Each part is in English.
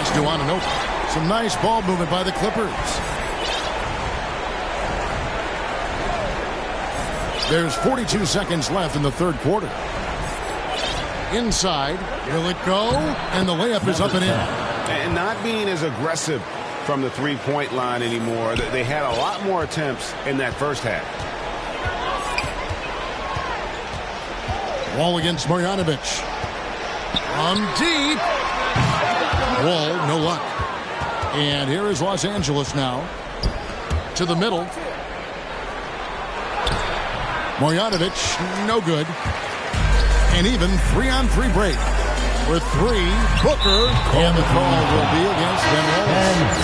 pass to Ananobi. Some nice ball movement by the Clippers. There's 42 seconds left in the third quarter. Inside, will it go? And the layup is up and in. And not being as aggressive from the three-point line anymore. They had a lot more attempts in that first half. Wall against Marjanovic. From deep. Wall, no luck. And here is Los Angeles now. To the middle. Marjanovic, no good. And even 3-on-3 break. For three, Booker, and the call will be against Ben Wallace.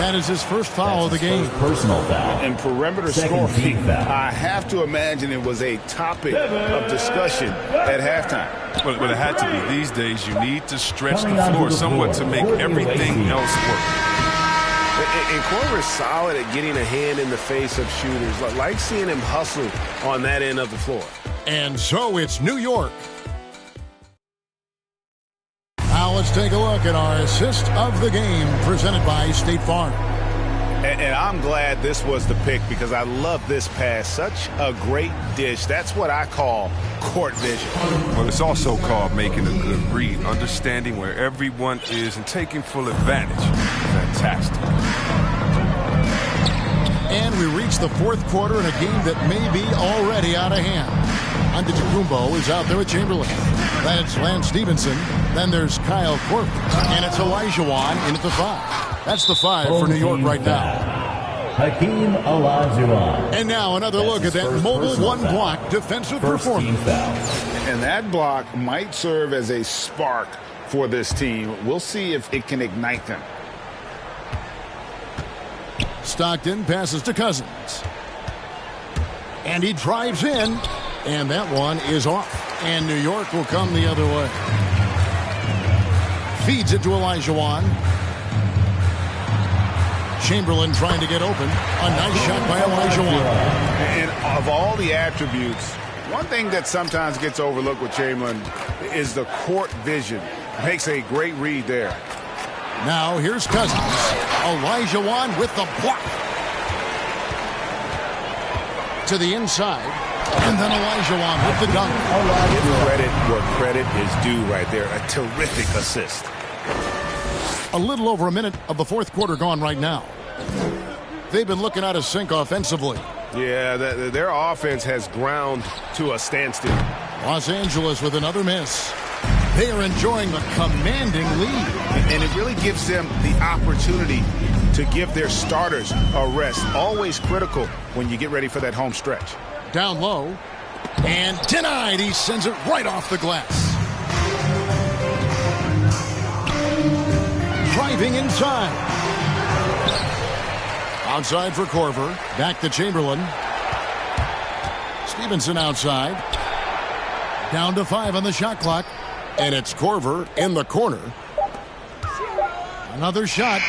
That is his first foul of the game. Personal foul. And perimeter scoring, I have to imagine it was a topic of discussion at halftime. But it had to be. These days, you need to stretch the floor somewhat to make everything else work. And Korver's solid at getting a hand in the face of shooters. I like seeing him hustle on that end of the floor. And so it's New York. Now let's take a look at our assist of the game presented by State Farm. And I'm glad this was the pick because I love this pass. Such a great dish. That's what I call court vision. Well, it's also called making a good read, understanding where everyone is and taking full advantage. Fantastic. And we reach the fourth quarter in a game that may be already out of hand. Antetokounmpo is out there with Chamberlain. Then it's Lance Stevenson. Then there's Kyle Korver. And it's Olajuwon in at the 5. That's the 5 for New York right now. Hakeem Olajuwon. And now another look at that mobile one-block defensive performance. And that block might serve as a spark for this team. We'll see if it can ignite them. Stockton passes to Cousins. And he drives in. And that one is off. And New York will come the other way. Feeds it to Olajuwon. Chamberlain trying to get open. A nice shot by Olajuwon. And of all the attributes, one thing that sometimes gets overlooked with Chamberlain is the court vision. Makes a great read there. Now here's Cousins. Olajuwon with the block. To the inside. And then Olajuwon with the dunk. Give credit where credit is due right there. A terrific assist. A little over a minute of the fourth quarter gone right now. They've been looking out of sync offensively. Yeah, their offense has ground to a standstill. Los Angeles with another miss. They are enjoying the commanding lead. And it really gives them the opportunity to give their starters a rest. Always critical when you get ready for that home stretch. Down low. And denied. He sends it right off the glass. Driving inside. Outside for Korver. Back to Chamberlain. Stevenson outside. Down to 5 on the shot clock. And it's Korver in the corner. Another shot.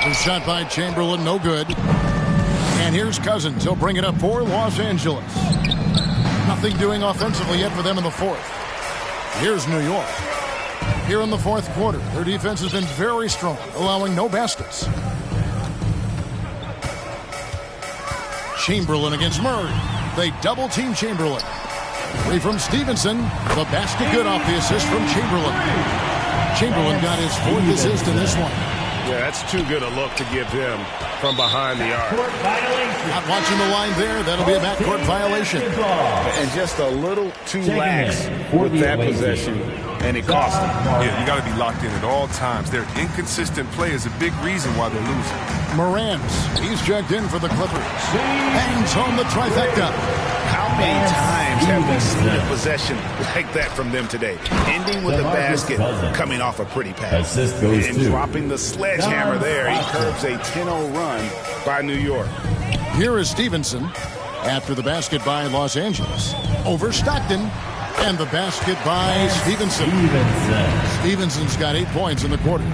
The shot by Chamberlain, no good. And here's Cousins. He'll bring it up for Los Angeles. Nothing doing offensively yet for them in the fourth. Here's New York. Here in the fourth quarter, their defense has been very strong, allowing no baskets. Chamberlain against Murray. They double-team Chamberlain. Free from Stevenson. The basket good off the assist from Chamberlain. Chamberlain got his 4th assist in this one. Yeah, that's too good a look to give him from behind the arc. Not watching the line there. That'll be a backcourt violation. And just a little too lax with that possession, and it cost him. Yeah, you got to be locked in at all times. Their inconsistent play is a big reason why they're losing. Morantz, he's checked in for the Clippers. Hangs home the trifecta. How many times have we seen a possession like that from them today? Ending with a basket, coming off a pretty pass. And dropping the sledgehammer there. He curbs a 10-0 run by New York. Here is Stevenson after the basket by Los Angeles. Over Stockton. And the basket by Stevenson. Stevenson's got 8 points in the quarter.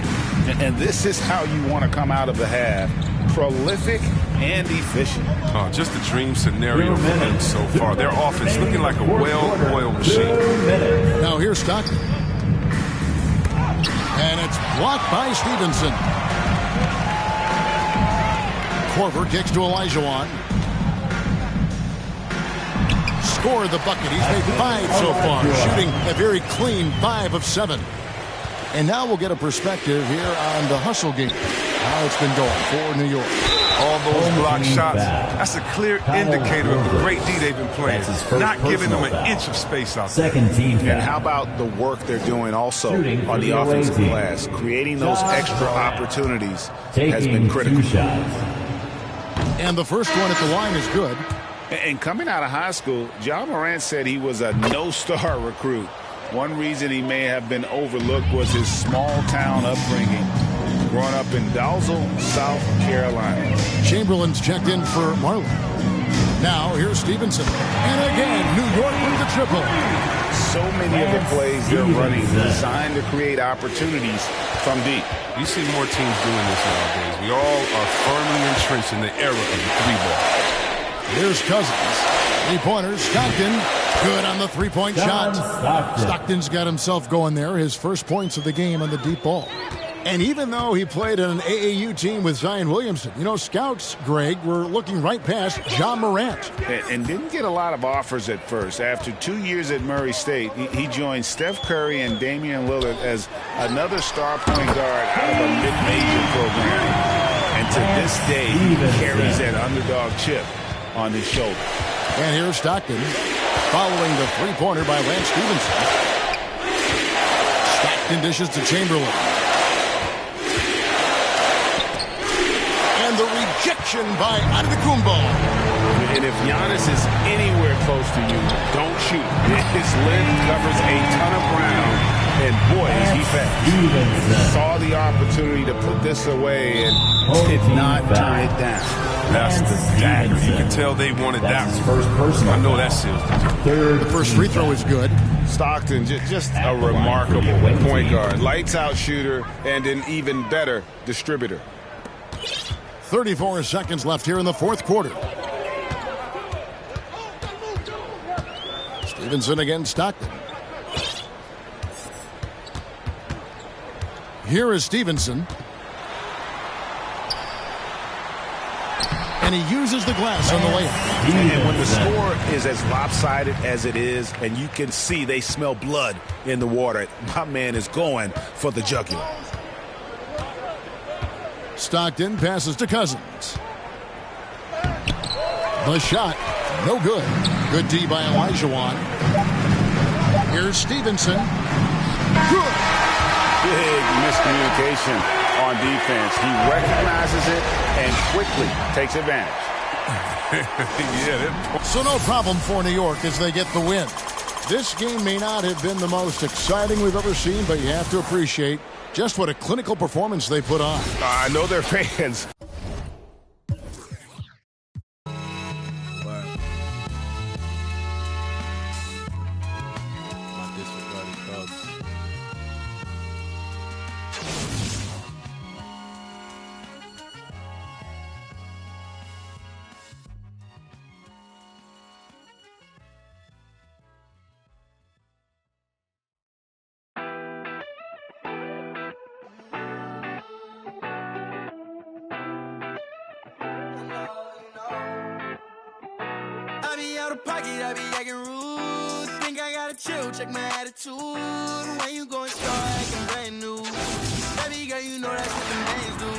And this is how you want to come out of the half. Prolific and efficient. Oh, just a dream scenario for them so far. Their offense looking like a well-oiled machine. Now here's Stockton. And it's blocked by Stevenson. Korver kicks to Olajuwon. Scored the bucket. He's made 5 so far, shooting a very clean 5 of 7. And now we'll get a perspective here on the hustle game, how it's been going for New York. All those block shots, that's a clear indicator of the great D they've been playing. Not giving them an inch of space out there. Second team foul. And how about the work they're doing also on the offensive glass? Creating those extra opportunities has been critical. And the first one at the line is good. And coming out of high school, Ja Morant said he was a no-star recruit. One reason he may have been overlooked was his small-town upbringing, growing up in Dalzell, South Carolina. Chamberlain's checked in for Marlon. Now here's Stevenson. And again, New York with the triple. So many of the plays they're running designed to create opportunities from deep. You see more teams doing this nowadays. We all are firmly entrenched in the era of the 3-ball. Here's Cousins. 3-pointers. Stockton. Good on the 3-point shot. Stockton's got himself going there. His first points of the game on the deep ball. And even though he played on an AAU team with Zion Williamson, you know, scouts, Greg, were looking right past Ja Morant. And didn't get a lot of offers at first. After 2 years at Murray State, he joined Steph Curry and Damian Lillard as another star point guard out of a mid-major program. And to this day, he carries that underdog chip on his shoulder. And here's Stockton following the 3-pointer by Lance Stevenson. Stockton dishes to Chamberlain. And the rejection by Antetokounmpo. And if Giannis is anywhere close to you, don't shoot. His length covers a ton of ground. And boy, is he fast. Saw the opportunity to put this away and did not tie it down. That's the dagger. You can tell they wanted that first person. I know that seals the first free throw is good. Stockton, just a remarkable point guard. Lights out shooter and an even better distributor. 34 seconds left here in the fourth quarter. Stevenson against Stockton. Here is Stevenson. And he uses the glass on the layup. And when the score is as lopsided as it is, and you can see they smell blood in the water, my man is going for the jugular. Stockton passes to Cousins. The shot, no good. Good D by Olajuwon. Here's Stevenson. Good. Big miscommunication on defense. He recognizes it and quickly takes advantage. So no problem for New York as they get the win. This game may not have been the most exciting we've ever seen, but you have to appreciate just what a clinical performance they put on. I know their fans. I be out of pocket, I be acting rude. Think I gotta chill, check my attitude. When you gon' start acting brand new? Baby girl, you know that's what the names do.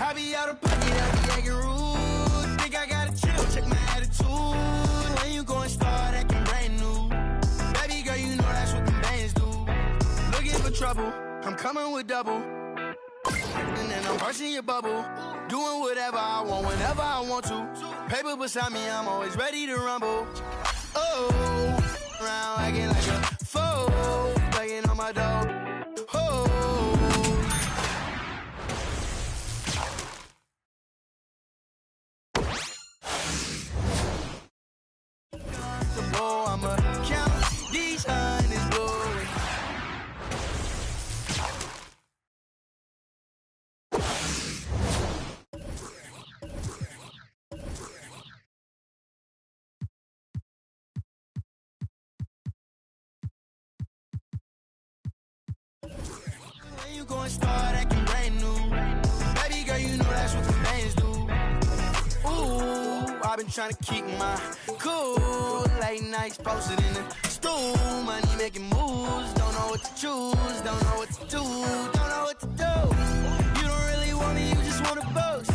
I be out of pocket, I be acting rude. Think I gotta chill, check my attitude. When you gon' start acting brand new? Baby girl, you know that's what the names do. Looking for trouble, I'm coming with double. And then I'm bursting your bubble. Doing whatever I want, whenever I want to. Paper beside me, I'm always ready to rumble. Oh, around acting like a fool, begging on my dog. When you gon' start acting brand new? Baby girl, you know that's what the fans do. Ooh, I've been trying to keep my cool. Late nights posted in the stool. Money making moves. Don't know what to choose. Don't know what to do. Don't know what to do. You don't really want me, you just wanna boast.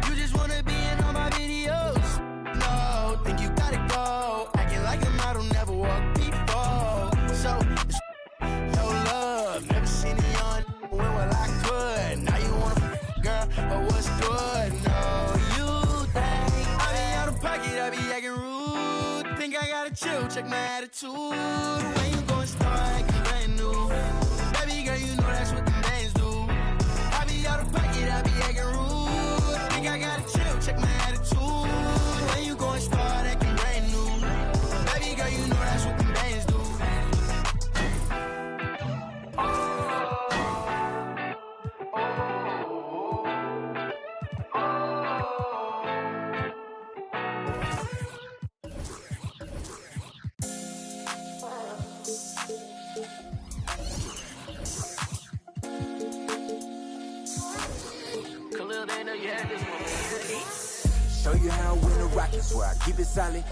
You just wanna be in all my videos. No, think you gotta go. Acting like a model, never walk before. So, it's no love. Never seen it on when well I could. Now you wanna girl, but what's good? No, you think I be out of pocket, I be acting rude. Think I gotta chill, check my attitude. When you gon' start acting brand new? Baby girl, you know that's what the bands do. I be out of pocket, I be acting rude. Think I gotta chill, check my attitude. When you gon' start acting brand new? Baby girl, you know that's what the bands do. Khalil, they know you had this one. Show you how I win the Rockets, where I keep it solid.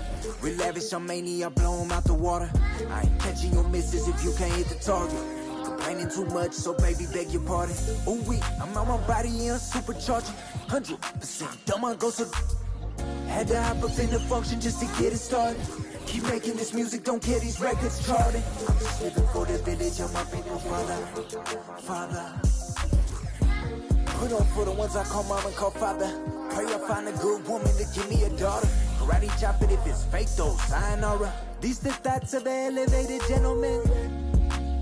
We lavish on mania, blow 'em out the water. I ain't catching your misses if you can't hit the target. Complaining too much, so baby, beg your pardon. Ooh, I'm on my body and supercharging. 100% dumb, I go so. Had to hop up in the function just to get it started. Keep making this music, don't care these records charting. I'm just living for the village, I'm up in your father. Put on for the ones I call mom and call father. Pray I find a good woman to give me a daughter. Karate chop it if it's fake though, sayonara. These the thoughts of an elevated gentleman.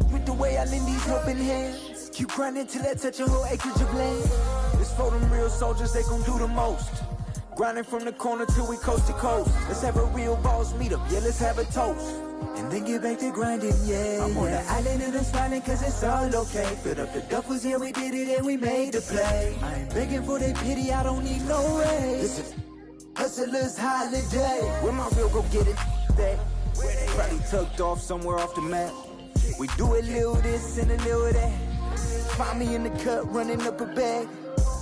With the way I lend these helping hands. Keep grinding till I touch a whole acreage of land. It's for them real soldiers, they gon' do the most. Grinding from the corner till we coast to coast. Let's have a real boss meet up, yeah, let's have a toast. And then get back to grinding, yeah. I'm on the island and I'm smiling cause it's all okay. Filled up the duffels, yeah, we did it and we made the play. I ain't begging for their pity, I don't need no raise. This is hustler's holiday. Where my real go get it, that probably tucked off somewhere off the map. We do a little this and a little that. Find me in the cut, running up a bag.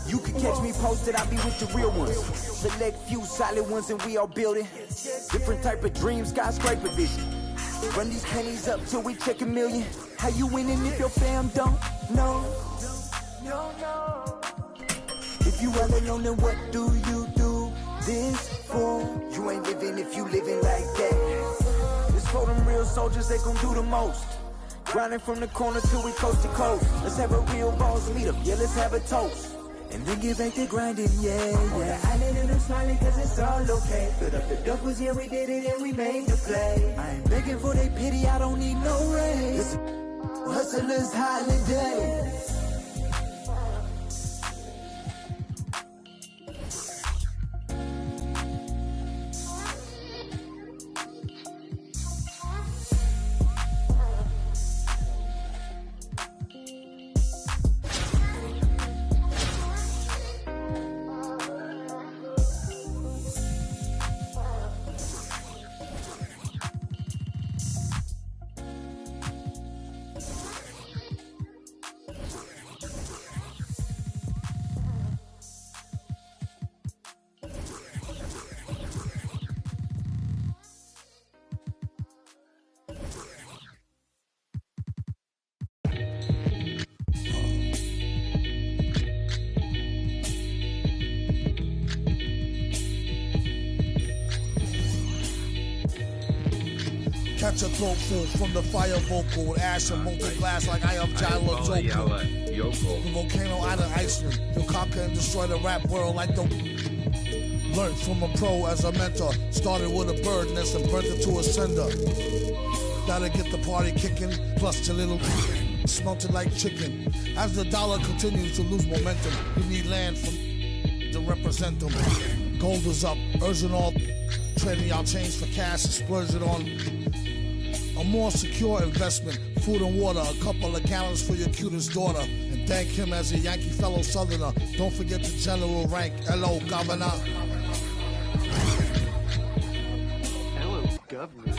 You can catch me posted, I be with the real ones. Select few solid ones and we all building. Different type of dreams, skyscraper vision. Run these pennies up till we check a million. How you winning if your fam don't know? If you all alone, then what do you do this for? You ain't living if you living like that. It's for them real soldiers, they gon' do the most. Grinding from the corner till we coast to coast. Let's have a real boss meet up, yeah, let's have a toast. And then get back to grinding, yeah, yeah. On the island and I'm smiling cause it's all okay. Filled up the duffels, yeah, we did it and we made the play. I ain't begging for their pity, I don't need no raise. It's a hustler's holiday. Catch a throat full from the fire vocal with ash and molten glass like I am Jalo Joko. The volcano out of Iceland. You'll conquer and destroy the rap world like the... Learned from a pro as a mentor. Started with a bird nest and burnt it to a cinder. Gotta get the party kicking. Plus your little... Smelt it like chicken. As the dollar continues to lose momentum, you need land from... to represent them. Gold is up. Urging all... Trading y'all change for cash and splurge it on... A more secure investment, food and water, a couple of gallons for your cutest daughter. And thank him as a Yankee fellow Southerner. Don't forget the general rank. Hello, Governor. Hello, Governor.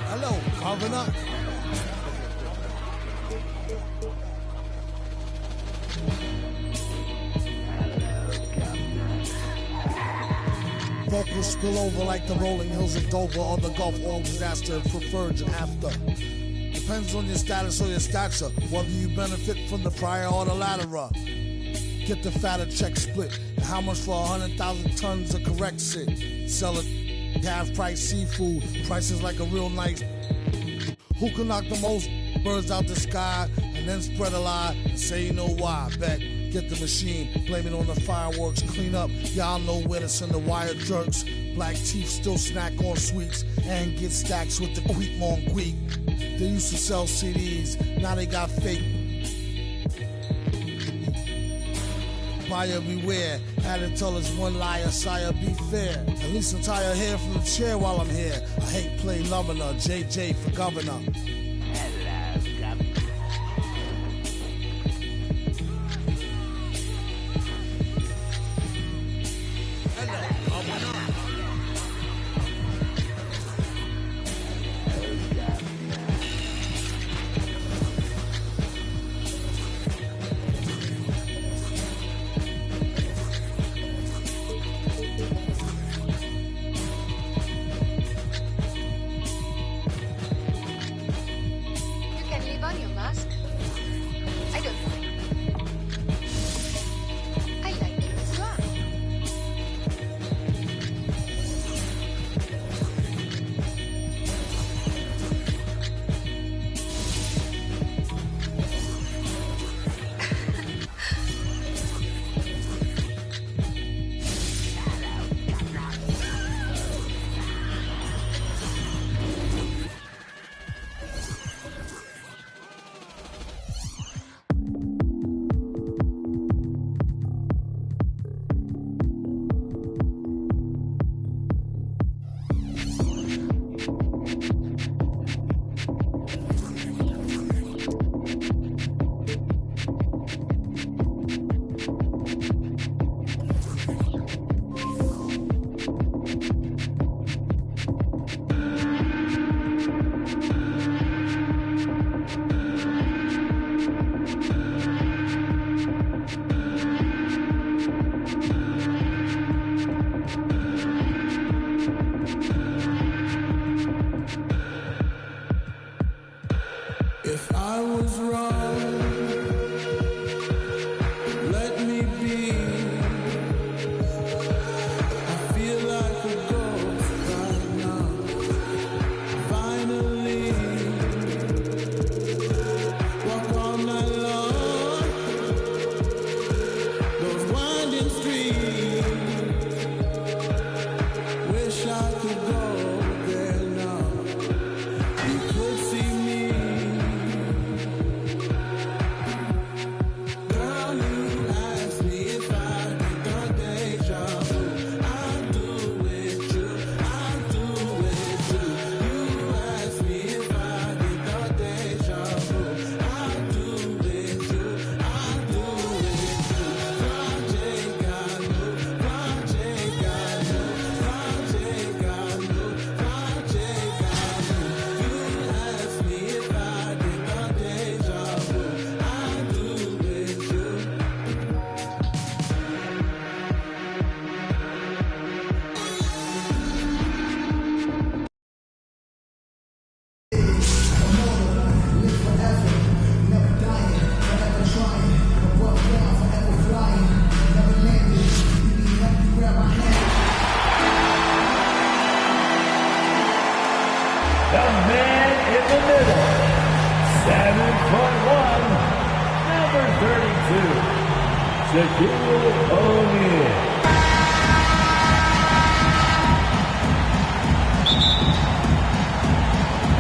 Hello, Governor. vocals spill over like the rolling hills of Dover or the Gulf Oil disaster for virgin after. Depends on your status or your stature, whether you benefit from the prior or the latter. Get the fatter check split. And how much for 100,000 tons of correct shit? Sell it half-price seafood, prices like a real nice. Who can knock the most birds out the sky and then spread a lie and say you know why? Bet. Get the machine, blame it on the fireworks, clean up. Y'all know where to send the wire jerks. Black teeth still snack on sweets and get stacks with the quick long quick. They used to sell CDs, now they got fake. Buyer beware, had to tell us one liar, sire, be fair. At least I'm tired hair from the chair while I'm here. I hate play loving her, JJ for governor.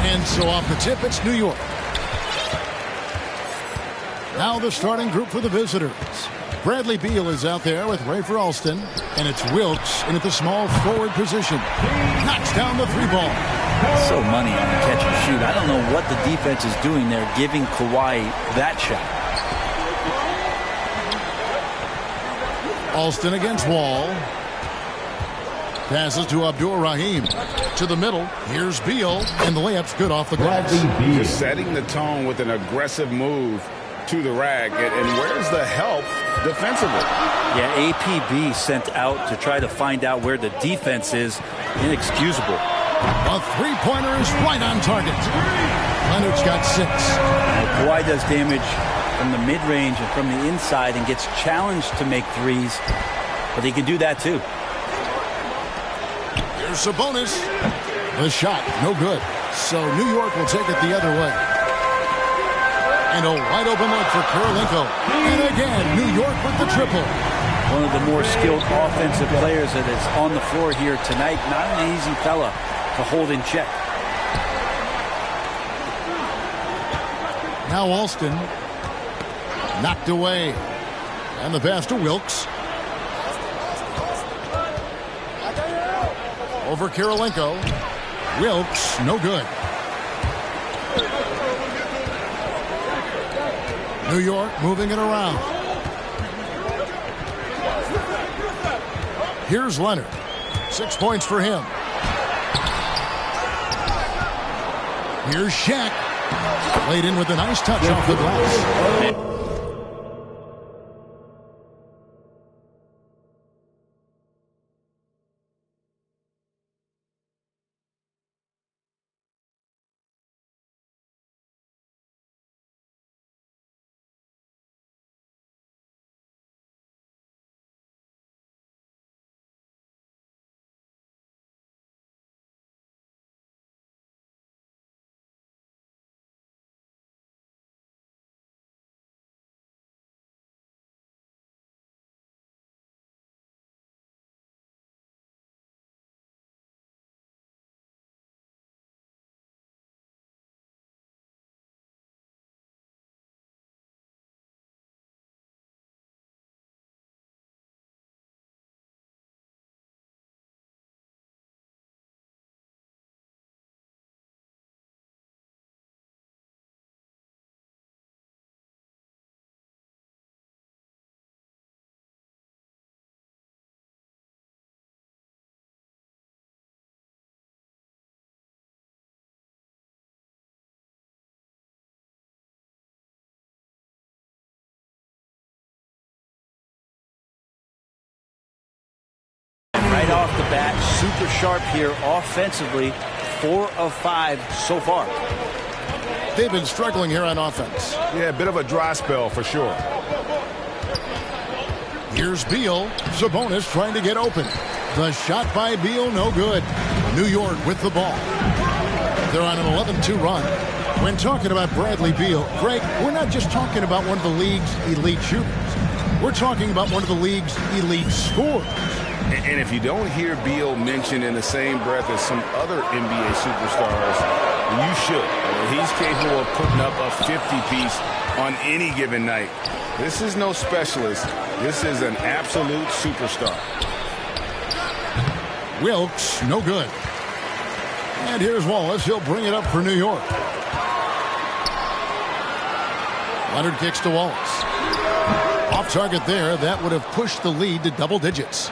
And so off the tip, it's New York. Now the starting group for the visitors. Bradley Beal is out there with Rafer Alston, and it's Wilkes in at the small forward position. Knocks down the three ball. So money on the catch and shoot. I don't know what the defense is doing there, giving Kawhi that shot. Alston against Wall. Passes to Abdul Rahim. To the middle. Here's Beal. And the layup's good off the glass. Just setting the tone with an aggressive move. to the rack. And where's the help defensively? Yeah, APB sent out to try to find out where the defense is. Inexcusable. A three-pointer is right on target. Leonard's got 6. Kawhi does damage from the mid-range and from the inside and gets challenged to make threes, but he can do that too. Here's Sabonis. The shot, no good. So New York will take it the other way. And a wide open look for Kirilenko. And again, New York with the triple. One of the more skilled offensive players that is on the floor here tonight. Not an easy fella to hold in check. Now Alston. Knocked away. And the pass to Wilkes. Over Kirilenko. Wilkes, no good. New York moving it around. Here's Leonard. 6 points for him. Here's Shaq. Laid in with a nice touch off the glass. Right off the bat, super sharp here offensively. 4 of 5 so far. They've been struggling here on offense. Yeah, a bit of a dry spell for sure. Here's Beal. Sabonis trying to get open. The shot by Beal, no good. New York with the ball. They're on an 11-2 run. When talking about Bradley Beal, Greg, we're not just talking about one of the league's elite shooters. We're talking about one of the league's elite scorers. And if you don't hear Beal mentioned in the same breath as some other NBA superstars, you should. He's capable of putting up a 50-piece on any given night. This is no specialist. This is an absolute superstar. Wilkes, no good. And here's Wallace. He'll bring it up for New York. Leonard kicks to Wallace. Off target there. That would have pushed the lead to double digits.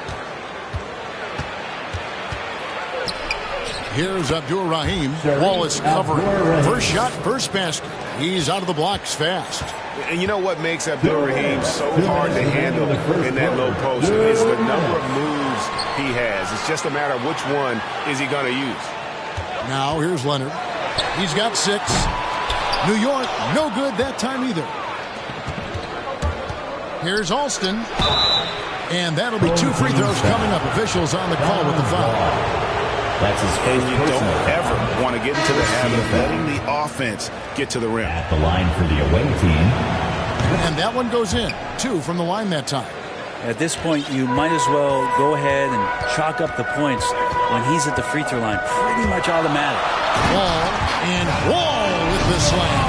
Here's Abdur-Rahim. Wallace covering. First shot, first basket. He's out of the blocks fast. And you know what makes Abdur-Rahim so hard to handle in that low post is the number of moves he has. It's just a matter of which one is he going to use. Now here's Leonard. He's got 6. New York, no good that time either. Here's Alston. And that'll be 2 free throws coming up. Officials on the call with the foul. That's his first. You don't ever want to get into the habit of letting the offense get to the rim. At the line for the away team. And that one goes in. 2 from the line that time. At this point, you might as well go ahead and chalk up the points when he's at the free throw line. Pretty much automatic. Wall and Wall with the slam.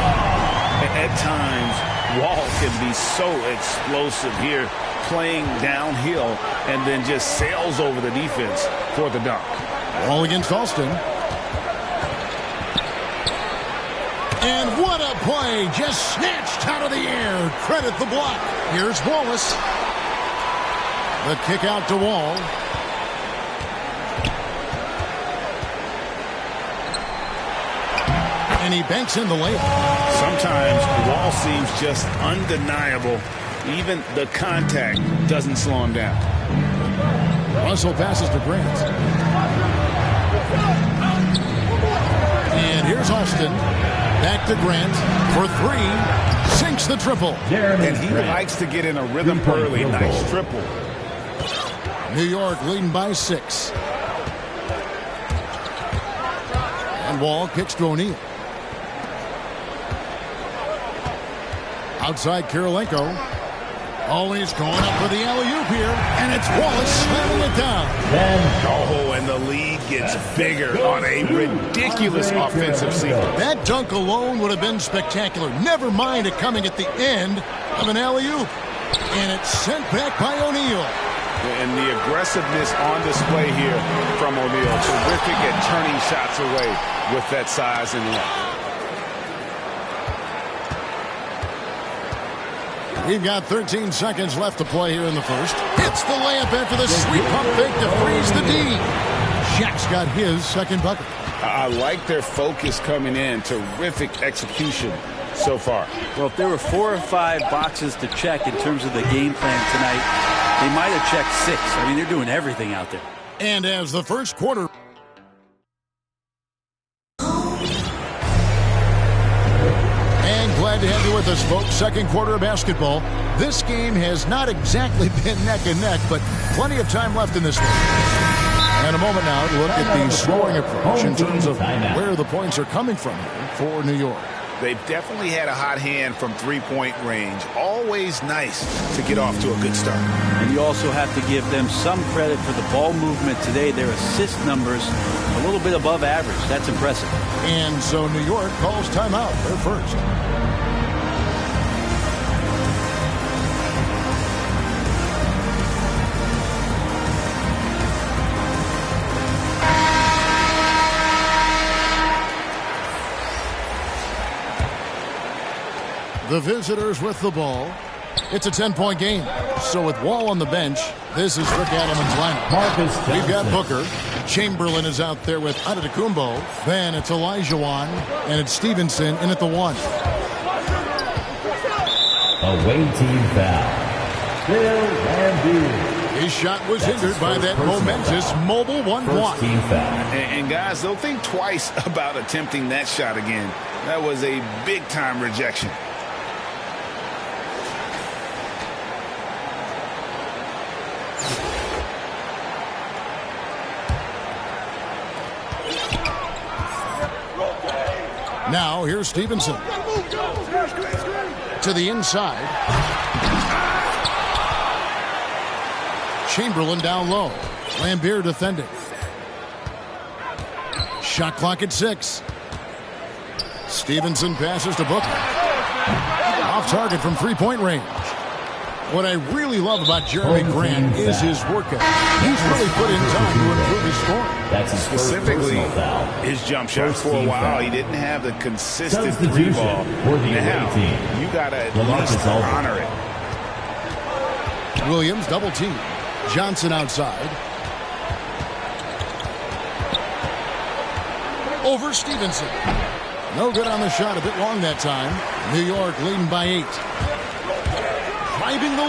At times, Wall can be so explosive here, playing downhill, and then just sails over the defense for the dunk. Wall against Alston. And what a play. Just snatched out of the air. Credit the block. Here's Wallace. The kick out to Wall. And he banks in the layup. Sometimes Wall seems just undeniable. Even the contact doesn't slow him down. Russell passes to Grant. And here's Austin. Back to Grant for three. Sinks the triple. And he likes to get in a rhythm early. Nice triple. New York leading by 6. And Wall kicks to O'Neal. Outside Kirilenko. Always going up for the alley-oop here. And it's Wallace slamming it down. Oh, and the lead gets bigger on a ridiculous offensive sequence. That dunk alone would have been spectacular. Never mind it coming at the end of an alley-oop. And it's sent back by O'Neal. And the aggressiveness on display here from O'Neal. Terrific at turning shots away with that size and length. We've got 13 seconds left to play here in the first. Hits the layup after the sweet pump fake to freeze the D. Shaq's got his second bucket. I like their focus coming in. Terrific execution so far. Well, if there were 4 or 5 boxes to check in terms of the game plan tonight, they might have checked 6. I mean, they're doing everything out there. And as the first quarter... Glad to have you with us, folks. Second quarter of basketball. This game has not exactly been neck and neck, but plenty of time left in this one. And a moment now to look at the scoring approach in terms of where the points are coming from for New York. They've definitely had a hot hand from three-point range. Always nice to get off to a good start. And you also have to give them some credit for the ball movement today. Their assist numbers a little bit above average. That's impressive. And so New York calls timeout. They're first. The visitors with the ball. It's a 10-point game. So with Wall on the bench, this is Rick Adelman's lineup. We've got Booker. Chamberlain is out there with Antetokounmpo. Then it's Olajuwon, and it's Stevenson in at the 1. Away team foul. Bill Lambier. His shot was hindered by that momentous mobile 1 block. Team foul. And guys, don't think twice about attempting that shot again. That was a big-time rejection. Now, here's Stevenson. To the inside. Chamberlain down low. Lambier defending. Shot clock at 6. Stevenson passes to Booker. Off target from three-point range. What I really love about Jeremy Grant is his work ethic. He's really put in time to improve his scoring. That's his specifically his jump shot. For a while, he didn't have the consistent three ball. Now, you got to at least honor it. Williams double team. Johnson outside. Over Stevenson. No good on the shot. A bit long that time. New York leading by 8. Driving the...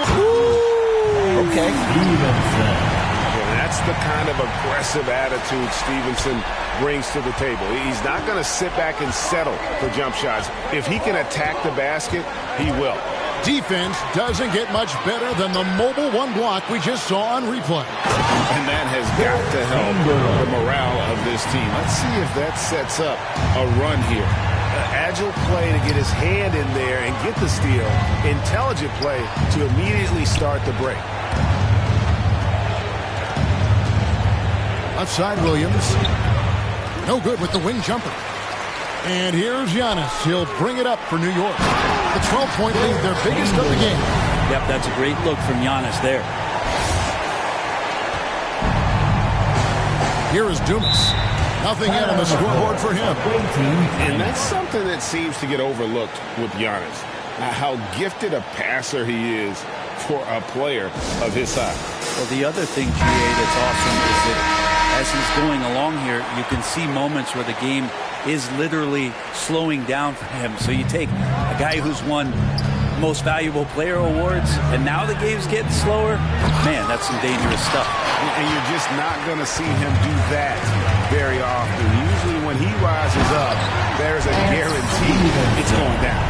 Okay. Stevenson. Yeah, that's the kind of aggressive attitude Stevenson brings to the table. He's not going to sit back and settle for jump shots. If he can attack the basket, he will. Defense doesn't get much better than the mobile 1 block we just saw on replay. And that has got to help the morale of this team. Let's see if that sets up a run here. Agile play to get his hand in there and get the steal. Intelligent play to immediately start the break. Left side, Williams. No good with the wing jumper. And here's Giannis. He'll bring it up for New York. The 12-point lead, their biggest of the game. Yep, that's a great look from Giannis there. Here is Dumas. Nothing yet on the scoreboard for him. And that's something that seems to get overlooked with Giannis. How gifted a passer he is for a player of his size. Well, the other thing, GA, that's awesome is that as he's going along here, you can see moments where the game is literally slowing down for him. So you take a guy who's won most valuable player awards, and now the game's getting slower. Man, that's some dangerous stuff. And you're just not going to see him do that very often. Usually when he rises up, there's a guarantee it's going down.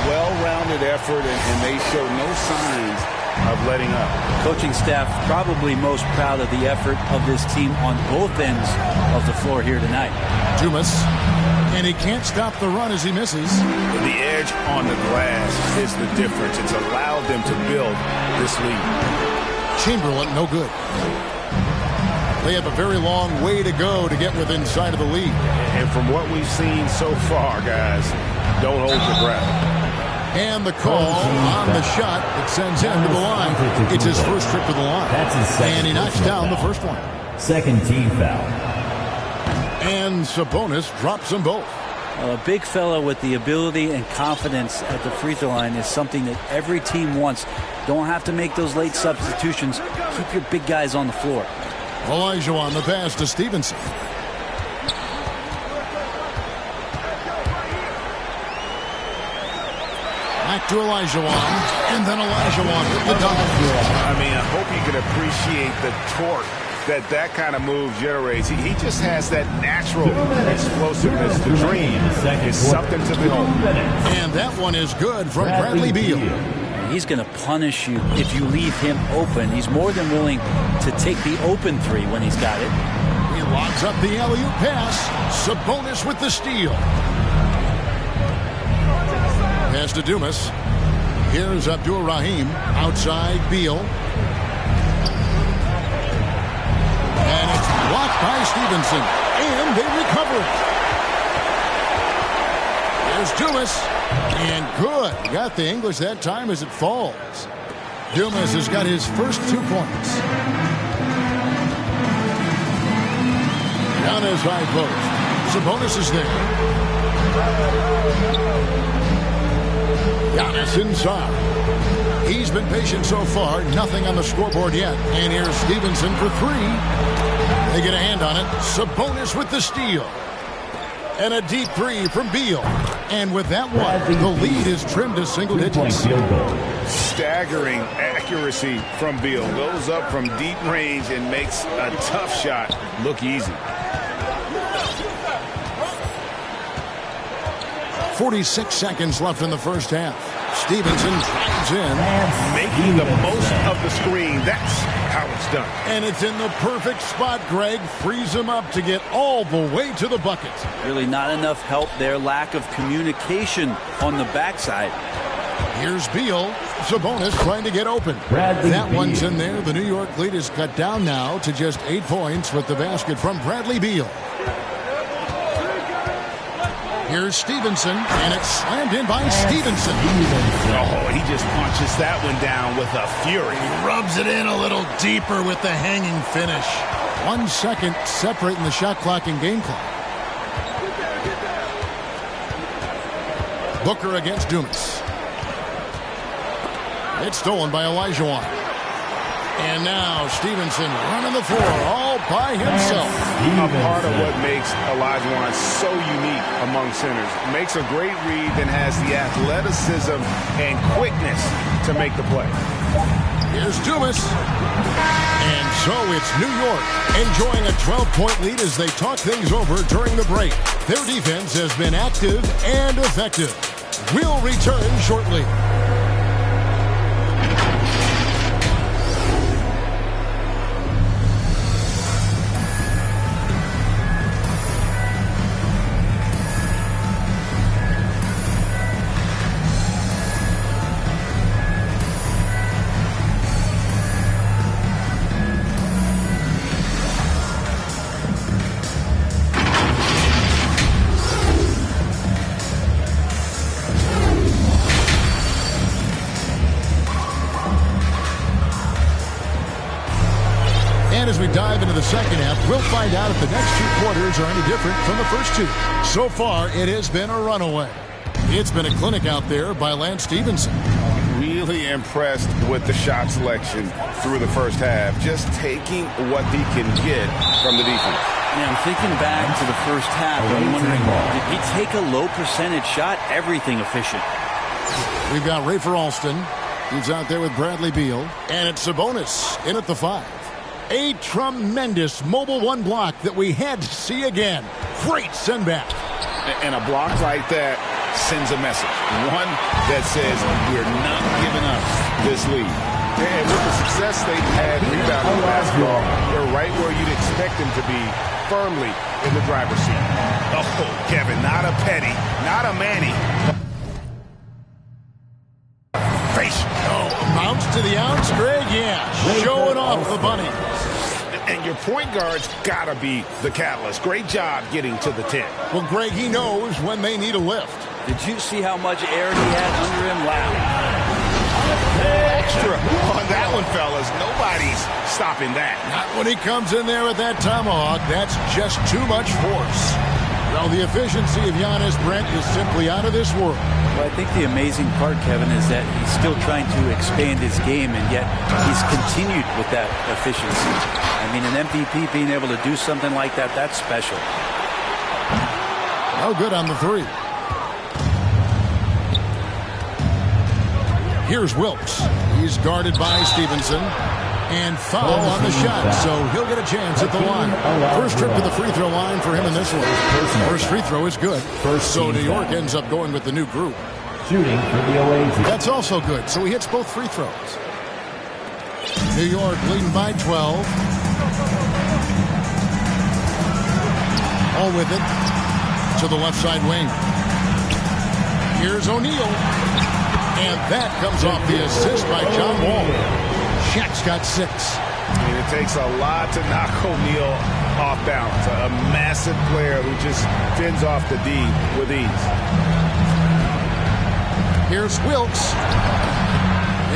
Well-rounded effort, and they show no signs of letting up. Coaching staff probably most proud of the effort of this team on both ends of the floor here tonight. Dumas, and he can't stop the run as he misses. The edge on the glass is the difference. It's allowed them to build this lead. Chamberlain, no good. They have a very long way to go to get within sight of the lead. And from what we've seen so far, guys, don't hold your breath. And the call on the shot that sends him to the line. It's his first trip to the line. And he knocks down the first one. Second team foul. And Sabonis drops them both. A big fella with the ability and confidence at the free throw line is something that every team wants. Don't have to make those late substitutions. Keep your big guys on the floor. Elijah on the pass to Stevenson. Back to Olajuwon, and then Olajuwon with the dunk. I mean, I hope you can appreciate the torque that kind of move generates. He just has that natural explosiveness. The dream is something to behold. And that one is good from Bradley Beal. He's going to punish you if you leave him open. He's more than willing to take the open three when he's got it. He locks up the alley-oop pass. Sabonis with the steal. Pass to Dumas. Here's Abdul Rahim outside Beal. And it's blocked by Stevenson. And they recover it. There's Dumas. And good. He got the English that time as it falls. Dumas has got his first 2 points. Down his high post. Sabonis is there. Giannis inside. He's been patient so far. Nothing on the scoreboard yet. And here's Stevenson for 3. They get a hand on it. Sabonis with the steal. And a deep 3 from Beal. And with that one, the lead is trimmed to single digits. Staggering accuracy from Beal. Goes up from deep range and makes a tough shot look easy. 46 seconds left in the first half. Stevenson drives in. Making the most of the screen. That's how it's done. And it's in the perfect spot, Greg. Frees him up to get all the way to the bucket. Really not enough help there. Lack of communication on the backside. Here's Beal. Sabonis trying to get open. That one's in there. The New York lead is cut down now to just 8 points with the basket from Bradley Beal. Here's Stevenson, and it's slammed in by Stevenson. Oh, he just punches that one down with a fury. He rubs it in a little deeper with the hanging finish. 1 second separating the shot clock and game clock. Booker against Dumas. It's stolen by Olajuwon. And now Stevenson running the floor all by himself. A part of what makes Olajuwon so unique among centers. Makes a great read and has the athleticism and quickness to make the play. Here's Dumas. And so it's New York enjoying a 12-point lead as they talk things over during the break. Their defense has been active and effective. We'll return shortly. As we dive into the second half, we'll find out if the next 2 quarters are any different from the first 2. So far, it has been a runaway. It's been a clinic out there by Lance Stevenson. Real really impressed with the shot selection through the first half. Just taking what he can get from the defense. Yeah, I'm thinking back to the first half. I'm wondering, did he take a low percentage shot? Everything efficient. We've got Rafer Alston. He's out there with Bradley Beal. And it's Sabonis in at the 5. A tremendous mobile one block that we had to see again. Great send back. And a block like that sends a message. One that says we're not giving up this lead. And with the success they've had rebounding basketball, they're right where you'd expect them to be, firmly in the driver's seat. Oh, Kevin, not a Petty, not a Manny. Bounce to the ounce, Greg, yeah. Showing off the bunny. And your point guard's got to be the catalyst. Great job getting to the 10. Well, Greg, he knows when they need a lift. Did you see how much air he had under him? Wow. Extra on that one, fellas. Nobody's stopping that. Not when he comes in there with that tomahawk. That's just too much force. Well, the efficiency of Giannis, Brent, is simply out of this world. Well, I think the amazing part, Kevin, is that he's still trying to expand his game, and yet he's continued with that efficiency. I mean, an MVP being able to do something like that, that's special. No good on the 3. Here's Wilkes. He's guarded by Stevenson. And foul on the shot, so he'll get a chance at the line. First trip to the free throw line for him in this one. First free throw is good. So New York ends up going with the new group. Shooting for the away team. That's also good, so he hits both free throws. New York leading by 12. All with it to the left side wing. Here's O'Neal. And that comes off the assist by John Wall. Shaq's got 6. I mean, it takes a lot to knock O'Neal off balance. A massive player who just fends off the D with ease. Here's Wilkes.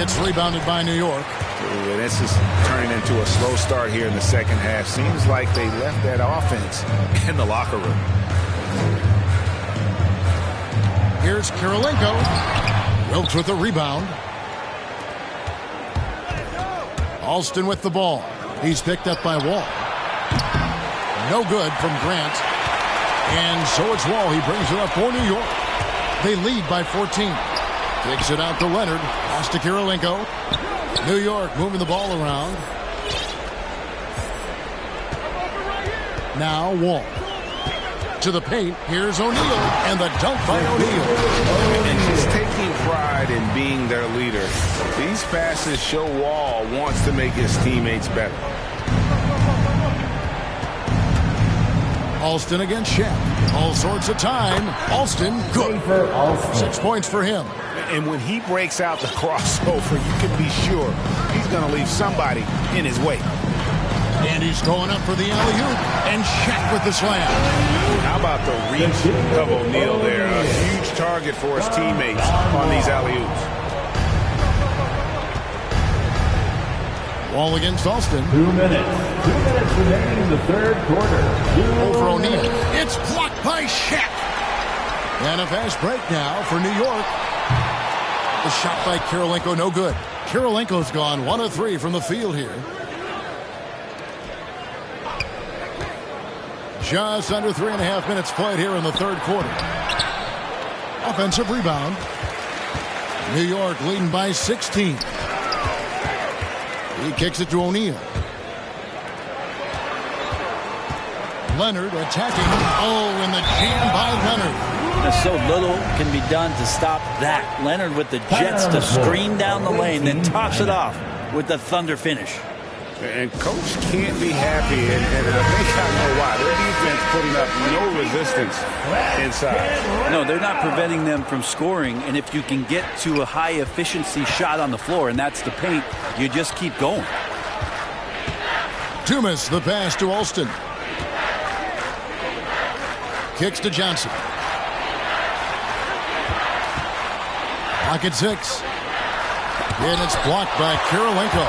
It's rebounded by New York. Ooh, this is turning into a slow start here in the second half. Seems like they left that offense in the locker room. Here's Kirilenko. Wilkes with the rebound. Alston with the ball. He's picked up by Wall. No good from Grant. And so it's Wall. He brings it up for New York. They lead by 14. Takes it out to Leonard. Pass to Kirilenko. New York moving the ball around. Now Wall. To the paint. Here's O'Neal. And the dunk by O'Neal. And he's taking pride in being their leader. These passes show Wall wants to make his teammates better. Alston against Shaq. All sorts of time. Alston, good. 6 points for him. And when he breaks out the crossover, you can be sure he's going to leave somebody in his way. And he's going up for the alley-oop. And Shaq with the slam. How about the reach of O'Neal there? A huge target for his teammates on these alley-oops. Wall against Alston. 2 minutes. 2 minutes remaining in the third quarter. Over O'Neal. It's blocked by Shaq. And a fast break now for New York. The shot by Kirilenko, no good. Kirilenko's gone 1 of 3 from the field here. Just under 3.5 minutes played here in the third quarter. Offensive rebound. New York leading by 16. He kicks it to O'Neal. Leonard attacking. Oh, and the jam by Leonard. There's so little can be done to stop that. Leonard with the jets to screen down the lane, then tops it off with the thunder finish. And coach can't be happy, and I think I know why. Their defense putting up no resistance inside. No, they're not preventing them from scoring, and if you can get to a high-efficiency shot on the floor, and that's the paint, you just keep going. Dumas, the pass to Alston. Kicks to Johnson. Clock at 6. And it's blocked by Kirilenko.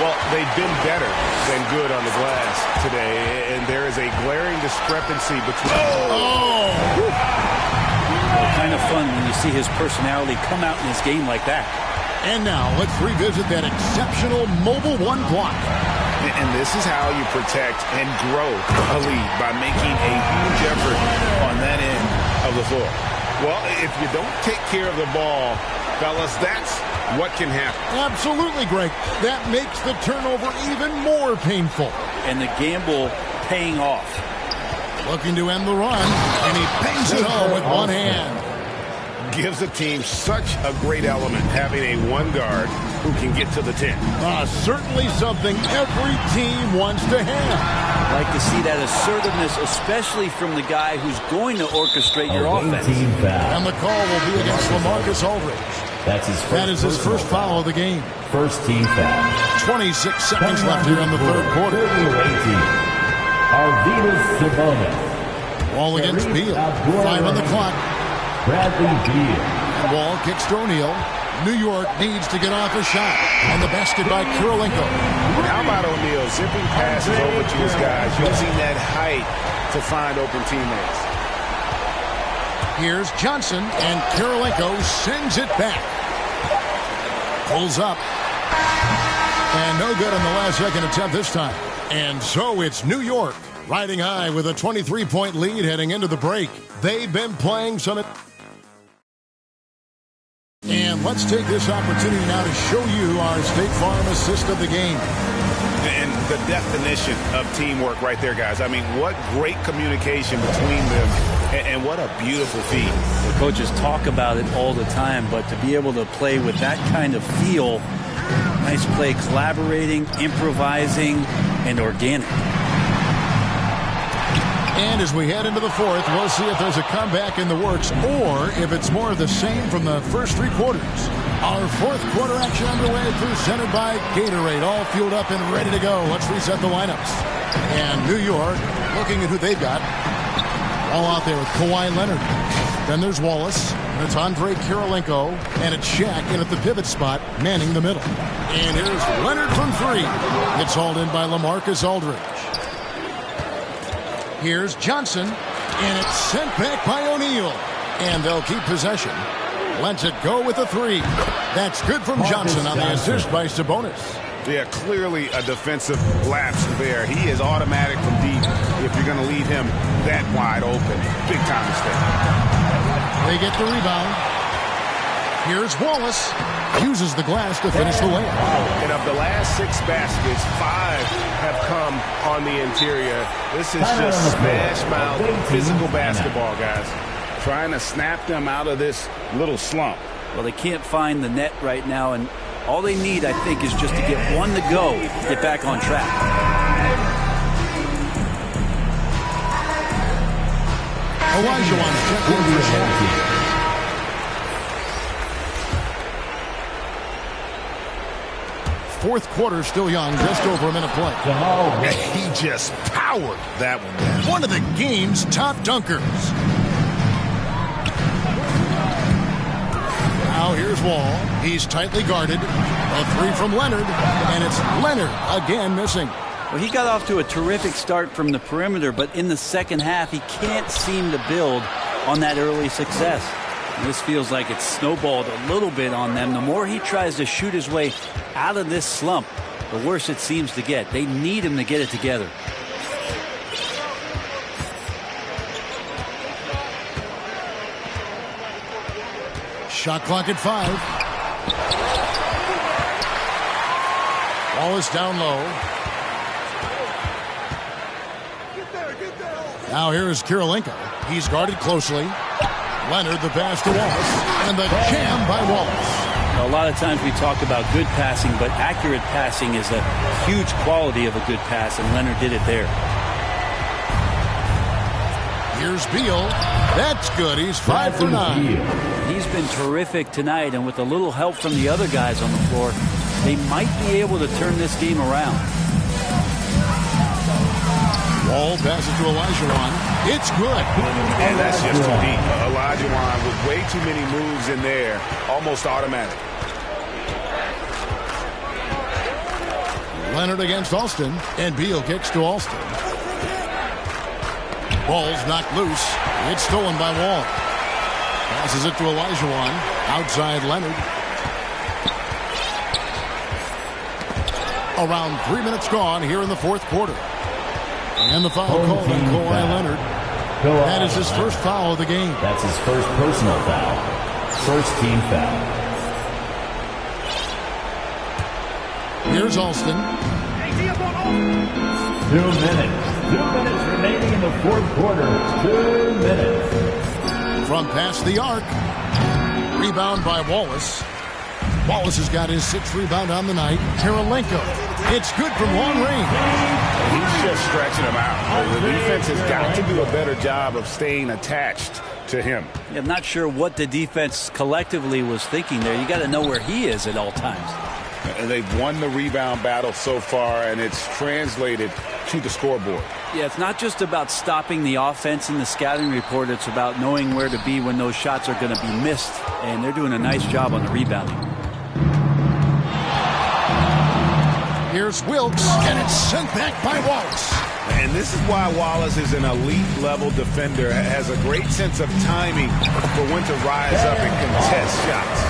Well, they've been better than good on the glass today, and there is a glaring discrepancy between... Oh! Well, kind of fun when you see his personality come out in his game like that. And now let's revisit that exceptional Mobile 1 block. And this is how you protect and grow a lead, by making a huge effort on that end of the floor. Well, if you don't take care of the ball, fellas, that's what can happen. Absolutely, Greg. That makes the turnover even more painful. And the gamble paying off. Looking to end the run, and he bangs it home with one hand. Gives a team such a great element, having a one guard who can get to the 10. Certainly something every team wants to have. Like to see that assertiveness, especially from the guy who's going to orchestrate your offense. And the call will be against LaMarcus Aldridge. That is his first foul of the game. First team foul. 26 seconds left here in the third quarter. Arvydas Sabonis. Ball against Beal. 5 on the clock. Bradley Beal. Wall kicks to O'Neal. New York needs to get off a shot. And the basket by Kirilenko. How about O'Neal zipping passes over to his guys, using that height to find open teammates. Here's Johnson, and Kirilenko sends it back. Pulls up. And no good on the last second attempt this time. And so it's New York riding high with a 23-point lead heading into the break. They've been playing some... And let's take this opportunity now to show you our State Farm assist of the game. And the definition of teamwork right there, guys. I mean, what great communication between them, and what a beautiful feed. The coaches talk about it all the time, but to be able to play with that kind of feel, nice play, collaborating, improvising, and organic. And as we head into the fourth, we'll see if there's a comeback in the works or if it's more of the same from the first 3 quarters. Our fourth quarter action underway, presented by Gatorade, all fueled up and ready to go. Let's reset the lineups. And New York, looking at who they've got, all out there with Kawhi Leonard. Then there's Wallace, and it's Andre Kirilenko, and it's Shaq in at the pivot spot, manning the middle. And here's Leonard from 3. It's hauled in by LaMarcus Aldridge. Here's Johnson, and it's sent back by O'Neal. And they'll keep possession. Lets it go with a 3. That's good from Johnson on the assist by Sabonis. Yeah, clearly a defensive lapse there. He is automatic from deep if you're going to leave him that wide open. Big time mistake. They get the rebound. Here's Wallace. Uses the glass to finish the layup. And of the last 6 baskets, 5 have come on the interior. This is just smash-mouth physical basketball, guys. Trying to snap them out of this little slump. Well, they can't find the net right now, and all they need, I think, is just to get one to go, get back on track. Olajuwon's checked in for Shaq. Fourth quarter still young, just over a minute play. He just powered that one down. One of the game's top dunkers. Now here's Wall. He's tightly guarded. A 3 from Leonard, and it's Leonard again missing. Well, he got off to a terrific start from the perimeter, but in the second half, he can't seem to build on that early success. And this feels like it's snowballed a little bit on them. The more he tries to shoot his way out of this slump, the worse it seems to get. They need him to get it together. Shot clock at 5. Wallace down low. Now here's Kirilenko. He's guarded closely. Leonard, the pass to Wallace. And the jam by Wallace. A lot of times we talk about good passing, but accurate passing is a huge quality of a good pass, and Leonard did it there. Here's Beal. That's good. He's 5 for 9. He's been terrific tonight, and with a little help from the other guys on the floor, they might be able to turn this game around. Wall passes to Olajuwon. It's good. And that's just too deep. Olajuwon with way too many moves in there. Almost automatic. Leonard against Alston, and Beal kicks to Alston. Ball's knocked loose. It's stolen by Wall. Passes it to Olajuwon. Outside Leonard. Around 3 minutes gone here in the fourth quarter. And the foul called on Kawhi Leonard. That is his first foul of the game. That's his first personal foul. First team foul. Here's Alston. 2 minutes. 2 minutes remaining in the fourth quarter. 2 minutes. From past the arc. Rebound by Wallace. Wallace has got his 6th rebound on the night. Kirilenko. It's good from long range. He's just stretching him out. The defense has got to do a better job of staying attached to him. Yeah, I'm not sure what the defense collectively was thinking there. You got to know where he is at all times. And they've won the rebound battle so far, and it's translated to the scoreboard. Yeah, it's not just about stopping the offense in the scouting report. It's about knowing where to be when those shots are going to be missed. And they're doing a nice job on the rebounding. Here's Wilkes, and it's sent back by Wallace. And this is why Wallace is an elite-level defender, has a great sense of timing for when to rise up and contest shots.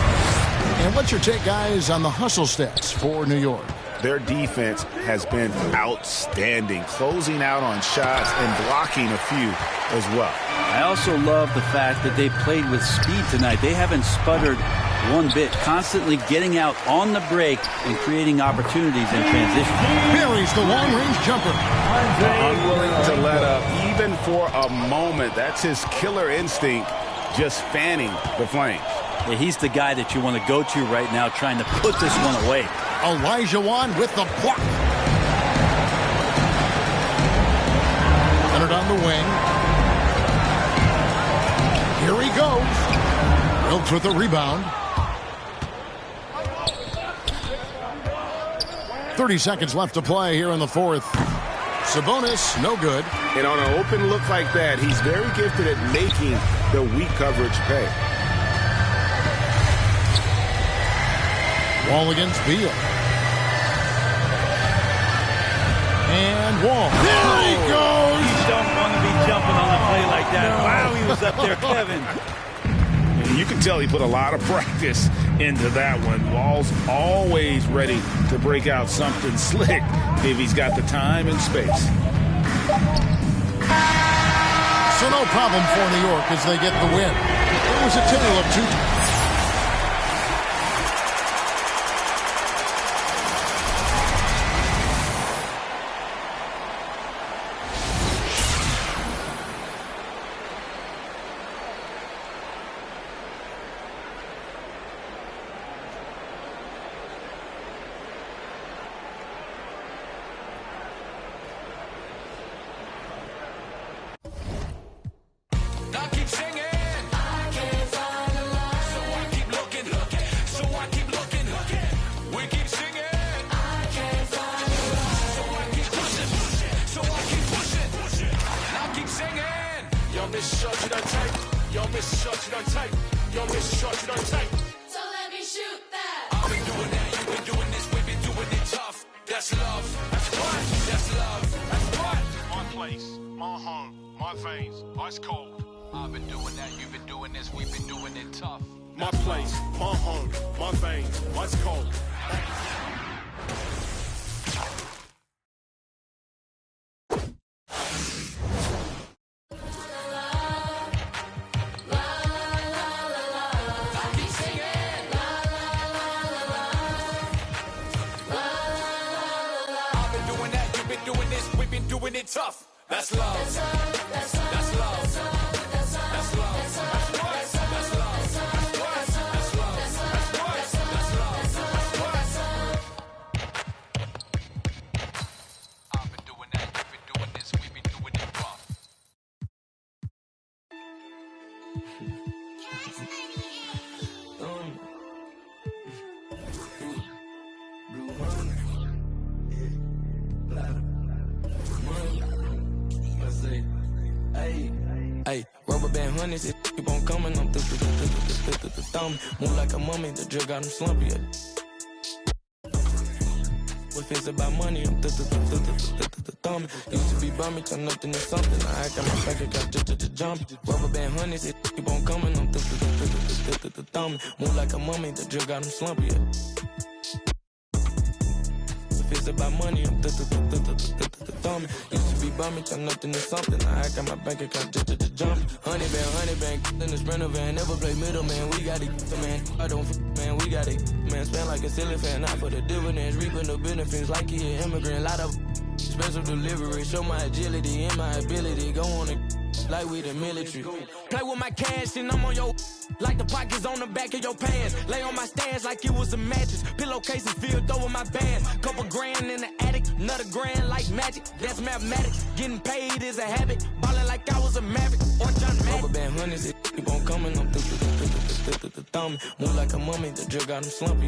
And what's your take, guys, on the hustle stats for New York? Their defense has been outstanding, closing out on shots and blocking a few as well. I also love the fact that they played with speed tonight. They haven't sputtered one bit, constantly getting out on the break and creating opportunities in transition. Buries the long-range jumper. Unwilling to let up, even for a moment. That's his killer instinct, just fanning the flames. Yeah, he's the guy that you want to go to right now, trying to put this one away. Elijah Wan with the block. Leonard on the wing. Here he goes. Wilkes with the rebound. 30 seconds left to play here in the fourth. Sabonis, no good. And on an open look like that, he's very gifted at making the weak coverage pay. Wall against Beal. And Wall. There he goes! You don't want to be jumping on a play like that. No. Wow, he was up there, Kevin. You can tell he put a lot of practice into that one. Wall's always ready to break out something slick if he's got the time and space. So no problem for New York as they get the win. It was a tale of two. Tough. That's love. That's love. That's love. That's love. That's love. That's love. That's love. That's love. I've been doing that. You've been doing this. We've been doing it rough. Hey, rubber band honeys, it keep on coming. I'm thumb. Move like a mummy, the drill got him slumpy. If it's about money, I'm thumb. Used to be bummy, turn nothing to something. I got my bank account just jump. Rubber band honeys, it keep on coming. I'm thumb. Move like a mummy, the drill got him slumpy. If it's it's about money, I'm thumbing. Used to be bumming, turn nothing to something. I got my bank account just jumping. 100 band, in the Sprinter van. Never play middleman, we got it, man. I don't man, we got it, man. Spend like a silly fan, not for the dividends. Reaping the benefits like he an immigrant. Lot of special delivery, show my agility and my ability. Go on and like we the military. Play with my cash and I'm on your like the pockets on the back of your pants. Lay on my stands like it was a mattress. Pillowcases filled over my bands. Couple grand in the attic, another grand like magic. That's mathematics. Getting paid is a habit. Ballin' like I was a maverick or John Madden. Rubber band hundreds, it keep on coming. I'm thumbing. Move like a mummy, the drug got him slumpy.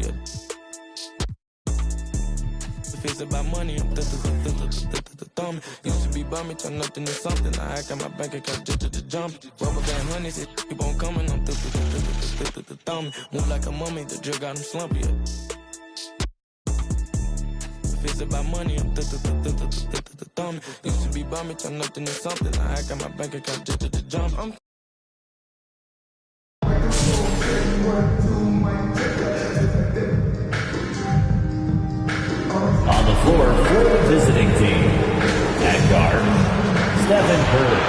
If it's about money, I'm thumbing. Used to be bumming, turn nothing to something. I got my bank account just jumping. Rubber band hundreds, it keep on coming. I'm thumbing. Move like a mummy, the drug got him slumpy. If it's about money, I'm thumbing. Used to be bumming, turn nothing to something. I got my bank account just jumping. On the floor for the visiting team, at guard, Stephen Curry.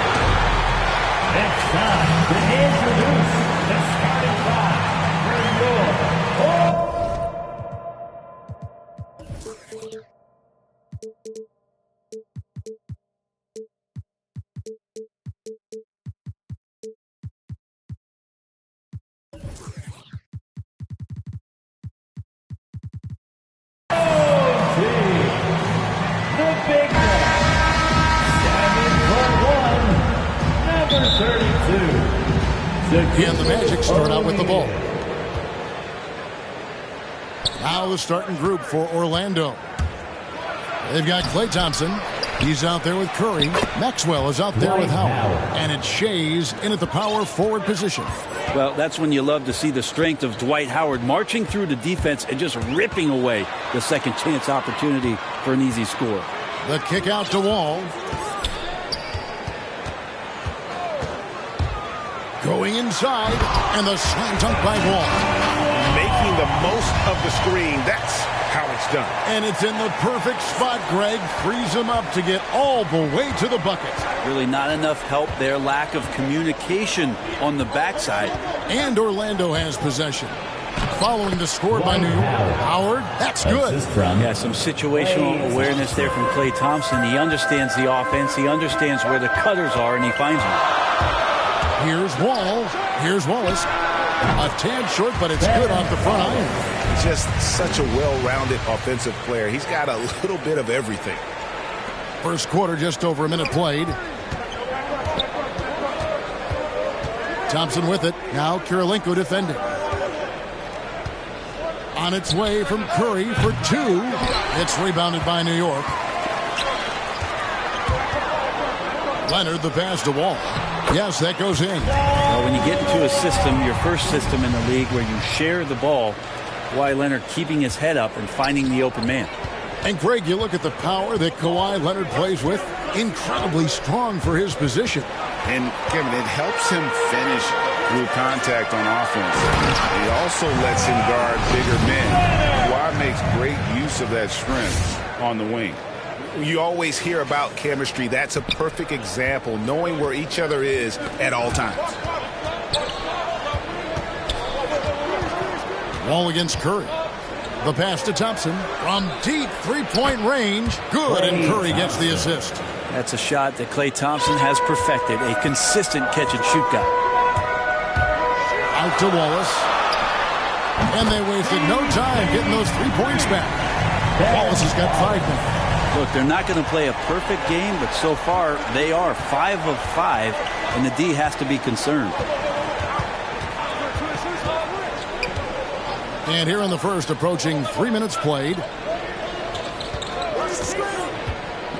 It's time to introduce the starting five for your the big man, standing for one, number 32. And the Magic start out with the ball. Now the starting group for Orlando. They've got Klay Thompson. He's out there with Curry. Maxwell is out there with Howard. And it's Shea's in at the power forward position. Well, that's when you love to see the strength of Dwight Howard marching through the defense and just ripping away the second chance opportunity for an easy score. The kick out to Wall. Going inside, and the slam dunk by Wall. Making the most of the screen. That's how it's done. And it's in the perfect spot, Greg. Frees him up to get all the way to the bucket. Really not enough help there. Lack of communication on the backside. And Orlando has possession. Following the score by New York. Howard, that's good. Yeah, some situational awareness there from Klay Thompson. He understands the offense. He understands where the cutters are, and he finds them. Here's Wall. Here's Wallace. A tad short, but it's good off the front iron. Just such a well-rounded offensive player. He's got a little bit of everything. First quarter, just over a minute played. Thompson with it. Now Kirilenko defending. On its way from Curry for two. It's rebounded by New York. Leonard, the pass to Wall. Yes, that goes in. Well, when you get into a system, your first system in the league where you share the ball, Kawhi Leonard keeping his head up and finding the open man. And Greg, you look at the power that Kawhi Leonard plays with. Incredibly strong for his position. And Kevin, it helps him finish through contact on offense. He also lets him guard bigger men. Kawhi makes great use of that strength on the wing. You always hear about chemistry. That's a perfect example, knowing where each other is at all times. Wall against Curry. The pass to Thompson from deep three-point range. Good, and Curry gets the assist. That's a shot that Klay Thompson has perfected, a consistent catch-and-shoot guy. Out to Wallace. And they wasted no time getting those 3 points back. Wallace has got 5 now. Look, they're not going to play a perfect game, but so far they are 5 of 5, and the D has to be concerned. And here in the first, approaching 3 minutes played.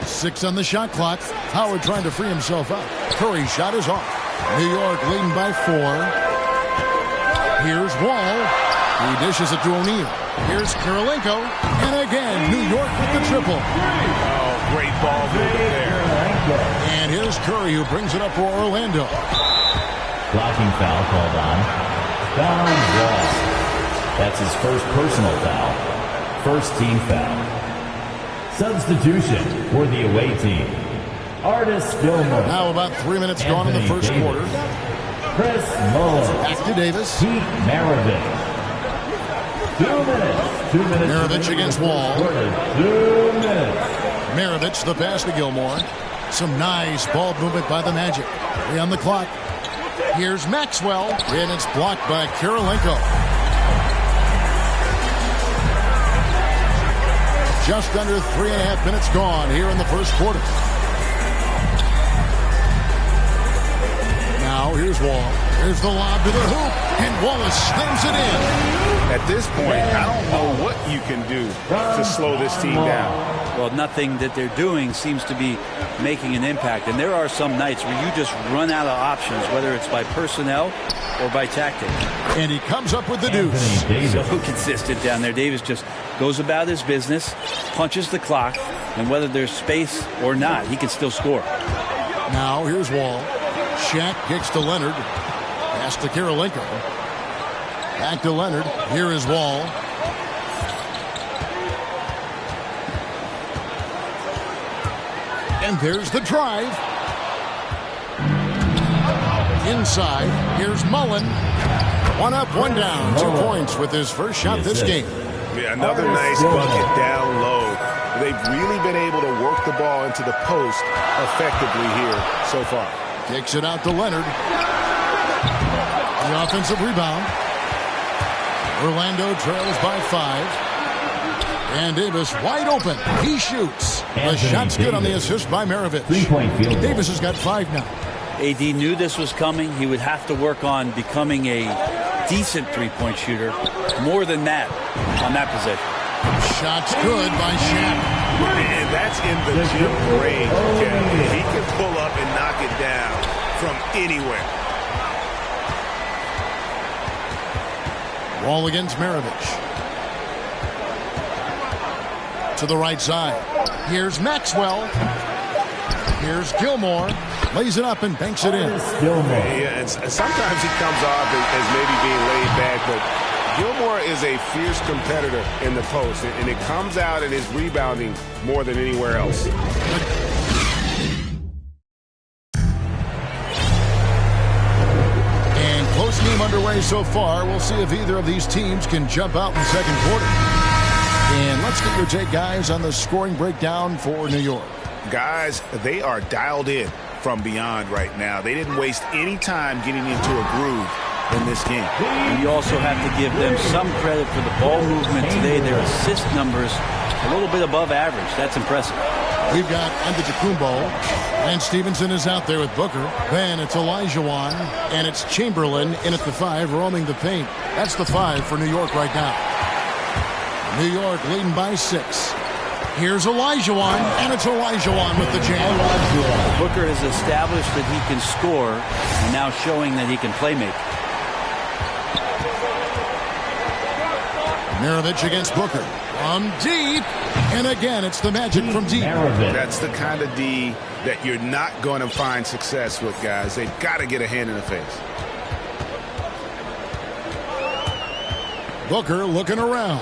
6 on the shot clock. Howard trying to free himself up. Curry's shot is off. New York leading by 4. Here's Wall. He dishes it to O'Neal. Here's Kirilenko. And again, New York with the triple. Oh, great ball movement there. And here's Curry, who brings it up for Orlando. Blocking foul called on. Foul on Wall. That's his first personal foul. First team foul. Substitution for the away team. Artis Gilmore. Now about 3 minutes gone in the first quarter. Chris Mullins. Back to Davis. Pete Maravich. 2 minutes. 2 minutes. Maravich against Wall. 2 minutes. Maravich, the pass to Gilmore. Some nice ball movement by the Magic. 3 on the clock. Here's Maxwell, and it's blocked by Kirilenko. Just under 3.5 minutes gone here in the first quarter. Now here's Wall. Here's the lob to the hoop, and Wallace slams it in. At this point, I don't know what you can do to slow this team down. Well, nothing that they're doing seems to be making an impact. And there are some nights where you just run out of options, whether it's by personnel or by tactic. And he comes up with the deuce. So consistent down there. Davis just goes about his business, punches the clock, and whether there's space or not, he can still score. Now here's Wall. Shaq kicks to Leonard. Pass to Kirilenko. Back to Leonard. Here is Wall. And there's the drive. Inside. Here's Mullen. 1 up, 1 down. 2 points with his first shot this game. Yeah, another nice bucket down low. They've really been able to work the ball into the post effectively here so far. Kicks it out to Leonard. The offensive rebound. Orlando trails by 5. And Davis wide open. He shoots. The shot's good on the assist by Maravich. 3-point field goal. Davis has got 5 now. AD knew this was coming. He would have to work on becoming a decent three-point shooter. More than that on that possession. Shot's good by Shaq. And that's in the gym range. Okay? He can pull up and knock it down from anywhere. Wall against Maravich. To the right side. Here's Maxwell. Here's Gilmore. Lays it up and banks it in. Yeah, and sometimes he comes off as maybe being laid back, but Gilmore is a fierce competitor in the post, and it comes out in his rebounding more than anywhere else. And close game underway so far. We'll see if either of these teams can jump out in the second quarter. And let's get your take, guys, on the scoring breakdown for New York. Guys, they are dialed in from beyond right now. They didn't waste any time getting into a groove in this game. And you also have to give them some credit for the ball movement today. Their assist numbers a little bit above average. That's impressive. We've got Antetokounmpo, and Stevenson is out there with Booker. Then it's Olajuwon, and it's Chamberlain in at the 5, roaming the paint. That's the 5 for New York right now. New York leading by 6. Here's Olajuwon, and it's Olajuwon with the jam. Booker has established that he can score, and now showing that he can play make. Maravich against Booker. From deep. And again, it's the Magic from deep. That's the kind of D that you're not going to find success with, guys. They've got to get a hand in the face. Booker looking around.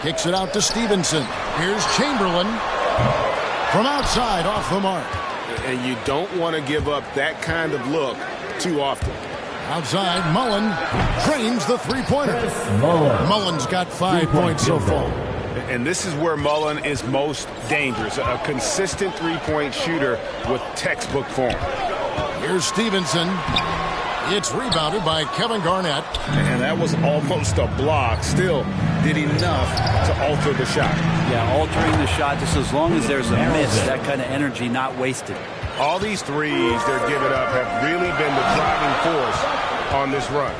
Kicks it out to Stevenson. Here's Chamberlain. From outside, off the mark. And you don't want to give up that kind of look too often. Outside, Mullen drains the three-pointer. Mullen's got 5 points so far. And this is where Mullen is most dangerous. A consistent three-point shooter with textbook form. Here's Stevenson. It's rebounded by Kevin Garnett. And that was almost a block. Still did enough to alter the shot. Yeah, altering the shot just as long as there's a miss, that kind of energy not wasted. All these threes they're giving up have really been the driving force on this run.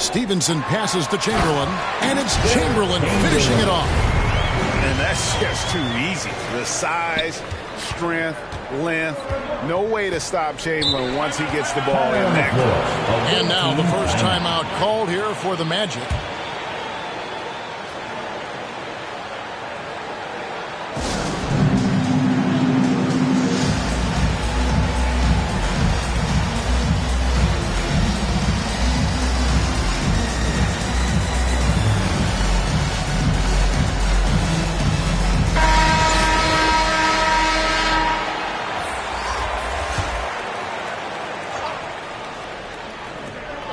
Stevenson passes to Chamberlain, and it's Chamberlain finishing it off. And that's just too easy. The size, strength, length, no way to stop Chamberlain once he gets the ball in that close. And now the first timeout called here for the Magic.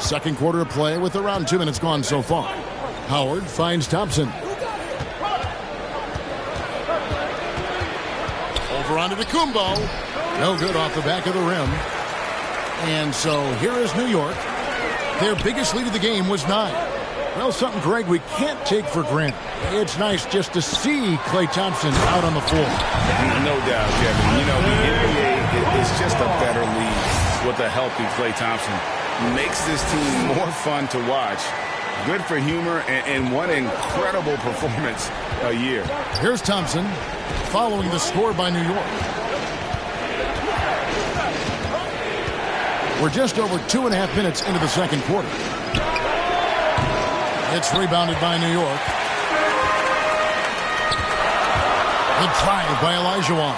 Second quarter of play with around 2 minutes gone so far. Howard finds Thompson. Over onto Kumbo. No good off the back of the rim. And so here is New York. Their biggest lead of the game was 9. Well, something, Greg, we can't take for granted. It's nice just to see Klay Thompson out on the floor. No doubt, Kevin. You know, the NBA is just a better league with a healthy Klay Thompson. Makes this team more fun to watch. Good for humor and one incredible performance a year. Here's Thompson following the score by New York. We're just over 2.5 minutes into the second quarter. It's rebounded by New York. The drive by Olajuwon.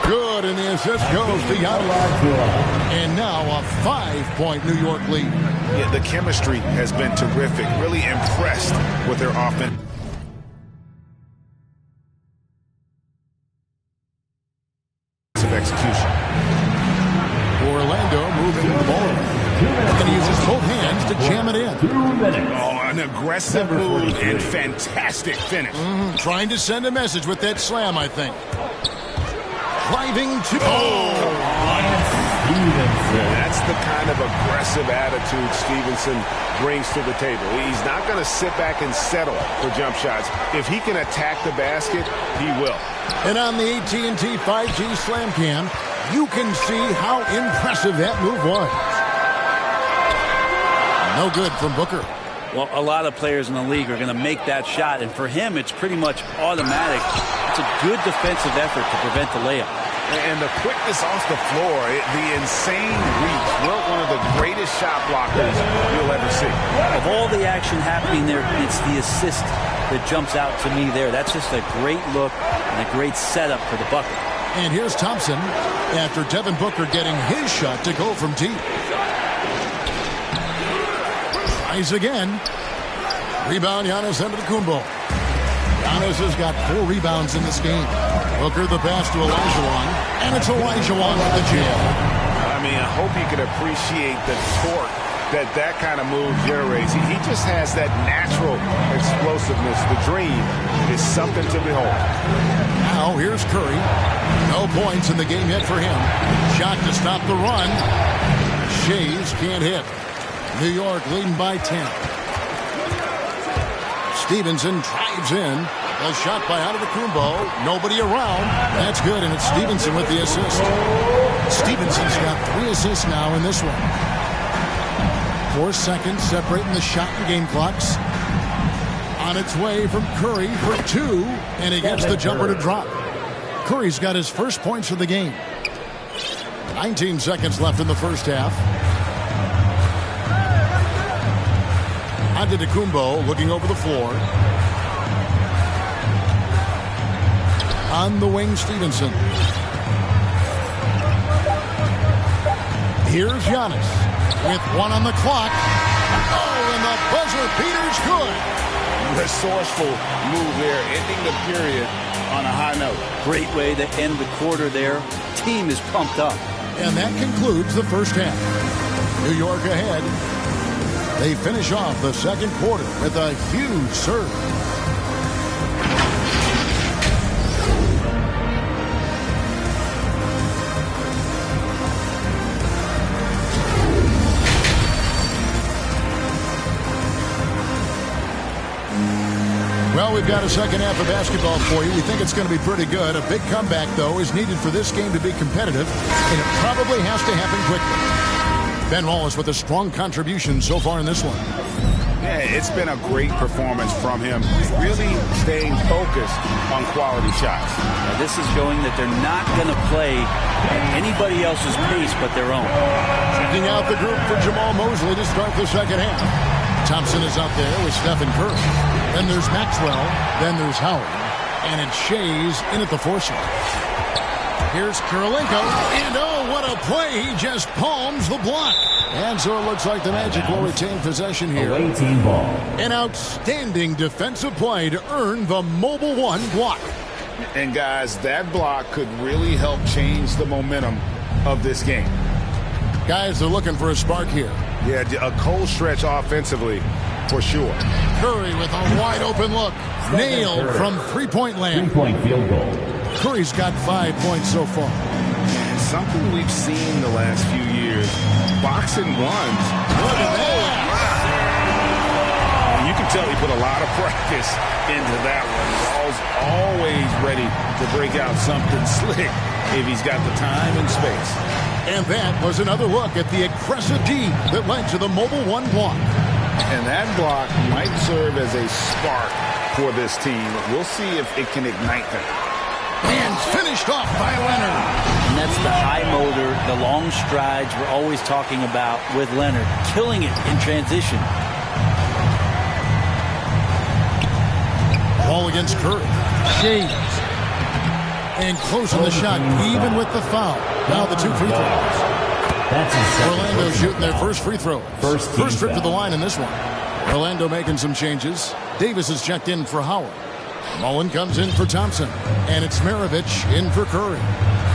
Good, and the assist goes to Olajuwon. And now a 5-point New York lead. Yeah, the chemistry has been terrific. Really impressed with their offense. Execution. Orlando moving the ball. And he uses both hands to jam it in. 2 minutes. Oh, an aggressive move and fantastic finish. Trying to send a message with that slam, I think. Driving to... That's the kind of aggressive attitude Stevenson brings to the table. He's not going to sit back and settle for jump shots. If he can attack the basket, he will. And on the AT&T 5G Slam Cam, you can see how impressive that move was. No good from Booker. Well, a lot of players in the league are going to make that shot, and for him, it's pretty much automatic. It's a good defensive effort to prevent the layup. And the quickness off the floor, the insane reach. Well, one of the greatest shot blockers you'll ever see. Of all the action happening there, it's the assist that jumps out to me there. That's just a great look and a great setup for the bucket. And here's Thompson after Devin Booker getting his shot to go from deep. Tries again. Rebound, Giannis Antetokounmpo. Giannis has got 4 rebounds in this game. Booker the pass to Olajuwon, and it's Olajuwon with the jam. I mean, I hope you can appreciate the torque that kind of move generates. He just has that natural explosiveness. The dream is something to behold. Now here's Curry. No points in the game yet for him. Shot to stop the run. Shays can't hit. New York leading by 10. Stevenson drives in. A shot by Antetokounmpo. Nobody around. That's good, and it's Stevenson with the assist. Stevenson's got 3 assists now in this one. 4 seconds separating the shot and game clocks. On its way from Curry for 2, and he gets the jumper to drop. Curry's got his first points of the game. 19 seconds left in the first half. Antetokounmpo looking over the floor. On the wing, Stevenson. Here's Giannis with 1 on the clock. Oh, and the buzzer beater's good. Resourceful move there, ending the period on a high note. Great way to end the quarter there. Team is pumped up. And that concludes the first half. New York ahead. They finish off the second quarter with a huge serve. Well, we've got a second half of basketball for you. We think it's going to be pretty good. A big comeback, though, is needed for this game to be competitive, and it probably has to happen quickly. Ben Wallace with a strong contribution so far in this one. Yeah, it's been a great performance from him. Really staying focused on quality shots. Now, this is showing that they're not going to play at anybody else's pace but their own. Checking out the group for Jamal Mosley to start the second half. Thompson is out there with Stephen Curry. Then there's Maxwell. Then there's Howard. And it's Shays in at the 4 slot. Here's Kurolenko. And oh, what a play. He just palms the block. And so it looks like the Magic will retain possession here. Away team ball. An outstanding defensive play to earn the Mobile One block. And guys, that block could really help change the momentum of this game. Guys, they're looking for a spark here. Yeah, a cold stretch offensively for sure. Curry with a wide open look. Nailed from three-point land. 3-point field goal. Curry's got 5 points so far. And something we've seen the last few years. Boxing runs. Look at that. You can tell he put a lot of practice into that one. Wall's always ready to break out something slick if he's got the time and space. And that was another look at the aggressive D that led to the mobile one block. And that block might serve as a spark for this team. We'll see if it can ignite them. And finished off by Leonard. And that's the high motor, the long strides we're always talking about with Leonard. Killing it in transition. Ball against Curry. James. And closing the shot, even with the foul. Now the 2 free throws. Orlando shooting their first free throw. First trip to the line in this one. Orlando making some changes. Davis is checked in for Howard. Mullen comes in for Thompson. And it's Maravich in for Curry.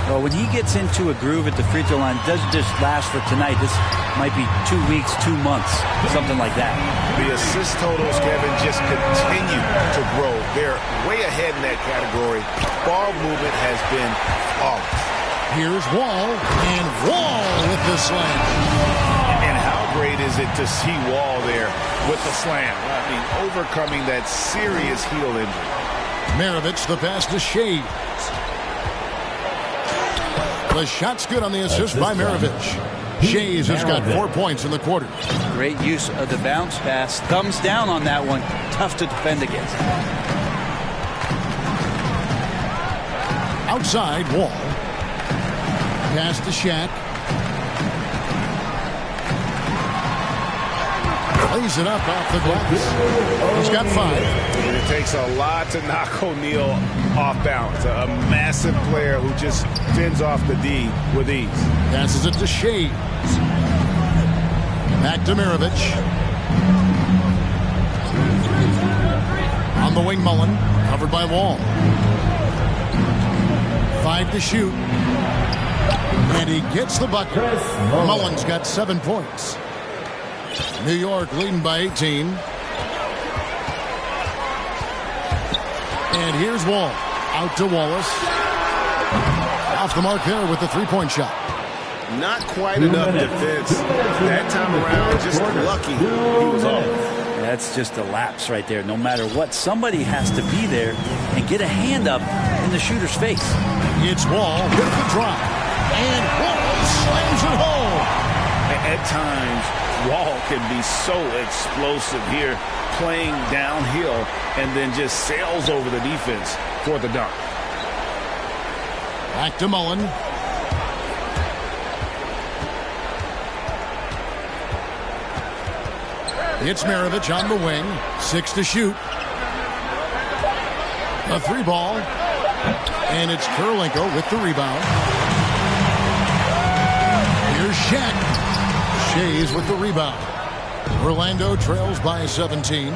Well, when he gets into a groove at the free throw line, it doesn't just last for tonight. This might be 2 weeks, 2 months, something like that. The assist totals, Kevin, just continue to grow. They're way ahead in that category. Ball movement has been flawless. Here's Wall, and Wall with the slam. And how great is it to see Wall there with the slam? I mean, overcoming that serious heel injury. Maravich, the pass to Shea. The shot's good on the assist by Maravich. Shays has got 4 points in the quarter. Great use of the bounce pass. Thumbs down on that one. Tough to defend against. Outside, Wall. Pass to Shaq. Lays it up off the glass. He's got 5. And it takes a lot to knock O'Neal off balance. A massive player who just fends off the D with ease. Passes it to Shea. Back to Maravich. On the wing, Mullen. Covered by Wall. 5 to shoot. And he gets the bucket. Mullen's got 7 points. New York leading by 18. And here's Wall. Out to Wallace. Off the mark there with the 3-point shot. Not quite enough defense that time around. Just lucky he was off. That's just a lapse right there. No matter what, somebody has to be there and get a hand up in the shooter's face. It's Wall with the drop. And Wall slams it home. At times, Wall can be so explosive here, playing downhill, and then just sails over the defense for the dunk. Back to Mullen. It's Maravich on the wing. 6 to shoot. A 3 ball. And it's Kirilenko with the rebound. Here's Shaq. Shays with the rebound. Orlando trails by 17.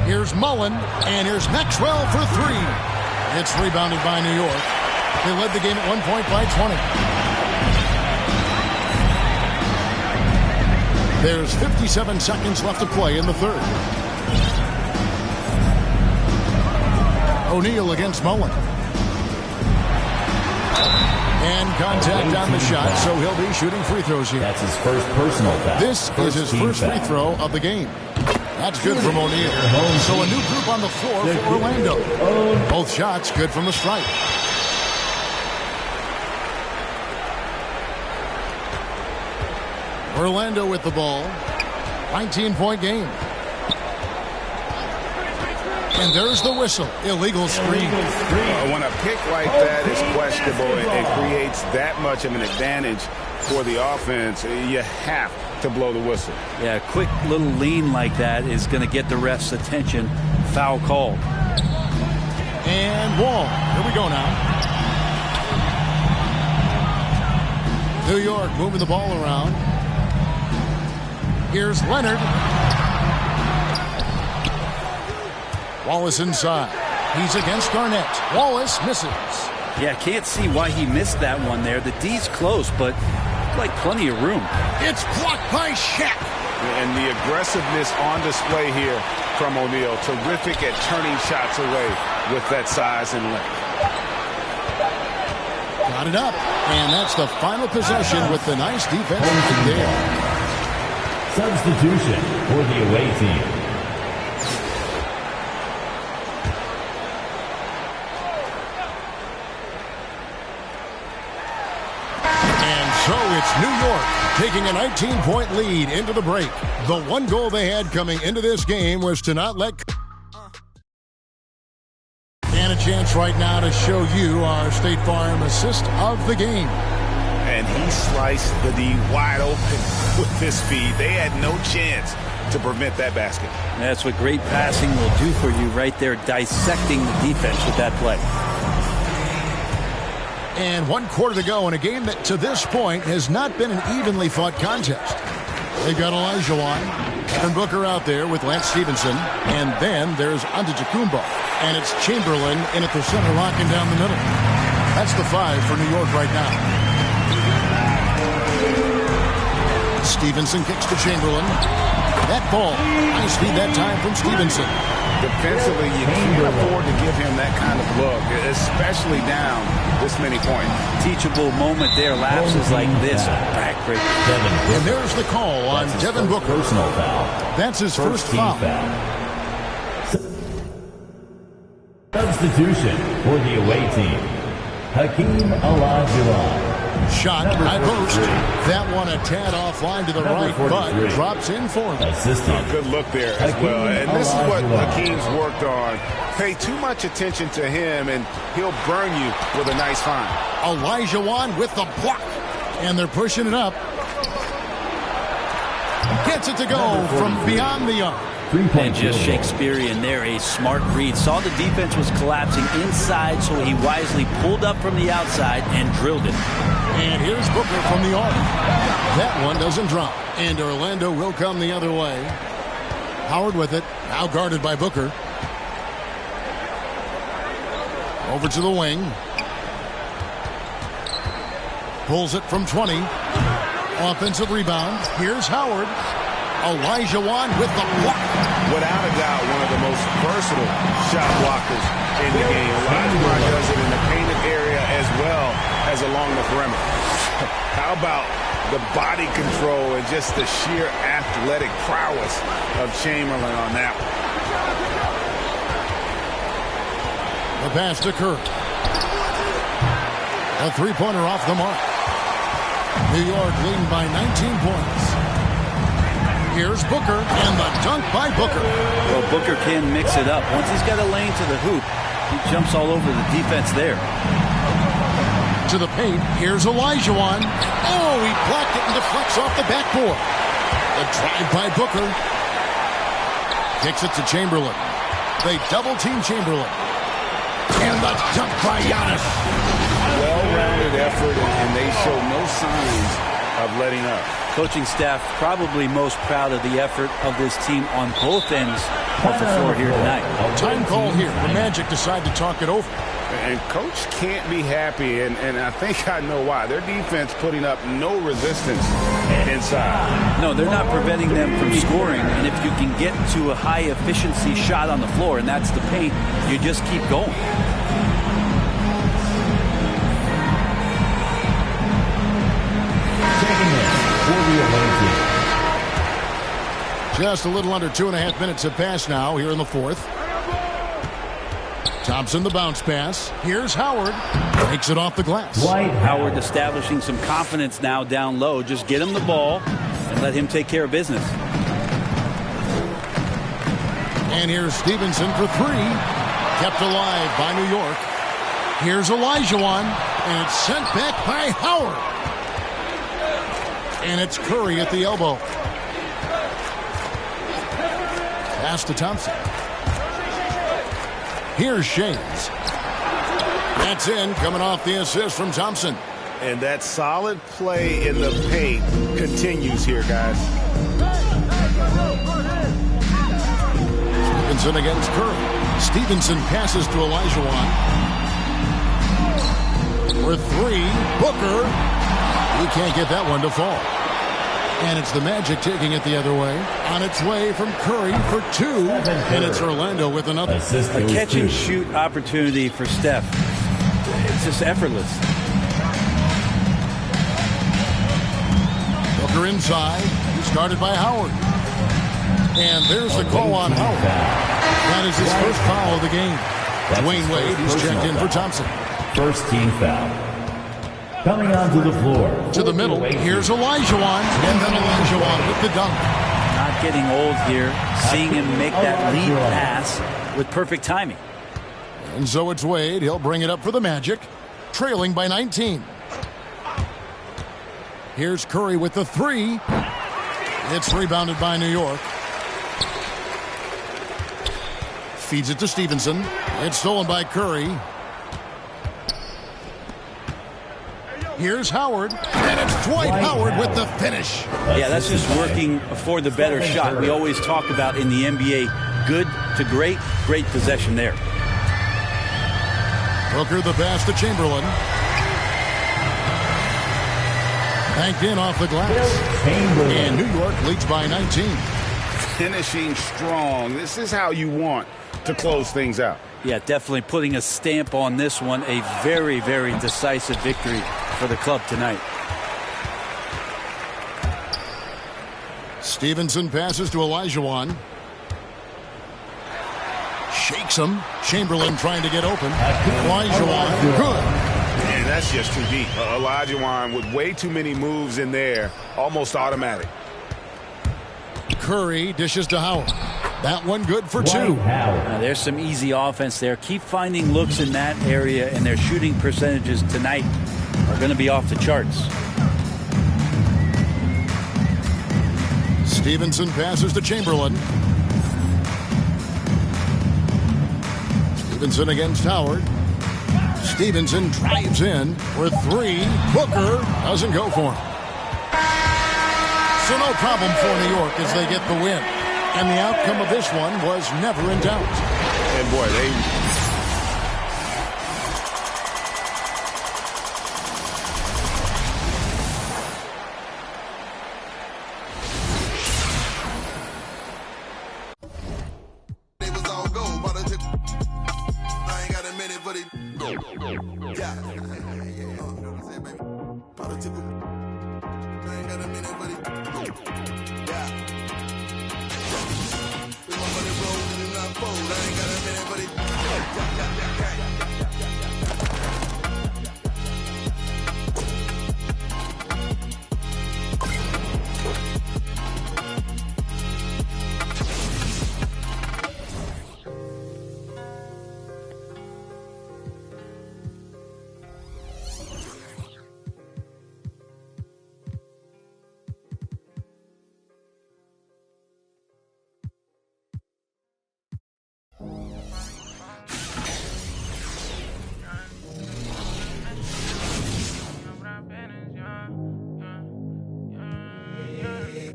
Here's Mullen. And here's Maxwell for 3. It's rebounded by New York. They led the game at 1 point by 20. There's 57 seconds left to play in the third. O'Neal against Mullen. And contact on the shot, so he'll be shooting free throws here. That's his first personal foul. This is his first free throw of the game. That's good from O'Neal. So a new group on the floor for Orlando. Both shots good from the stripe. Orlando with the ball. 19-point game. And there's the whistle. Illegal screen. When a pick like that is questionable, it creates that much of an advantage for the offense. You have to blow the whistle. Yeah, a quick little lean like that is going to get the ref's attention. Foul called. And Wall. Here we go now. New York moving the ball around. Here's Leonard. Wallace inside. He's against Garnett. Wallace misses. Yeah, can't see why he missed that one there. The D's close, but looked like plenty of room. It's blocked by Shaq. And the aggressiveness on display here from O'Neal. Terrific at turning shots away with that size and length. Got it up. And that's the final possession with the nice defense from Dale. Substitution for the away team. So it's New York taking a 19-point lead into the break. The one goal they had coming into this game was to not let... And a chance right now to show you our State Farm assist of the game. And he sliced the D wide open with this feed. They had no chance to prevent that basket. That's what great passing will do for you right there, dissecting the defense with that play. And 1 quarter to go in a game that to this point has not been an evenly fought contest. They've got Olajuwon and Booker out there with Lance Stevenson. And then there's Antetokounmpo. And it's Chamberlain in at the center, locking down the middle. That's the 5 for New York right now. Stevenson kicks to Chamberlain. That ball. Nice feed that time from Stevenson. Defensively, you can't afford to give him that kind of look, especially down this many points. Teachable moment there. Lapses like this. Backbreaker. And there's the call on Devin Booker. Personal foul. That's his first foul. Substitution for the away team. Hakeem Olajuwon. Shot by Post. That one a tad offline to the right, but drops in for him. Good look there as well. And this is what Hakeem's worked on. Pay too much attention to him, and he'll burn you with a nice find. Olajuwon with the block. And they're pushing it up. Gets it to go from beyond the arc. And just Shakespearean there, a smart read. Saw the defense was collapsing inside, so he wisely pulled up from the outside and drilled it. And here's Booker from the arc. That one doesn't drop. And Orlando will come the other way. Howard with it. Now guarded by Booker. Over to the wing. Pulls it from 20. Offensive rebound. Here's Howard. Olajuwon with the block. Without a doubt, one of the most versatile shot blockers in the game. Olajuwon does it in the painted area as well as along the perimeter. How about the body control and just the sheer athletic prowess of Chamberlain on that one? The pass to Curry. A three-pointer off the mark. New York leading by 19 points. Here's Booker, and the dunk by Booker. Well, Booker can mix it up. Once he's got a lane to the hoop, he jumps all over the defense there. To the paint, here's Olajuwon. Oh, he blocked it and deflects off the backboard. The drive by Booker. Kicks it to Chamberlain. They double-team Chamberlain. And the dunk by Giannis. Well-rounded effort, and they show no signs of letting up. Coaching staff probably most proud of the effort of this team on both ends of the floor here tonight. Time call here. The Magic decide to talk it over. And Coach can't be happy, and I think I know why. Their defense putting up no resistance inside. No, they're not preventing them from scoring, and if you can get to a high-efficiency shot on the floor, and that's the paint, you just keep going. Just a little under 2.5 minutes have passed now here in the fourth. Thompson the bounce pass. Here's Howard. Takes it off the glass. Howard establishing some confidence now down low. Just get him the ball and let him take care of business. And here's Stevenson for three. Kept alive by New York. Here's Olajuwon. And it's sent back by Howard. And it's Curry at the elbow. Pass to Thompson. Here's Shames. That's in, coming off the assist from Thompson. And that solid play in the paint continues here, guys. Stevenson against Curry. Stevenson passes to Olajuwon. For three, Booker. He can't get that one to fall. And it's the Magic taking it the other way. On its way from Curry for 2. And it's Orlando with another. A catch-and-shoot opportunity for Steph. It's just effortless. Booker inside. He's guarded by Howard. And there's the call on Howard. That is his first foul of the game. Dwayne Wade is checked in for Thompson. First team foul. Coming onto the floor. To the middle. Here's Olajuwon. And then Olajuwon with the dunk. Not getting old here. Seeing him make that lead pass with perfect timing. And so it's Wade. He'll bring it up for the Magic. Trailing by 19. Here's Curry with the 3. It's rebounded by New York. Feeds it to Stevenson. It's stolen by Curry. Here's Howard. And it's Dwight Howard with the finish. Yeah, that's just working for the better shot. We always talk about in the NBA, good to great, great possession there. Booker the pass to Chamberlain. Banked in off the glass. And New York leads by 19. Finishing strong. This is how you want to close things out. Yeah, definitely putting a stamp on this one. A very, very decisive victory for the club tonight. Stevenson passes to Olajuwon. Shakes him. Chamberlain trying to get open. Olajuwon, good. And that's just too deep. Olajuwon with way too many moves in there. Almost automatic. Curry dishes to Howard. That one good for 2. Now, there's some easy offense there. Keep finding looks in that area, and their shooting percentages tonight are going to be off the charts. Stevenson passes to Chamberlain. Stevenson against Howard. Stevenson drives in for 3. Booker doesn't go for him. So no problem for New York as they get the win. And the outcome of this one was never in doubt. And boy, they...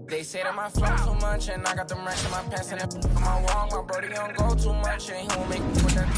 They say that my flow too much, and I got them racks in my pants, and on my wall, my brody don't go too much, and he won't make me with that.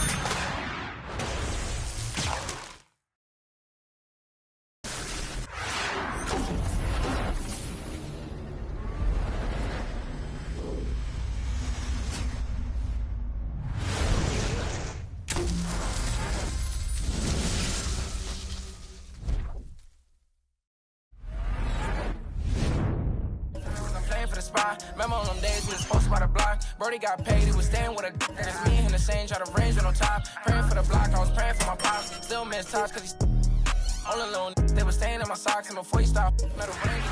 Remember on them days we was posted by the block. Brody got paid, he was staying with a d. It's me and him the same, try to range with no top. Praying for the block, I was praying for my pops. Still miss tops cause he's all alone. They were staying in my socks and before he stopped, metal range.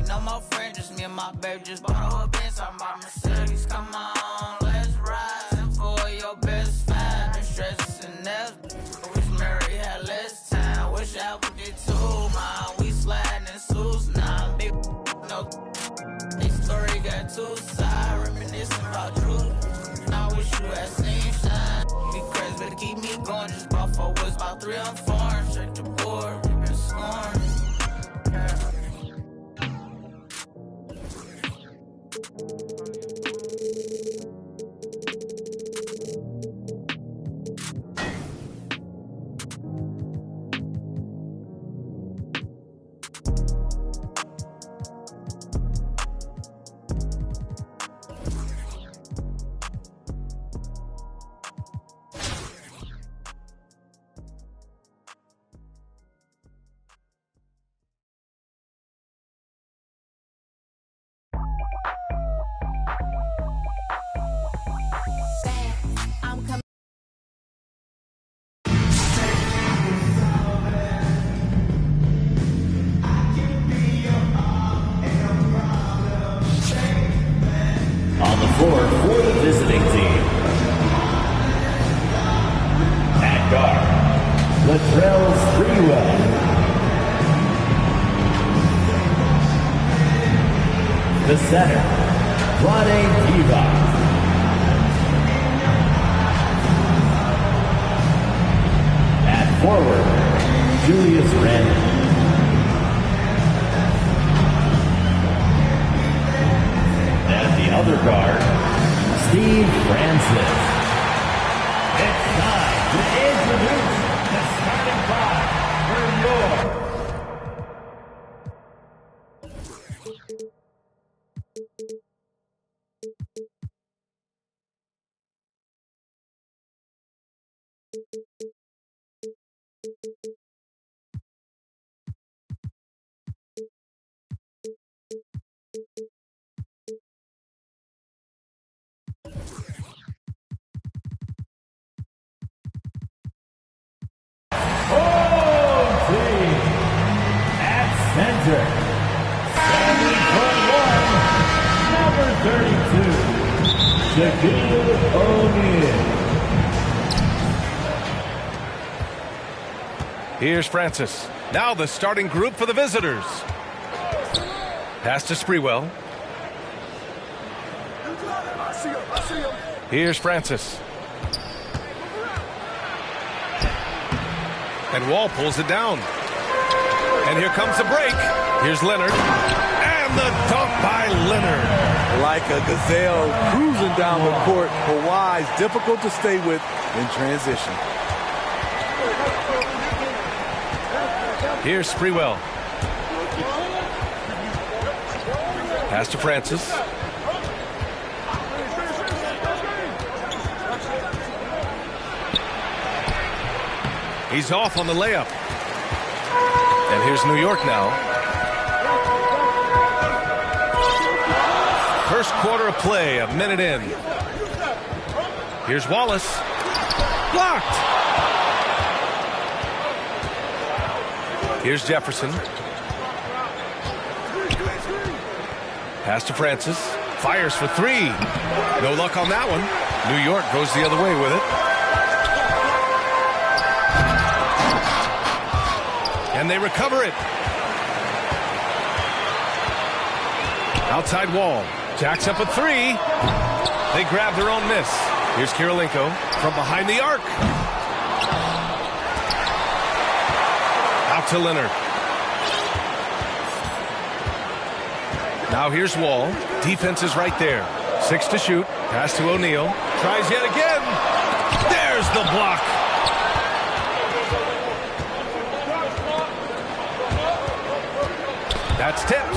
need no more friends, just me and my baby. Just bought a Benz, I'm my Mercedes. Come on, let's ride. Send for your best friend. Been stressing and nails. Wish Mary had less time. Wish Apple did too, man. We sliding in suits now. Big no. This story got two sides. Reminiscing about Drew. I wish you had seen shine. Be crazy, but keep me going. Just bought 4 wheels, about 3 on foreign. Check the board, we been scoring. On the floor for the visiting team. At guard, Latrell Sprewell. The center, Vlade Divac. At forward, Julius Randle. Other guard, Steve Francis. It's time to introduce the starting five for your center, 7'1", number 32, Shaquille O'Neal. Here's Francis. Now the starting group for the visitors. Pass to Sprewell. Here's Francis. And Wall pulls it down. And here comes the break. Here's Leonard. And the dunk by Leonard. Like a gazelle cruising down the court. Kawhi's difficult to stay with in transition. Here's Sprewell. Pass to Francis. He's off on the layup. And here's New York now. First quarter of play, a minute in. Here's Wallace. Blocked. Here's Jefferson. Pass to Francis. Fires for 3. No luck on that one. New York goes the other way with it. And they recover it. Outside Wall. Jacks up a 3. They grab their own miss. Here's Kirilenko from behind the arc. Out to Leonard. Now here's Wall. Defense is right there. 6 to shoot. Pass to O'Neal. Tries yet again. There's the block. That's tipped.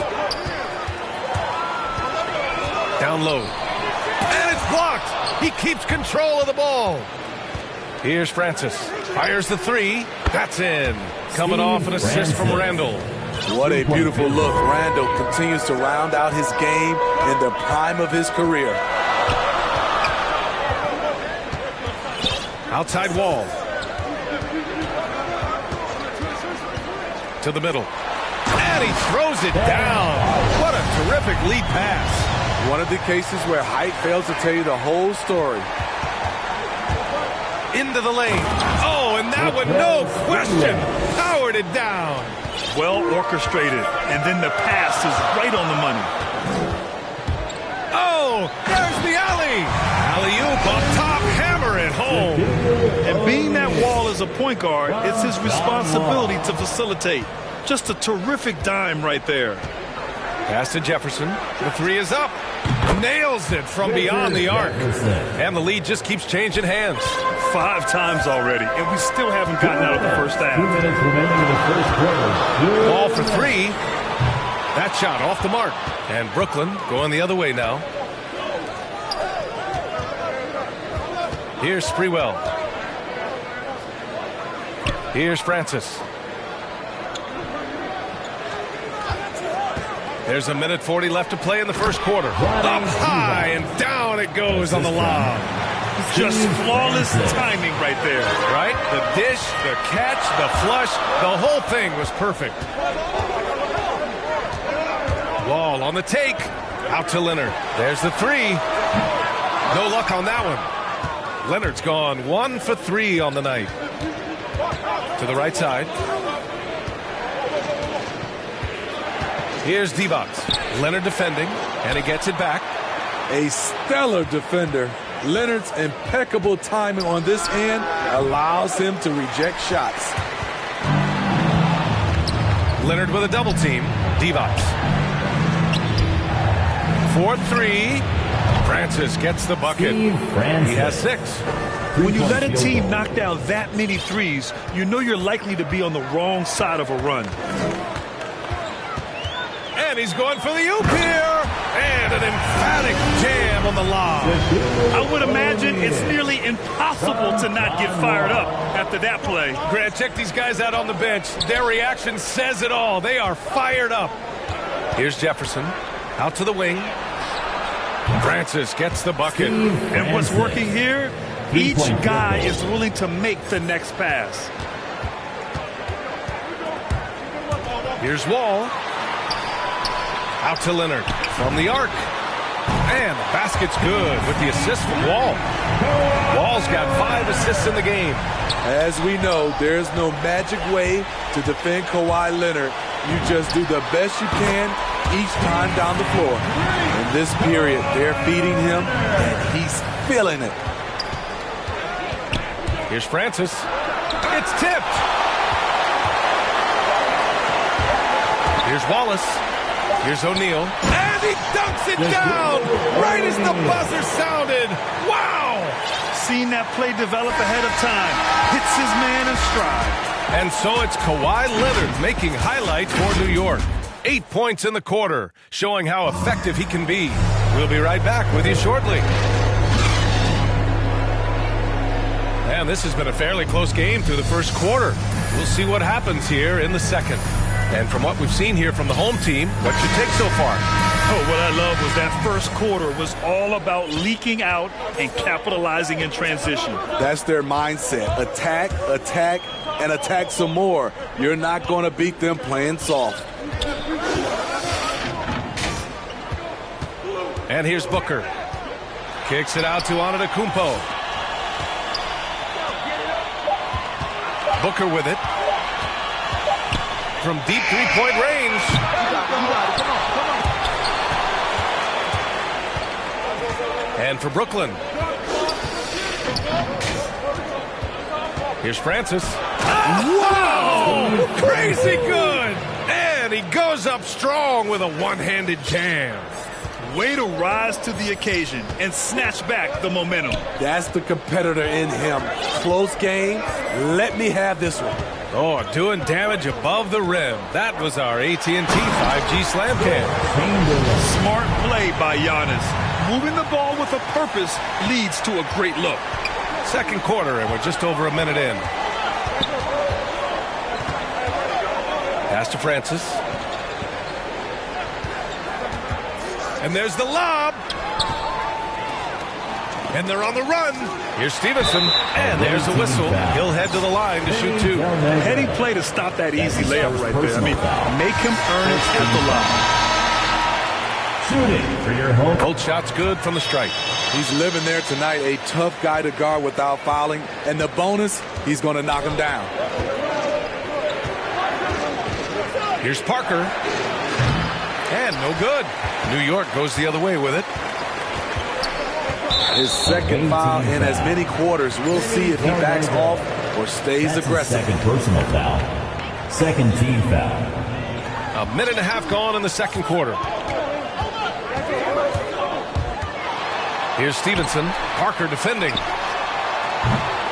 Down low. And it's blocked. He keeps control of the ball. Here's Francis. Fires the 3. That's in. Coming off an assist from Randle. What a beautiful look. Randle continues to round out his game in the prime of his career. Outside Wall. To the middle. And he throws it down. a terrific lead pass. One of the cases where height fails to tell you the whole story. Into the lane. Oh, and that one, no question, powered it down. Well orchestrated, and then the pass is right on the money. Oh, there's the alley. Alley-oop up top, hammer it home. And being that Wall is a point guard, it's his responsibility to facilitate. Just a terrific dime right there. Pass to Jefferson. The three is up. Nails it from beyond the arc. And the lead just keeps changing hands. 5 times already, and we still haven't gotten out of the first half. 2 minutes remaining in the first quarter. Ball for 3. That shot off the mark. And Brooklyn going the other way now. Here's Sprewell. Here's Francis. There's 1:40 left to play in the first quarter. Up high and down it goes on the lob. Just flawless timing right there. Right? The dish, the catch, the flush, the whole thing was perfect. Wall on the take. Out to Leonard. There's the 3. No luck on that one. Leonard's gone 1 for 3 on the night. To the right side. Here's Divac. Leonard defending, and he gets it back. A stellar defender. Leonard's impeccable timing on this end allows him to reject shots. Leonard with a double team. Divac. 4-3. Francis gets the bucket. He has 6. When you let a team knock down that many threes, you know you're likely to be on the wrong side of a run. And he's going for the oop here. And an emphatic jam on the lob. I would imagine it's nearly impossible to not get fired up after that play. Grant, check these guys out on the bench. Their reaction says it all. They are fired up. Here's Jefferson. Out to the wing. Francis gets the bucket. And what's working here? Each guy is willing to make the next pass. Here's Wall. Out to Leonard from the arc. And the basket's good with the assist from Wall. Wall's got 5 assists in the game. As we know, there's no magic way to defend Kawhi Leonard. You just do the best you can each time down the floor. In this period, they're feeding him, and he's feeling it. Here's Francis. It's tipped. Here's Wallace. Here's O'Neal. And he dunks it down right as the buzzer sounded. Wow! Seen that play develop ahead of time. Hits his man in stride. And so it's Kawhi Leonard making highlights for New York. 8 points in the quarter, showing how effective he can be. We'll be right back with you shortly. And this has been a fairly close game through the first quarter. We'll see what happens here in the second. And from what we've seen here from the home team, what's your take so far? Oh, what I love was that first quarter was all about leaking out and capitalizing in transition. That's their mindset. Attack, attack, and attack some more. You're not going to beat them playing soft. And here's Booker. Kicks it out to Antetokounmpo. Booker with it. From deep three-point range. And for Brooklyn. Here's Francis. Wow! Crazy good! And he goes up strong with a one-handed jam. Way to rise to the occasion and snatch back the momentum. That's the competitor in him. Close game. Let me have this one. Oh, doing damage above the rim. That was our AT&T 5G slam cam. Smart play by Giannis. Moving the ball with a purpose leads to a great look. Second quarter, and we're just over a minute in. Pass to Francis. And there's the lob. And they're on the run. Here's Stevenson. And there's a whistle. He'll head to the line to shoot 2. Heading play to stop that easy layup right there. I mean, make him earn it at the line. Shooting for your home. Both shots good from the stripe. He's living there tonight, a tough guy to guard without fouling. And the bonus, he's going to knock him down. Here's Parker. And no good. New York goes the other way with it. His second foul in as many quarters. We'll see if he backs off or stays aggressive. Second personal foul. Second team foul. A minute and a half gone in the second quarter. Here's Stevenson. Parker defending.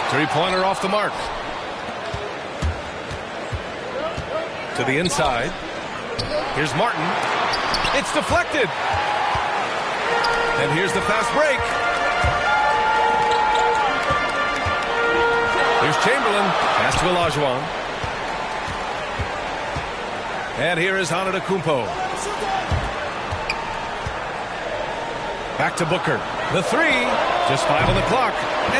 Three-pointer off the mark. To the inside. Here's Martin. It's deflected. And here's the fast break. Here's Chamberlain. Pass to Olajuwon. And here is Antetokounmpo. Back to Booker. The three. Just 5 on the clock.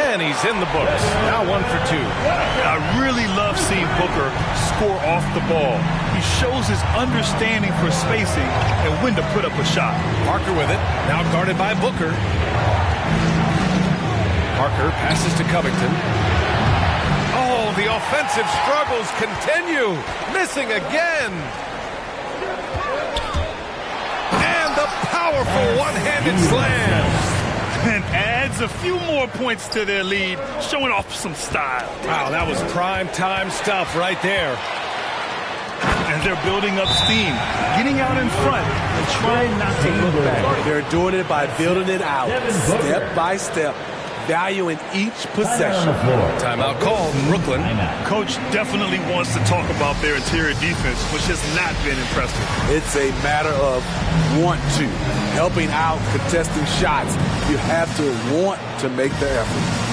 And he's in the books. Now 1 for 2. I really love seeing Booker score off the ball. He shows his understanding for spacing and when to put up a shot. Parker with it. Now guarded by Booker. Parker passes to Covington. Oh, the offensive struggles continue. Missing again. And the powerful one-handed slam. And adds a few more points to their lead, showing off some style. Wow, that was prime time stuff right there. And they're building up steam, getting out in front and trying not to look back. They're doing it by building it out, step by step, valuing each possession. Timeout called, Brooklyn. Coach definitely wants to talk about their interior defense, which has not been impressive. It's a matter of want to, helping out, contesting shots. You have to want to make the effort.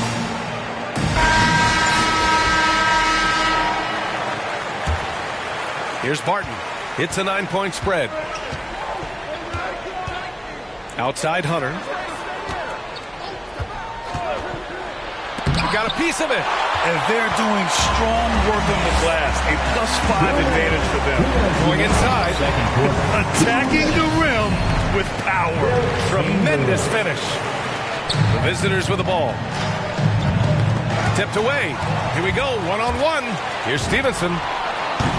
Here's Barton. It's a 9-point spread. Outside Hunter. Got a piece of it. And they're doing strong work on the glass. A +5 advantage for them. Going inside. Attacking the rim with power. Tremendous finish. The visitors with the ball. Tipped away. Here we go. One-on-one. Here's Stevenson.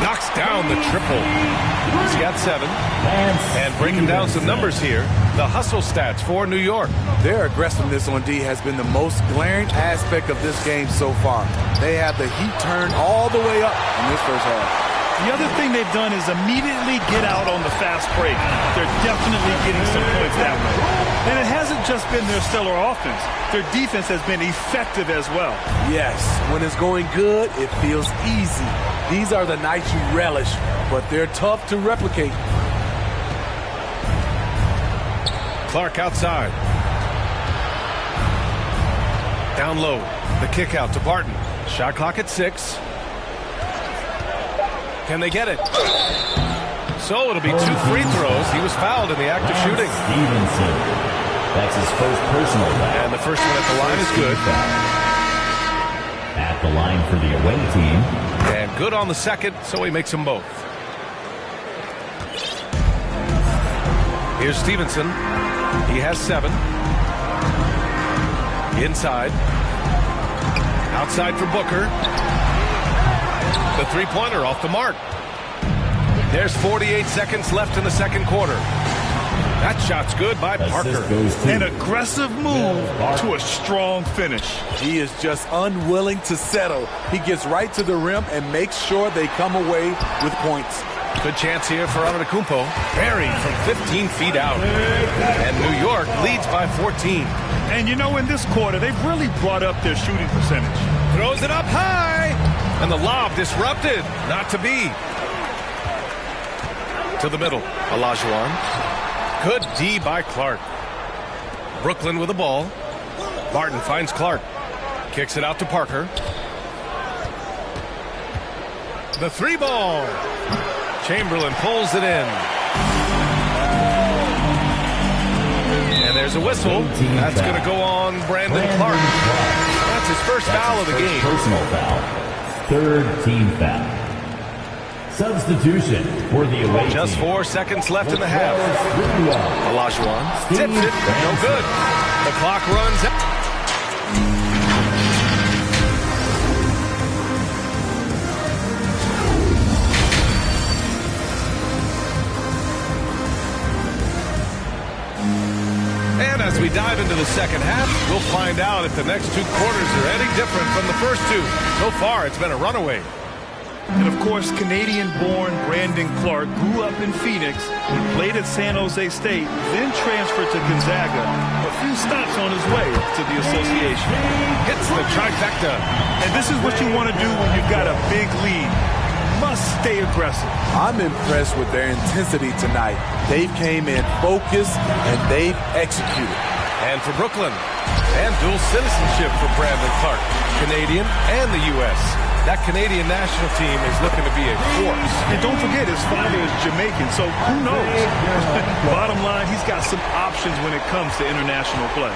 Knocks down the triple. He's got 7. And breaking down some numbers here. The hustle stats for New York. Their aggressiveness on D has been the most glaring aspect of this game so far. They have the heat turned all the way up in this first half. The other thing they've done is immediately get out on the fast break. They're definitely getting some points that way. And it hasn't just been their stellar offense. Their defense has been effective as well. Yes, when it's going good, it feels easy. These are the nights you relish, but they're tough to replicate. Clark outside. Down low. The kick out to Barton. Shot clock at 6. Can they get it? So it'll be 2 free throws. He was fouled in the act of shooting. Stevenson. That's his first personal foul. And the first one at the line is good. At the line for the away team. And good on the second, so he makes them both. Here's Stevenson. He has 7. Inside. Outside for Booker. The three-pointer off the mark. There's 48 seconds left in the second quarter. That shot's good by Parker. An aggressive move to a strong finish. He is just unwilling to settle. He gets right to the rim and makes sure they come away with points. Good chance here for Antetokounmpo. Buried from 15 feet out. And New York leads by 14. And you know, in this quarter, they've really brought up their shooting percentage. Throws it up high. And the lob disrupted. Not to be. To the middle. Olajuwon. Good D by Clark. Brooklyn with the ball. Barton finds Clark. Kicks it out to Parker. The 3 ball. Chamberlain pulls it in. And there's a whistle. That's going to go on Brandon Clark. That's his first foul of the game. Personal foul. Third team foul. Substitution for the away team. Just 4 seconds left in the half. Olajuwon tips it. No good. The clock runs out. And as we dive into the second half, we'll find out if the next 2 quarters are any different from the first 2. So far, it's been a runaway. And of course, Canadian-born Brandon Clark grew up in Phoenix and played at San Jose State, then transferred to Gonzaga. A few stops on his way to the association. Hits the trifecta. And this is what you want to do when you've got a big lead. Must stay aggressive. I'm impressed with their intensity tonight. They came in focused and they've executed. And for Brooklyn, and dual citizenship for Brandon Clark, Canadian and the U.S. That Canadian national team is looking to be a force. And don't forget, his father is Jamaican, so who knows? Bottom line, he's got some options when it comes to international play.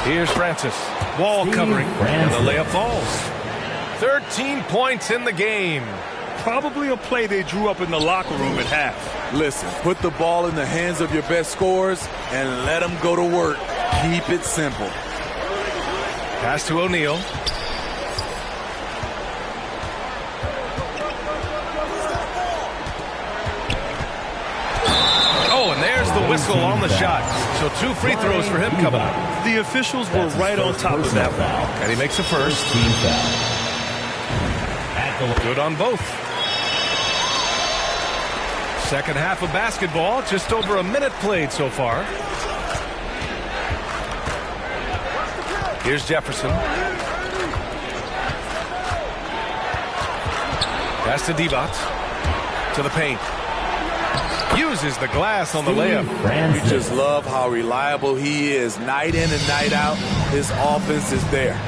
Here's Francis. Wall covering, and the layup falls. 13 points in the game. Probably a play they drew up in the locker room at half. Listen, put the ball in the hands of your best scorers and let them go to work. Keep it simple. Pass to O'Neal. Oh, and there's the whistle on the shot. So 2 free throws for him coming up. The officials were right on top of that one. And he makes the first. Team foul. Good on both. Second half of basketball, just over a minute played so far. Here's Jefferson. Pass to Divac. To the paint. Uses the glass on the layup. You just love how reliable he is. Night in and night out, his offense is there.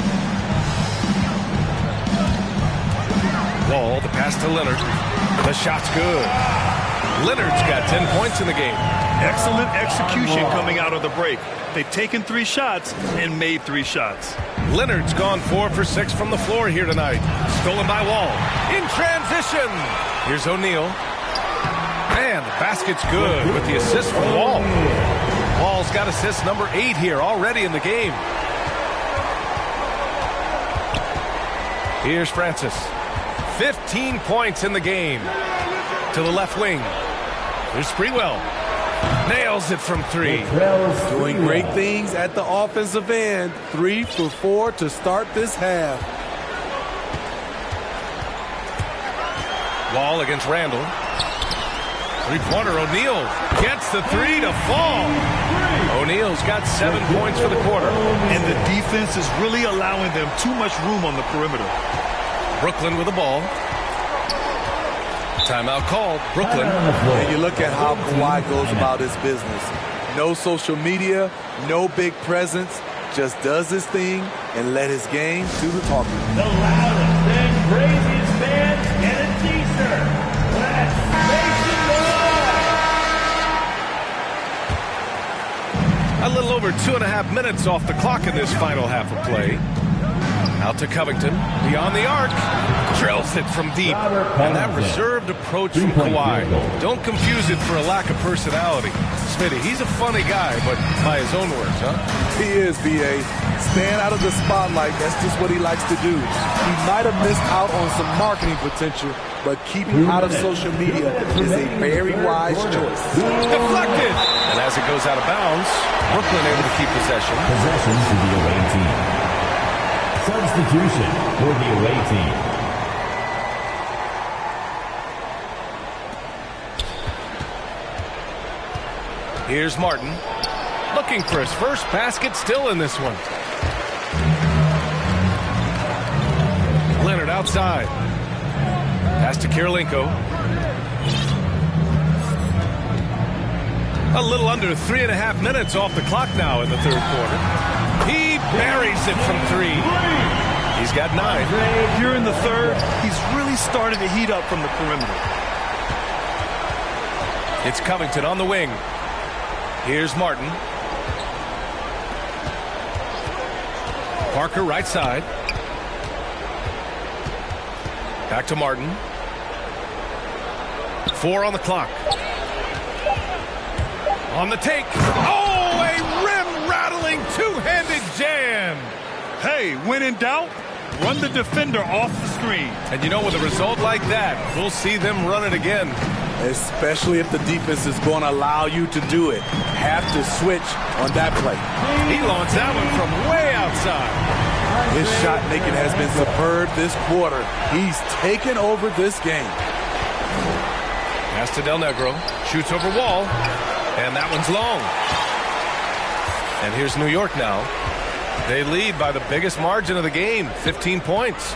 Wall, the pass to Leonard. The shot's good. Leonard's got 10 points in the game. Excellent execution coming out of the break. They've taken 3 shots and made 3 shots. Leonard's gone 4 for 6 from the floor here tonight. Stolen by Wall. In transition. Here's O'Neal. And the basket's good with the assist from Wall. Wall's got assist number 8 here already in the game. Here's Francis. 15 points in the game. To the left wing. There's Sprewell. Nails it from 3. Doing great things at the offensive end. 3 for 4 to start this half. Wall against Randall. 3-pointer. O'Neal gets the 3 to fall. O'Neal's got 7 points for the quarter. And the defense is really allowing them too much room on the perimeter. Brooklyn with the ball. Timeout called. Brooklyn. And you look at how Kawhi goes about his business. No social media, no big presence, just does his thing and let his game do the talking. The loudest and craziest fans get a t-shirt. Let's make some noise! A little over 2.5 minutes off the clock in this final half of play. Out to Covington, beyond the arc, drills it from deep. And that reserved approach from Kawhi. Don't confuse it for a lack of personality. Smitty, he's a funny guy, but by his own words, huh? He is, B.A. Stand out of the spotlight, that's just what he likes to do. He might have missed out on some marketing potential, but keeping out of social media is a very wise choice. Deflected! And as it goes out of bounds, Brooklyn able to keep possession. Possession to the away team. Substitution for the away team. Here's Martin. Looking for his first basket still in this one. Leonard outside. Pass to Kirilenko. A little under 3.5 minutes off the clock now in the third quarter. He buries it from 3. He's got 9. Here in the third, he's really started to heat up from the perimeter. It's Covington on the wing. Here's Martin. Parker right side. Back to Martin. 4 on the clock. On the take. Oh, a rim-rattling two-handed jam. Hey, when in doubt, run the defender off the screen. And you know, with a result like that, we'll see them run it again. Especially if the defense is going to allow you to do it. Have to switch on that play. He launched that one from way outside. His shot making has been superb this quarter. He's taken over this game. Pass to Del Negro. Shoots over wall. And that one's long. And here's New York now. They lead by the biggest margin of the game, 15 points.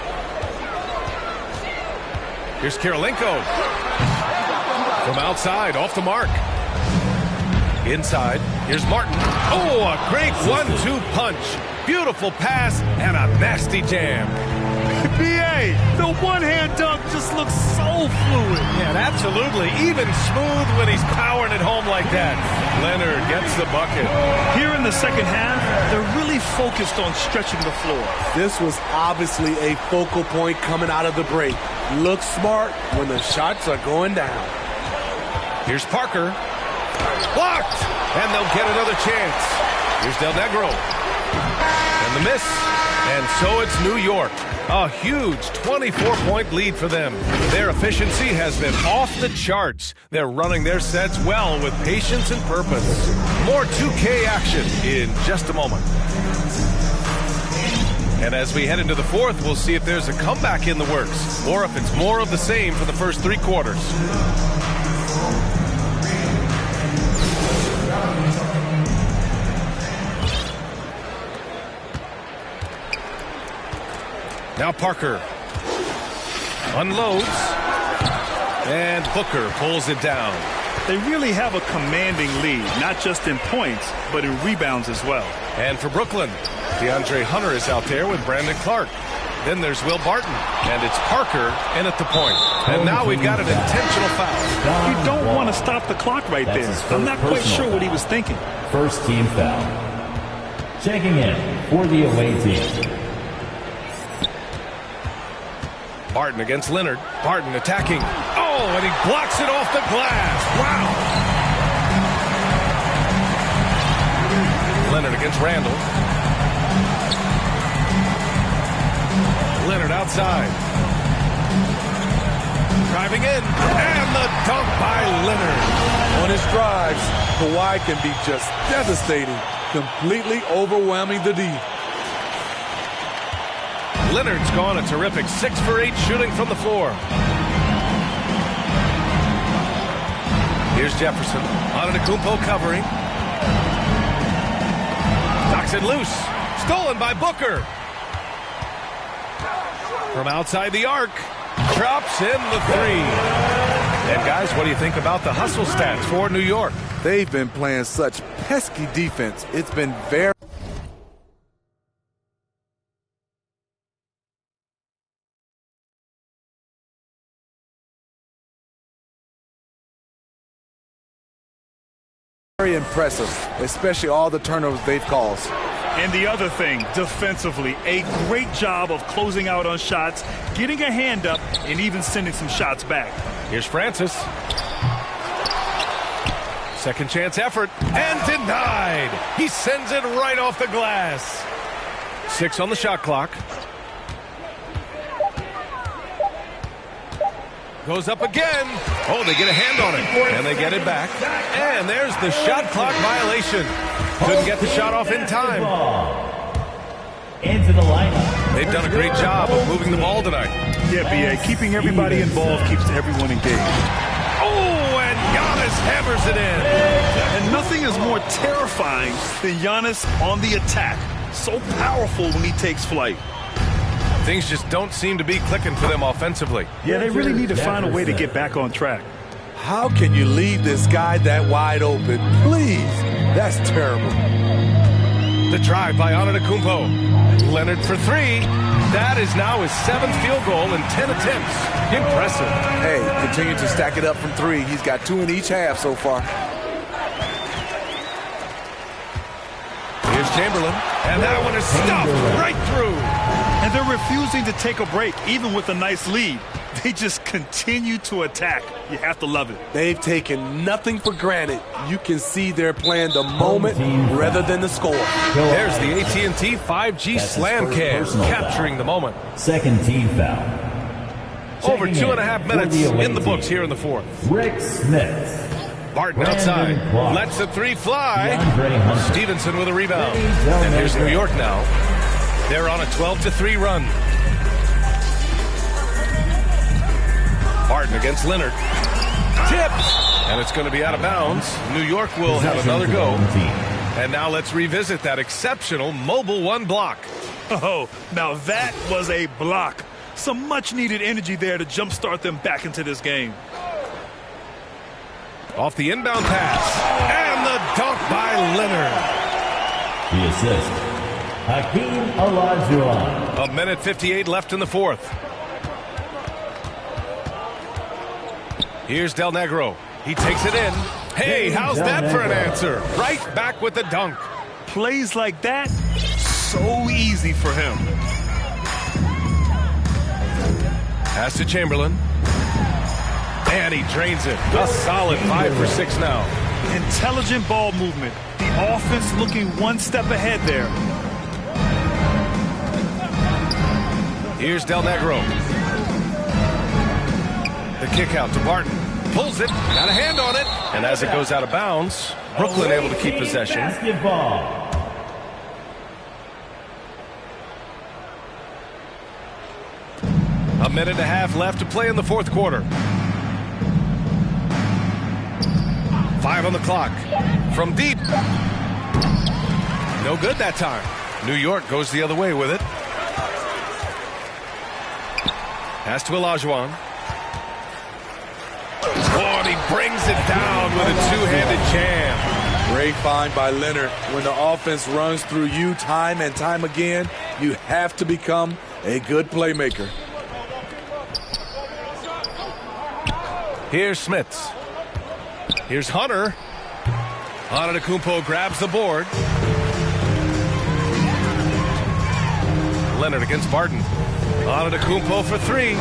Here's Kirilenko. From outside, off the mark. Inside, here's Martin. Oh, a great 1-2 punch. Beautiful pass and a nasty jam. B.A., the one-hand dunk just looks so fluid. Yeah, absolutely. Even smooth when he's powering it home like that. Leonard gets the bucket. Here in the second half, they're really focused on stretching the floor. This was obviously a focal point coming out of the break. Look smart when the shots are going down. Here's Parker. Blocked! And they'll get another chance. Here's Del Negro. And the miss. And so it's New York. A huge 24-point lead for them. Their efficiency has been off the charts. They're running their sets well with patience and purpose. More 2K action in just a moment. And as we head into the fourth, we'll see if there's a comeback in the works or if it's more of the same for the first 3 quarters. Now Parker unloads, and Booker pulls it down. They really have a commanding lead, not just in points, but in rebounds as well. And for Brooklyn, DeAndre Hunter is out there with Brandon Clark. Then there's Will Barton, and it's Parker in at the point. And now we've got an intentional foul. You don't want to stop the clock right there. I'm not quite sure what he was thinking. First team foul. Checking in for the away team. Barton against Leonard. Barton attacking. Oh, and he blocks it off the glass. Wow. Leonard against Randall. Leonard outside. Driving in. And the dunk by Leonard. On his drives, Kawhi can be just devastating, completely overwhelming the D. Leonard's gone a terrific 6 for 8 shooting from the floor. Here's Jefferson. Antetokounmpo covering. Knocks it loose. Stolen by Booker. From outside the arc. Drops in the 3. And guys, what do you think about the hustle stats for New York? They've been playing such pesky defense. It's been very impressive, especially all the turnovers they've caused. And the other thing, defensively, a great job of closing out on shots, getting a hand up, and even sending some shots back. Here's Francis. Second chance effort, and denied. He sends it right off the glass. 6 on the shot clock. Goes up again. Oh, they get a hand on it. And they get it back. And there's the shot clock violation. Couldn't get the shot off in time. Into the lineup. They've done a great job of moving the ball tonight. Yeah, B.A., keeping everybody involved keeps everyone engaged. Oh, and Giannis hammers it in. And nothing is more terrifying than Giannis on the attack. So powerful when he takes flight. Things just don't seem to be clicking for them offensively. Yeah, they really need to find a way to get back on track. How can you leave this guy that wide open? Please. That's terrible. The drive by Antetokounmpo. Leonard for 3. That is now his 7th field goal in 10 attempts. Impressive. Hey, continue to stack it up from 3. He's got 2 in each half so far. Here's Chamberlain. And that one is stuffed right through. And they're refusing to take a break, even with a nice lead. They just continue to attack. You have to love it. They've taken nothing for granted. You can see they're playing the moment rather than the score. There's the AT&T 5G Slam Cam, capturing the moment. Second team foul. Over 2.5 minutes in the books here in the fourth. Rick Smith. Barton outside. Lets the three fly. Stevenson with a rebound. And here's New York now. They're on a 12-3 run. Barton against Leonard. Tipped. And it's going to be out of bounds. New York will have another go. And now let's revisit that exceptional mobile one block. Oh, now that was a block. Some much-needed energy there to jumpstart them back into this game. Off the inbound pass. And the dunk by Leonard. The assist. Hakeem Olajuwon. 1:58 left in the fourth. Here's Del Negro. He takes it in. Hey, how's that for an answer? Right back with the dunk. Plays like that, so easy for him. Pass to Chamberlain. And he drains it. A solid 5 for 6 now. Intelligent ball movement. The offense looking one step ahead there. Here's Del Negro. The kick out to Barton. Pulls it. Got a hand on it. And as it goes out of bounds, Brooklyn able to keep possession. Basketball. A minute and a half left to play in the fourth quarter. 5 on the clock. From deep. No good that time. New York goes the other way with it. Pass to Olajuwon. Oh, and he brings it down with a two-handed jam. Great find by Leonard. When the offense runs through you time and time again, you have to become a good playmaker. Here's Smits. Here's Hunter. Antetokounmpo grabs the board. Leonard against Barton. Antetokounmpo for 3.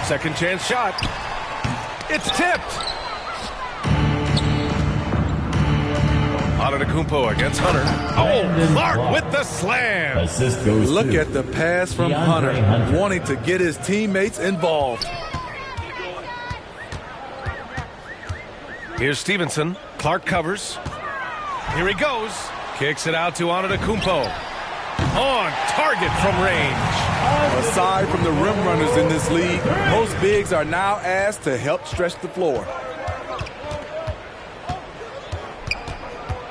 Second chance shot. It's tipped. Antetokounmpo against Hunter. Oh, Clark with the slam. Assist goes Look to at the pass from Hunter, wanting to get his teammates involved. Here's Stevenson. Clark covers. Here he goes. Kicks it out to Antetokounmpo. On target from range. Aside from the rim runners in this league, most bigs are now asked to help stretch the floor.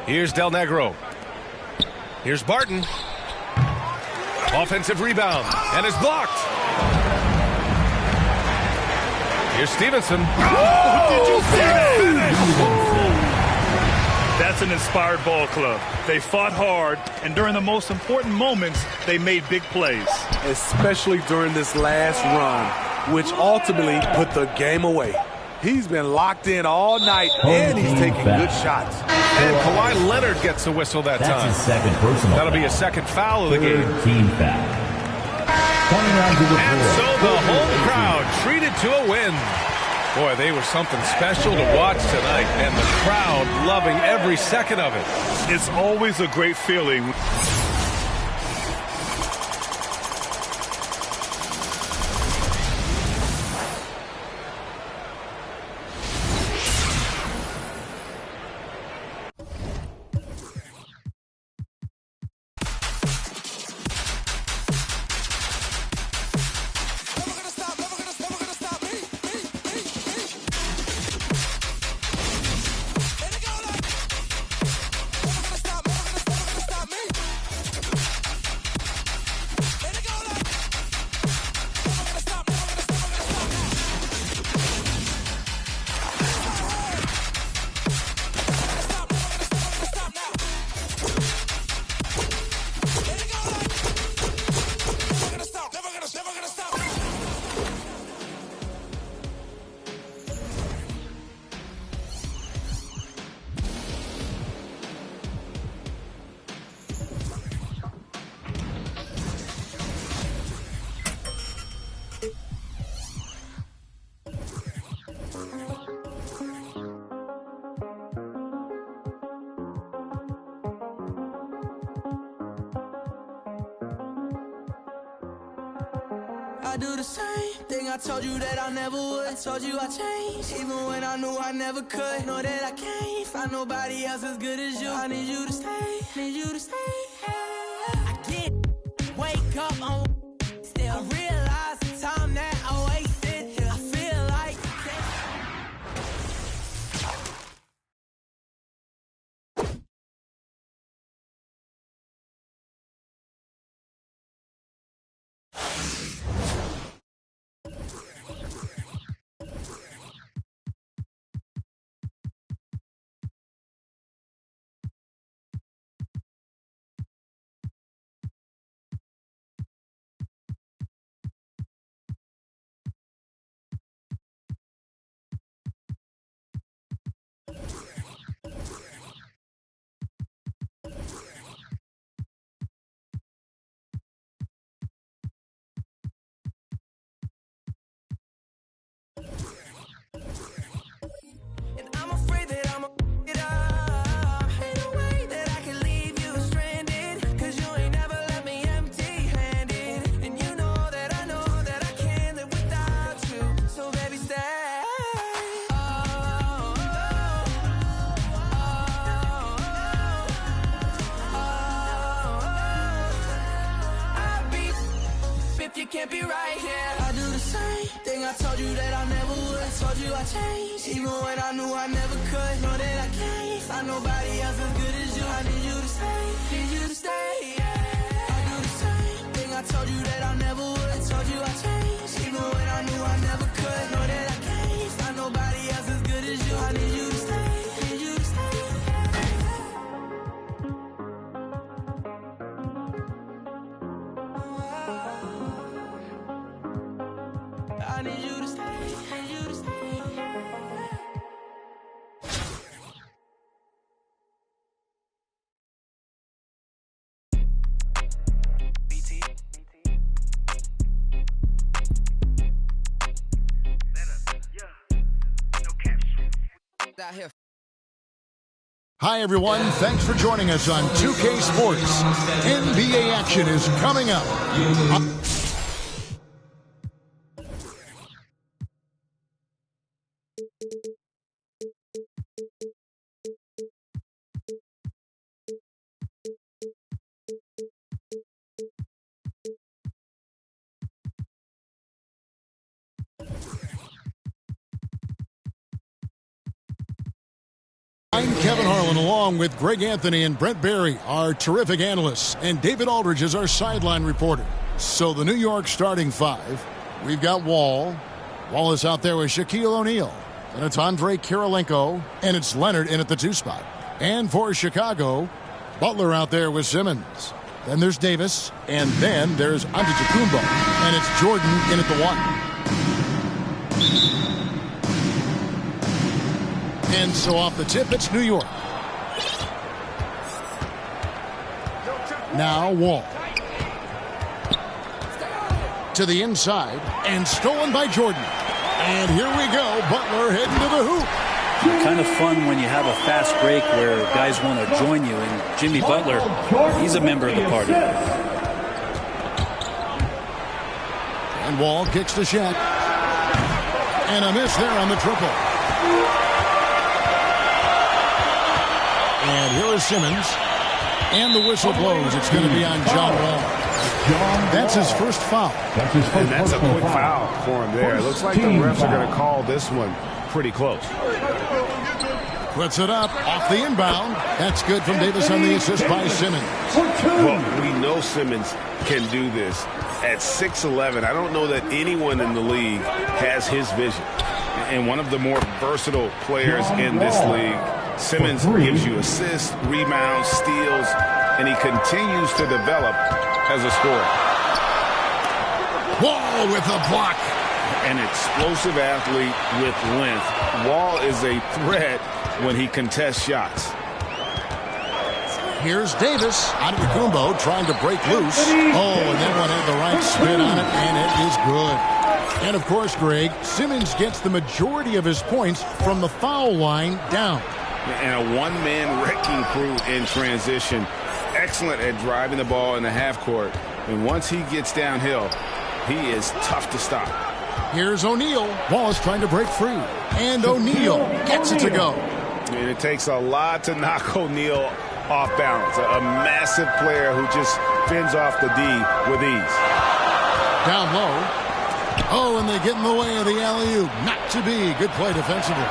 Here's Del Negro. Here's Barton. Offensive rebound. And is blocked. Here's Stevenson. Oh, did you see that? That's an inspired ball club. They fought hard, and during the most important moments, they made big plays. Especially during this last run, which ultimately put the game away. He's been locked in all night, and he's taking good shots. And Kawhi Leonard gets the whistle that time. That's his second personal. That'll be a second foul of the game. Team foul. And so the home crowd treated to a win. Boy, they were something special to watch tonight, and the crowd loving every second of it. It's always a great feeling. I do the same thing I told you that I never would. I told you I changed, even when I knew I never could. Know that I can't find nobody else as good as you. I need you to stay, need you to stay. I get, wake up on still. I realize the time that I wasted here. I feel like and I'm afraid that I'm it up. Ain't no way that I can leave you stranded, 'cause you ain't never left me empty-handed. And you know that I can't live without you. So baby, stay. I'll be if you can't be right here. I do the same thing I told you that I never would. I told you I changed, even when I knew I never could. Know that I can't find nobody else as good as you. I need you to stay, need you to stay. Yeah. I do the same thing I told you that I never would. I told you I changed, even when I knew I never could. Know that I can't find nobody else as good as you. I need you to stay, need you to stay. I need you to stay, need you to stay. Out here. Hi, everyone. Thanks for joining us on 2K Sports. NBA action is coming up. I'm Kevin Harlan, along with Greg Anthony and Brent Barry, our terrific analysts, and David Aldridge is our sideline reporter. So the New York starting five, we've got Wall. Wall is out there with Shaquille O'Neal. And it's Andre Kirilenko, and it's Leonard in at the 2 spot. And for Chicago, Butler out there with Simmons. Then there's Davis, and then there's Antetokounmpo, and it's Jordan in at the 1. And so off the tip, it's New York. Now Wall. To the inside, and stolen by Jordan. And here we go, Butler heading to the hoop. Kind of fun when you have a fast break where guys want to join you. And Jimmy Butler, he's a member of the party. And Wall kicks to Shaq. And a miss there on the triple. And here is Simmons. And the whistle blows. It's going to be on John Wall. That's his first foul. And that's a quick foul for him there. It looks like the refs are going to call this one pretty close. Puts it up off the inbound. That's good from Davis on the assist by Simmons. Well, we know Simmons can do this. At 6'11", I don't know that anyone in the league has his vision. And one of the more versatile players in this league. Simmons gives you assists, rebounds, steals, and he continues to develop as a scorer. Wall with a block. An explosive athlete with length. Wall is a threat when he contests shots. Here's Davis. Antetokounmpo trying to break loose. Oh, and that one had the right spin on it, and it is good. And, of course, Greg, Simmons gets the majority of his points from the foul line down. And a one-man wrecking crew in transition. Excellent at driving the ball in the half court. And once he gets downhill, he is tough to stop. Here's O'Neal. Wallace trying to break free. And O'Neal gets it to go. And it takes a lot to knock O'Neal off balance. A massive player who just fends off the D with ease. Down low. Oh, and they get in the way of the alley-oop. Not to be. Good play defensively.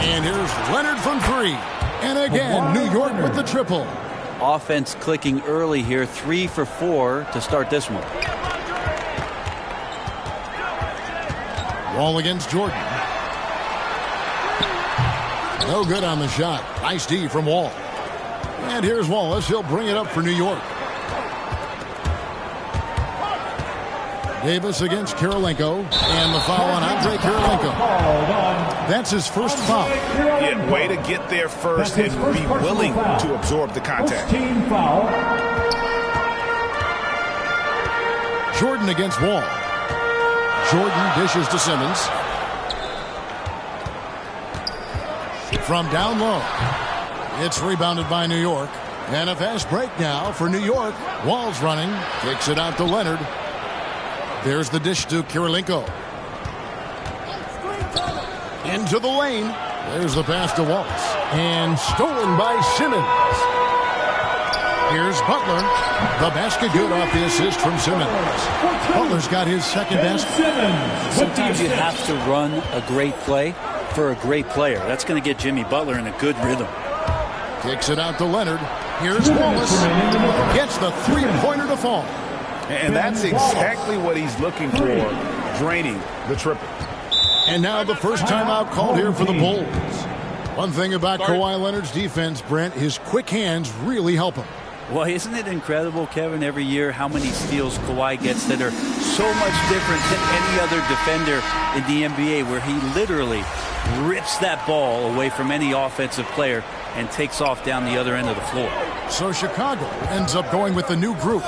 And here's Leonard from three. And again, New York with the triple. Offense clicking early here. 3 for 4 to start this one. Wall against Jordan. No good on the shot. Nice D from Wall. And here's Wallace. He'll bring it up for New York. Davis against Kirilenko. And the foul on Andre Kirilenko. That's his first foul. Yeah, way to get there first and be willing to absorb the contact. Team foul. Jordan against Wall. Jordan dishes to Simmons. From down low. It's rebounded by New York. And a fast break now for New York. Wall's running. Kicks it out to Leonard. There's the dish to Kirilenko. Into the lane. There's the pass to Wallace. And stolen by Simmons. Here's Butler. The basket good off the assist from Simmons. Butler's got his second basket. Sometimes you have to run a great play for a great player. That's going to get Jimmy Butler in a good rhythm. Kicks it out to Leonard. Here's Wallace. Gets the three-pointer to fall. And that's exactly what he's looking for, draining the triple. And now the first timeout called here for the Bulls. One thing about Kawhi Leonard's defense, Brent, his quick hands really help him. Well, isn't it incredible, Kevin, every year how many steals Kawhi gets that are so much different than any other defender in the NBA, where he literally rips that ball away from any offensive player and takes off down the other end of the floor. So Chicago ends up going with the new group.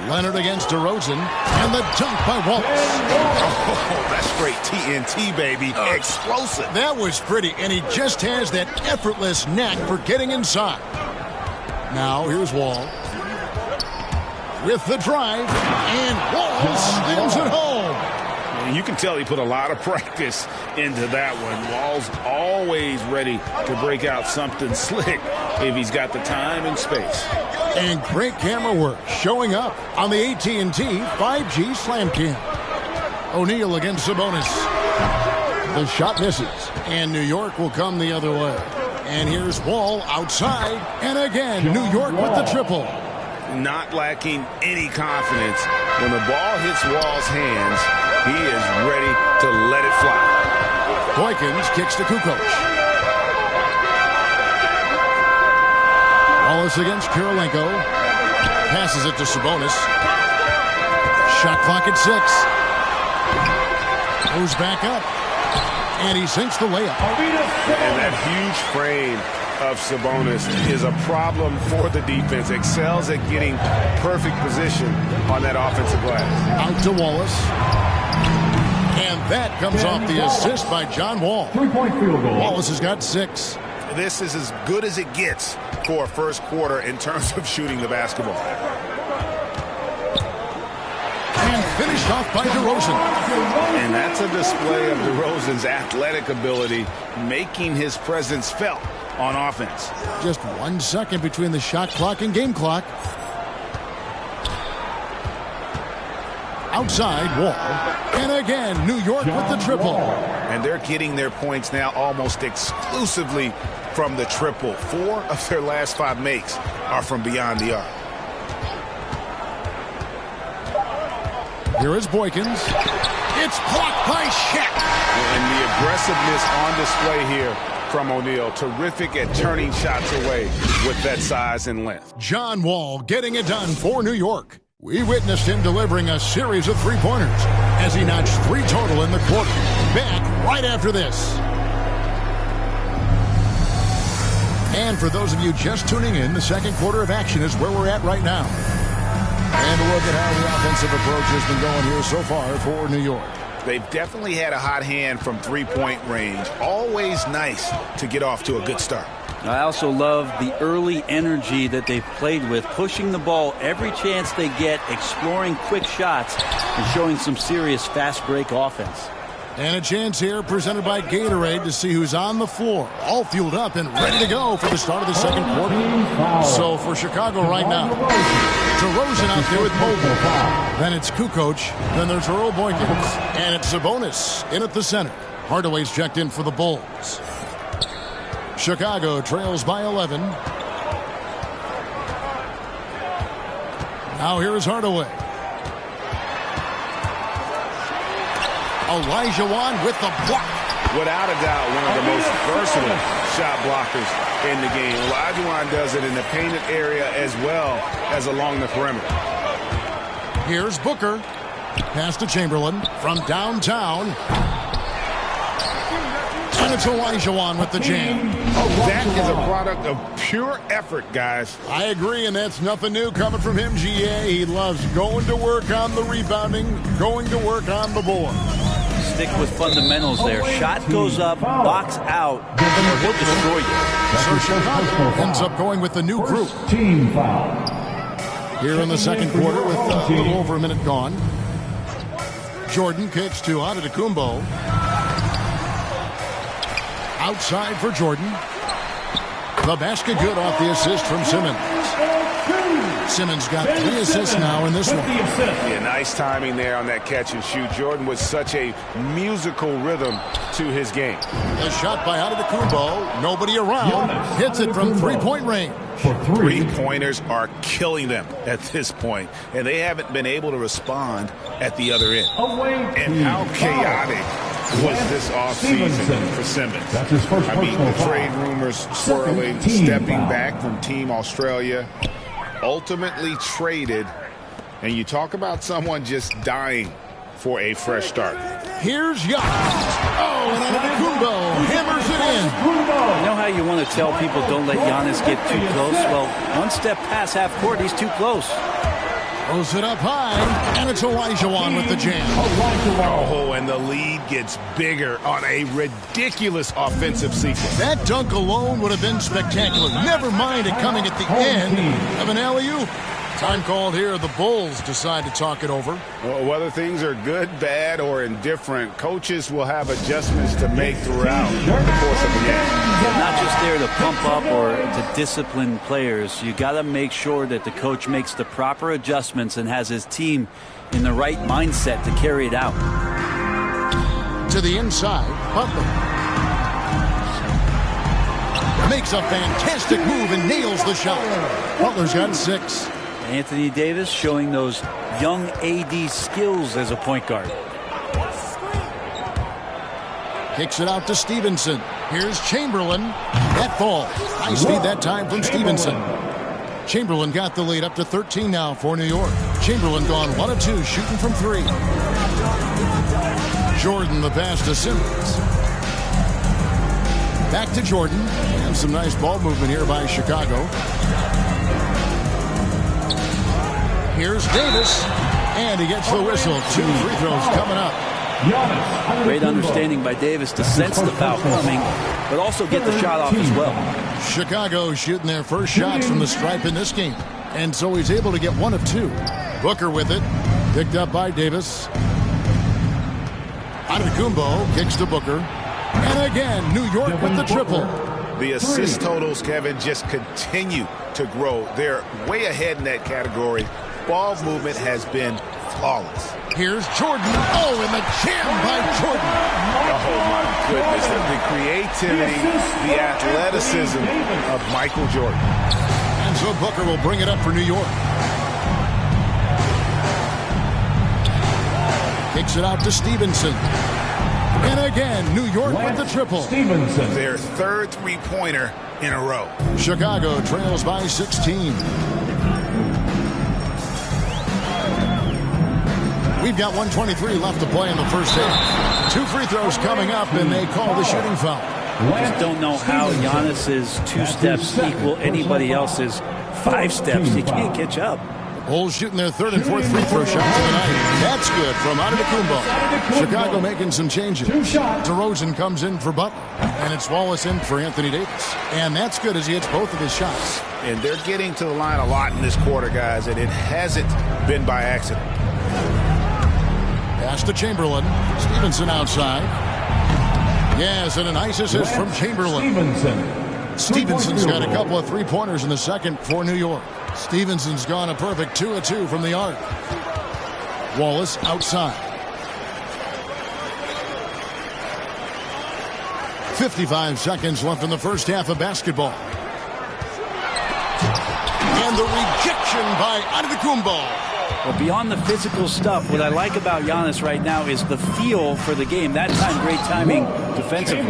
Leonard against DeRozan, and the dunk by Wallace. Oh, that's straight TNT, baby. Explosive. That was pretty, and he just has that effortless knack for getting inside. Now, here's Wall. With the drive, and Wall slams it home. And you can tell he put a lot of practice into that one. Wall's always ready to break out something slick if he's got the time and space. And great camera work showing up on the AT&T 5G Slam Cam. O'Neal against Sabonis. The shot misses, and New York will come the other way. And here's Wall outside, and again, New York with the triple. Not lacking any confidence. When the ball hits Wall's hands, he is ready to let it fly. Boykins kicks to Kukoc. Wallace against Kirilenko. Passes it to Sabonis. Shot clock at 6. Goes back up. And he sinks the layup. And that huge frame of Sabonis is a problem for the defense. Excels at getting perfect position on that offensive glass. Out to Wallace. And that comes off the assist by John Wall. 3-point field goal. Wallace has got 6. This is as good as it gets for a first quarter in terms of shooting the basketball. And finished off by DeRozan. And that's a display of DeRozan's athletic ability, making his presence felt on offense. Just 1 second between the shot clock and game clock. Outside Wall. And again, New York with the triple. And they're getting their points now almost exclusively from the triple. 4 of their last 5 makes are from beyond the arc. Here is Boykins. It's blocked by Shaq. And the aggressiveness on display here from O'Neal. Terrific at turning shots away with that size and length. John Wall getting it done for New York. We witnessed him delivering a series of three-pointers as he notched 3 total in the quarter. Back right after this. And for those of you just tuning in, the second quarter of action is where we're at right now. And look at how the offensive approach has been going here so far for New York. They've definitely had a hot hand from three-point range. Always nice to get off to a good start. I also love the early energy that they've played with, pushing the ball every chance they get, exploring quick shots, and showing some serious fast break offense. And a chance here presented by Gatorade to see who's on the floor. All fueled up and ready to go for the start of the second quarter. So for Chicago right now, DeRozan out there with Mobile. Then it's Kukoc. Then there's Earl Boykins. And it's Sabonis in at the center. Hardaway's checked in for the Bulls. Chicago trails by 11. Now here's Hardaway. Olajuwon with the block. Without a doubt, one of the most versatile shot blockers in the game. Olajuwon does it in the painted area as well as along the perimeter. Here's Booker. Pass to Chamberlain from downtown. And it's Olajuwon with the jam. That is a product of pure effort, guys. I agree, and that's nothing new coming from him, GA. He loves going to work on the rebounding, going to work on the board. Stick with fundamentals there. Shot goes up, box out, or he'll destroy you. So Chicago ends up going with the new group. Team foul. Here in the second quarter with a little over a minute gone. Jordan kicks to Antetokounmpo. Outside for Jordan. The basket good off the assist from Simmons. Simmons got 3 assists now in this one. Yeah, nice timing there on that catch and shoot. Jordan with such a musical rhythm to his game. The shot by Antetokounmpo. Nobody around. Hits it from three-point range. Three-pointers are killing them at this point, and they haven't been able to respond at the other end. And how chaotic was this offseason for Simmons? I mean, the trade rumors swirling, stepping back from Team Australia, ultimately traded, and you talk about someone just dying for a fresh start. Here's Giannis. Oh, and Antetokounmpo hammers it in. You know how you want to tell people don't let Giannis get too close? Well, one step past half court, he's too close. Throws it up high, and it's Olajuwon with the jam. Oh, and the lead gets bigger on a ridiculous offensive sequence. That dunk alone would have been spectacular. Never mind it coming at the end of an alley-oop. Time called here. The Bulls decide to talk it over. Well, whether things are good, bad, or indifferent, coaches will have adjustments to make throughout the course of the game. They're not just there to pump up or to discipline players. You got to make sure that the coach makes the proper adjustments and has his team in the right mindset to carry it out. To the inside, Butler makes a fantastic move and nails the shot. Butler's got 6. Anthony Davis showing those young AD skills as a point guard. Kicks it out to Stevenson. Here's Chamberlain. That falls. Nice feed that time from Stevenson. Chamberlain got the lead up to 13 now for New York. Chamberlain gone 1 of 2, shooting from 3. Jordan the pass to Simmons. Back to Jordan. And some nice ball movement here by Chicago. Here's Davis, and he gets the whistle. 2 free throws coming up. Great understanding by Davis to sense the foul coming, but also get the shot off as well. Chicago shooting their first shots from the stripe in this game, and so he's able to get 1 of 2. Booker with it, picked up by Davis. Antetokounmpo kicks to Booker, and again, New York with the triple. The assist totals, Kevin, just continue to grow. They're way ahead in that category. Ball movement has been flawless. Here's Jordan. Oh, and the jam by Jordan. Oh, my goodness. The creativity, the athleticism of Michael Jordan. And so Booker will bring it up for New York. Kicks it out to Stevenson. And again, New York with the triple. Stevenson. Their 3rd three-pointer in a row. Chicago trails by 16. We've got 1:23 left to play in the first half. 2 free throws coming up, and they call the shooting foul. I just don't know how Giannis's 2 steps equal anybody else's 5 steps. He can't catch up. Bulls shooting their third and fourth free throw shots of the night. That's good from Antetokounmpo. Chicago making some changes. DeRozan comes in for Butler. And it's Wallace in for Anthony Davis. And that's good as he hits both of his shots. And they're getting to the line a lot in this quarter, guys, and it hasn't been by accident. Pass to Chamberlain. Stevenson outside. Yes, and a nice assist from Chamberlain. Stevenson's got a couple of three-pointers in the second for New York. Stevenson's gone a perfect 2 of 2 from the arc. Wallace outside. 55 seconds left in the first half of basketball. And the rejection by Antetokounmpo. Well, beyond the physical stuff, what I like about Giannis right now is the feel for the game. That time, great timing defensively.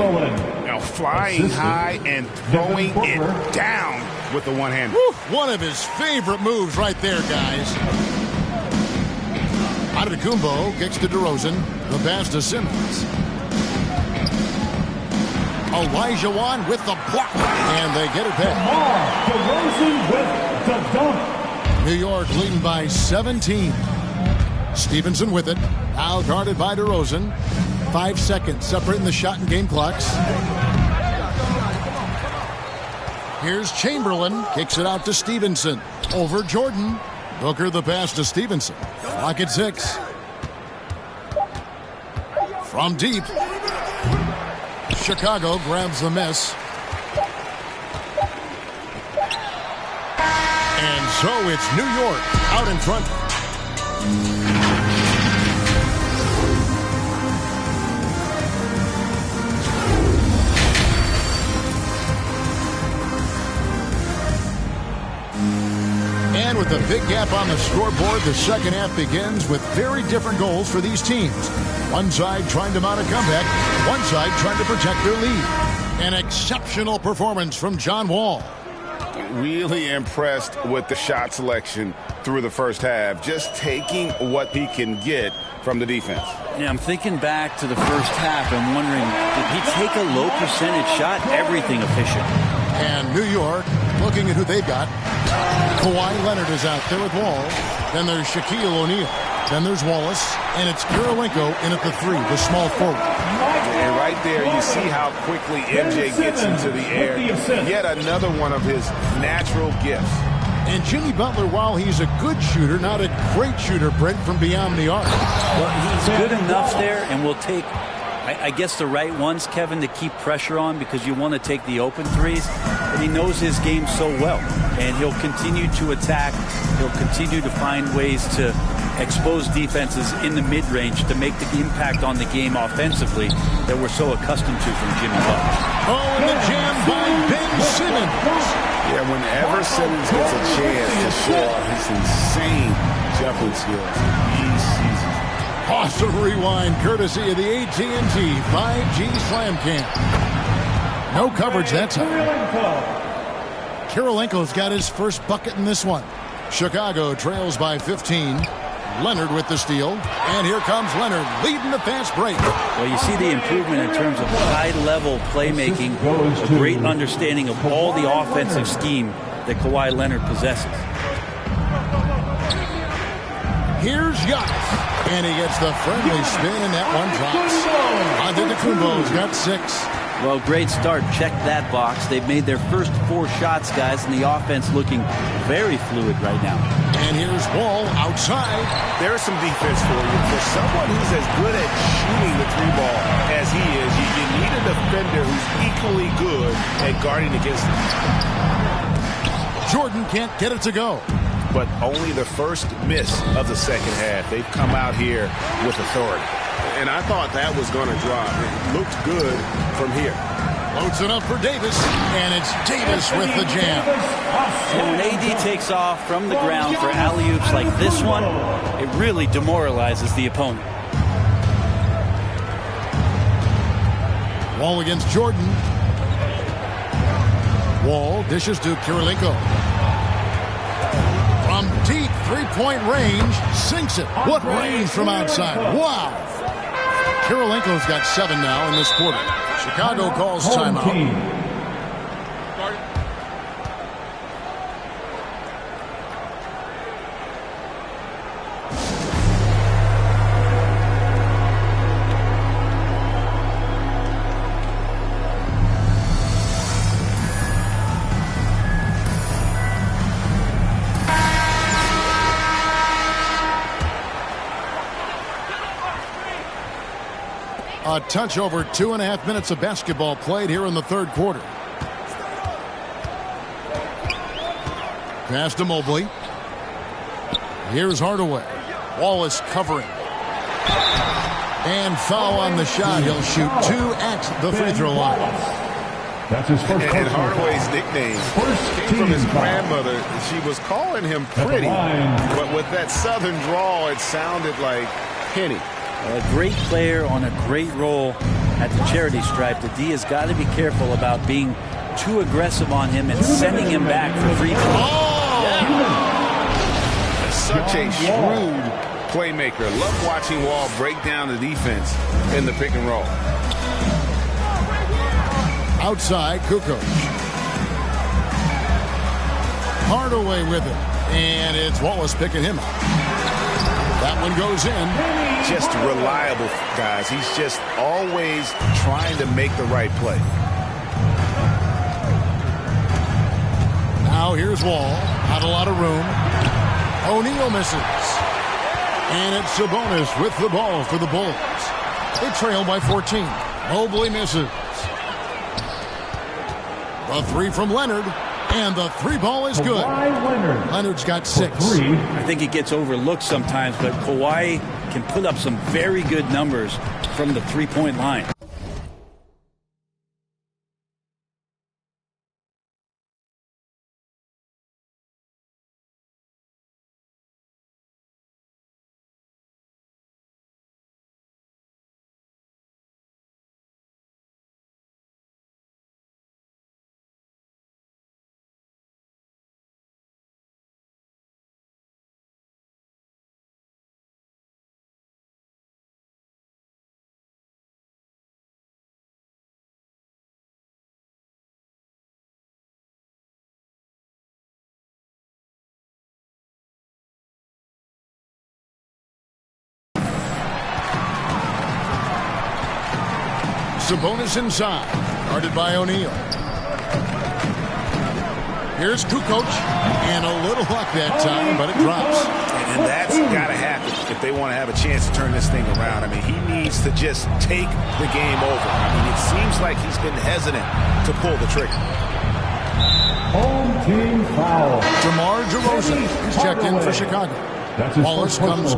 Now flying high and throwing it down with the one hand. One of his favorite moves right there, guys. Antetokounmpo kicks to DeRozan. The pass to Simmons. Elijah Wan with the block. And they get it back. DeRozan with the dunk. New York leading by 17. Stevenson with it. Now guarded by DeRozan. 5 seconds separating the shot and game clocks. Here's Chamberlain. Kicks it out to Stevenson. Over Jordan. Booker the pass to Stevenson. Clock at 6. From deep. Chicago grabs the miss. And so it's New York out in front. And with a big gap on the scoreboard, the second half begins with very different goals for these teams. One side trying to mount a comeback, one side trying to protect their lead. An exceptional performance from John Wall. Really impressed with the shot selection through the first half, just taking what he can get from the defense. Yeah, I'm thinking back to the first half and wondering, did he take a low percentage shot? Everything efficient. And New York looking at who they've got. Kawhi Leonard is out there with Wall. Then there's Shaquille O'Neal. Then there's Wallace. And it's Kirilenko in at the 3, the small forward. And right there, you see how quickly MJ gets into the air. Yet another one of his natural gifts. And Jimmy Butler, while he's a good shooter, not a great shooter, Brent, from beyond the arc. Well, he's good enough there, and will take, I guess, the right ones, Kevin, to keep pressure on because you want to take the open threes. But he knows his game so well, and he'll continue to attack. He'll continue to find ways to expose defenses in the mid-range to make the impact on the game offensively that we're so accustomed to from Jimmy Butler. Oh, and the jam by Ben Simmons. Yeah, whenever Simmons gets a chance to show off his insane jumping skills, he seizes. Awesome rewind courtesy of the AT&T 5G Slam Cam. No coverage that time. Kirilenko's got his first bucket in this one. Chicago trails by 15. Leonard with the steal. And here comes Leonard leading the fast break. Well, you see the improvement in terms of high-level playmaking, a great understanding of all the offensive scheme that Kawhi Leonard possesses. Here's Giannis. And he gets the friendly spin, and that one drops. Antetokounmpo's got 6. Well, great start. Check that box. They've made their first 4 shots, guys, and the offense looking very fluid right now. And here's Wall outside. There's some defense for you. For someone who's as good at shooting the 3-ball as he is, you need a defender who's equally good at guarding against him. Jordan can't get it to go. But only the first miss of the second half. They've come out here with authority. And I thought that was going to drop. It looked good from here. Loads it up for Davis, and it's Davis with the jam. And when AD takes off from the ground for alley-oops like this one, it really demoralizes the opponent. Wall against Jordan. Wall dishes to Kirilenko. From deep three-point range, sinks it. What range from outside. Wow. Kirilenko's got 7 now in this quarter. Chicago calls timeout. A touch over 2.5 minutes of basketball played here in the third quarter. Pass to Mobley. Here's Hardaway. Wallace covering. And foul on the shot. He'll shoot 2 at the free throw line. That's his first. And Hardaway's nickname came from his grandmother. She was calling him Pretty, but with that southern drawl, it sounded like Penny. A great player on a great role at the charity stripe. The D has got to be careful about being too aggressive on him and sending him back for free throws. Oh! Yeah. Such a shrewd playmaker. Love watching Wall break down the defense in the pick and roll. Outside, Kukoc. Hardaway with it. And it's Wallace picking him up. That one goes in. Just reliable, guys. He's just always trying to make the right play. Now here's Wall. Not a lot of room. O'Neal misses. And it's Sabonis with the ball for the Bulls. They trail by 14. Mobley misses. The three from Leonard. And the three ball is good. Leonard's got 6. I think it gets overlooked sometimes, but Kawhi can put up some very good numbers from the three-point line. Sabonis inside, guarded by O'Neal. Here's Kukoc, and a little luck that time, but it drops. And that's got to happen if they want to have a chance to turn this thing around. I mean, he needs to just take the game over. I mean, it seems like he's been hesitant to pull the trigger. Home team foul. DeMar DeRozan is checked in for Chicago. Wallace comes.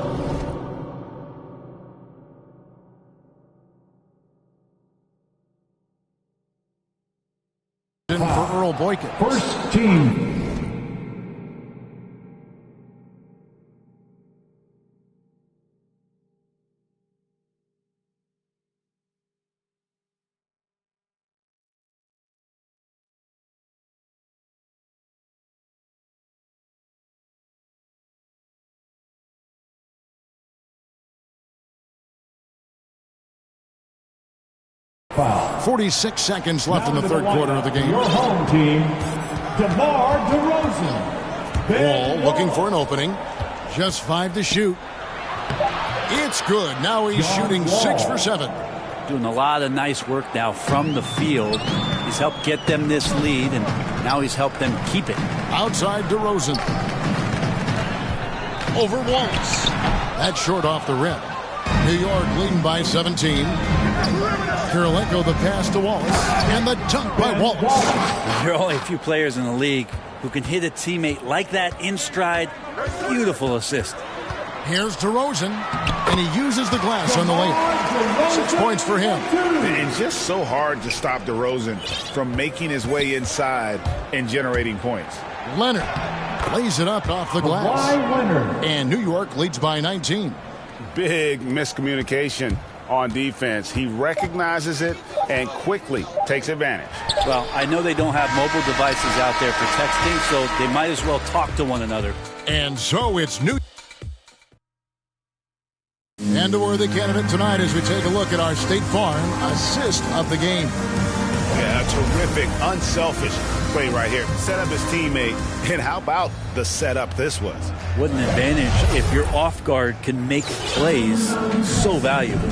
For Earl Boykin. First team. Foul. 46 seconds left in the third quarter of the game. Your home team, DeMar DeRozan. Wall looking for an opening. Just 5 to shoot. It's good. Now he's shooting 6 for 7. Doing a lot of nice work now from the field. He's helped get them this lead, and now he's helped them keep it. Outside DeRozan. Over Wallace. That's short off the rim. New York leading by 17. Kirilenko the pass to Wallace. And the dunk by Wallace. There are only a few players in the league who can hit a teammate like that in stride. Beautiful assist. Here's DeRozan, and he uses the glass on the layup. 6 points for him. And just so hard to stop DeRozan from making his way inside and generating points. Leonard lays it up off the glass. And New York leads by 19. Big miscommunication on defense. He recognizes it and quickly takes advantage. Well, I know they don't have mobile devices out there for texting, so they might as well talk to one another. And so it's New. And a worthy candidate tonight as we take a look at our State Farm assist of the game. Yeah, a terrific, unselfish play right here. Set up his teammate, and how about the setup this was? What an advantage if your off guard can make plays so valuable.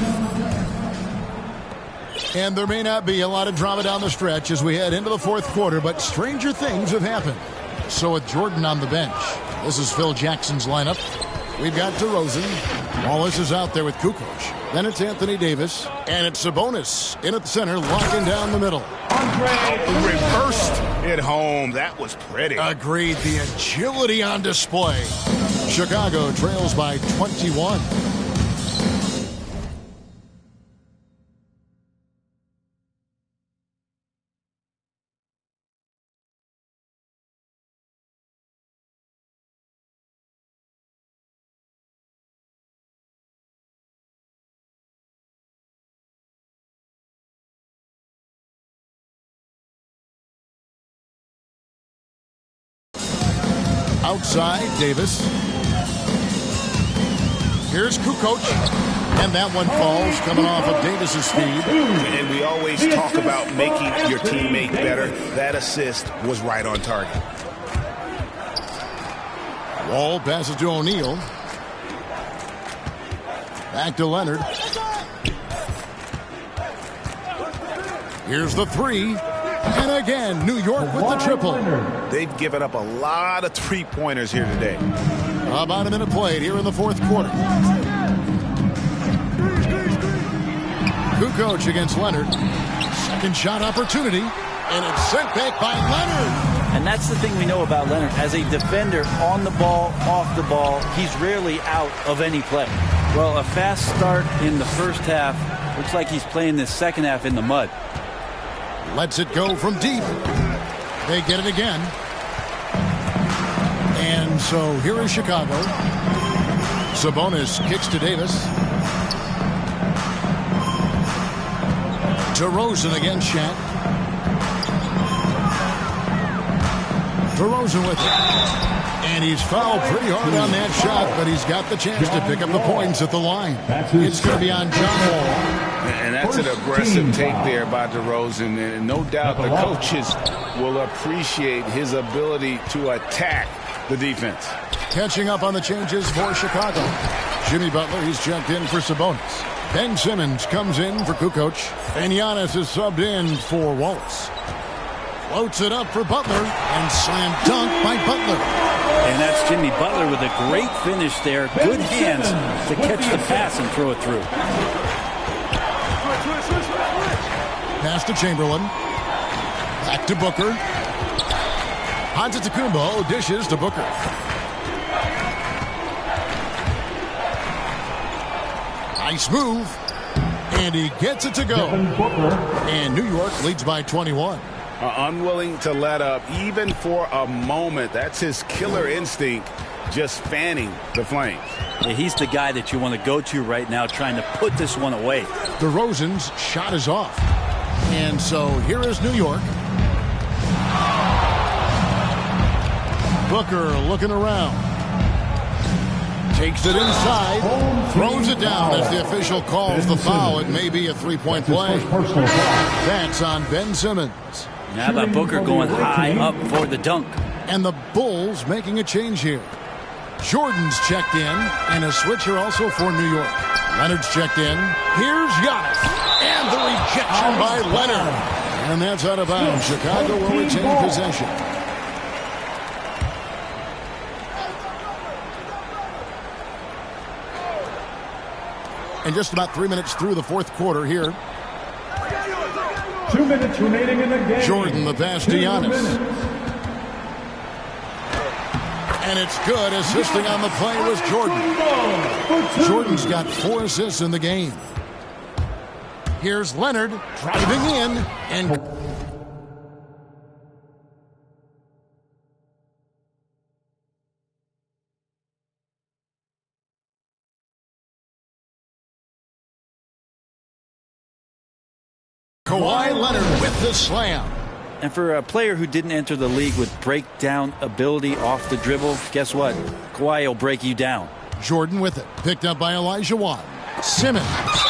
And there may not be a lot of drama down the stretch as we head into the fourth quarter, but stranger things have happened. So with Jordan on the bench, this is Phil Jackson's lineup. We've got DeRozan. Wallace is out there with Kukoc. Then it's Anthony Davis. And it's Sabonis in at the center, locking down the middle. Reversed it home. That was pretty. Agreed. The agility on display. Chicago trails by 21. Outside, Davis. Here's Kukoc. And that one falls, coming off of Davis's speed. And we always talk about making your teammate better. That assist was right on target. Wall passes to O'Neal. Back to Leonard. Here's the three. And again, New York with the triple. They've given up a lot of three-pointers here today. About a minute played here in the fourth quarter. Kukoc against Leonard. Second shot opportunity. And it's sent back by Leonard. And that's the thing we know about Leonard. As a defender, on the ball, off the ball, he's rarely out of any play. Well, a fast start in the first half. Looks like he's playing this second half in the mud. Lets it go from deep. They get it again. And so here is Chicago. Sabonis kicks to Davis. DeRozan against Shaq. DeRozan with it. And he's fouled pretty hard on that shot, but he's got the chance to pick up the points at the line. It's going to be on John Wall. And that's an aggressive take there by DeRozan. And no doubt the coaches will appreciate his ability to attack the defense. Catching up on the changes for Chicago. Jimmy Butler, he's checked in for Sabonis. Ben Simmons comes in for Kukoc. And Giannis is subbed in for Wallace. Floats it up for Butler. And slam dunk by Butler. And that's Jimmy Butler with a great finish there. Good hands to catch the pass and throw it through. Pass to Chamberlain. Back to Booker. Antetokounmpo dishes to Booker. Nice move. And he gets it to go. And New York leads by 21. Unwilling to let up even for a moment. That's his killer instinct, just fanning the flames. Yeah, he's the guy that you want to go to right now, trying to put this one away. DeRozan's shot is off. And so here is New York. Booker looking around. Takes it inside. Throws it down as the official calls the foul. It may be a three-point play. That's on Ben Simmons. How about Booker going high up for the dunk? And the Bulls making a change here. Jordan's checked in, and a switch here also for New York. Leonard's checked in. Here's Giannis. And the rejection by Leonard. And that's out of bounds. Chicago will retain possession. And just about 3 minutes through the fourth quarter here. 2 minutes remaining in the game. Jordan, the pass to Giannis. And it's good. Assisting on the play was Jordan. Jordan's got 4 assists in the game. Here's Leonard driving in. And Kawhi Leonard with the slam. And for a player who didn't enter the league with breakdown ability off the dribble, guess what? Kawhi will break you down. Jordan with it. Picked up by Elijah Wan. Simmons.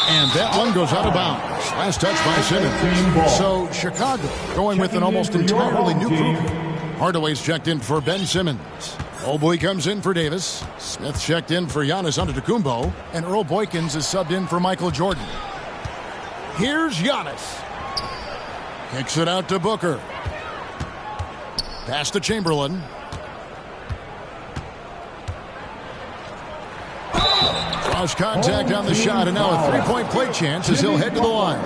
And that one goes out of bounds. Last touch by Simmons. So Chicago going with an almost entirely new crew. Hardaway's checked in for Ben Simmons. Olboy comes in for Davis. Smith checked in for Giannis Antetokounmpo. And Earl Boykins is subbed in for Michael Jordan. Here's Giannis. Kicks it out to Booker. Pass to Chamberlain. Lost contact on the shot, and now a three-point play chance as he'll head to the line.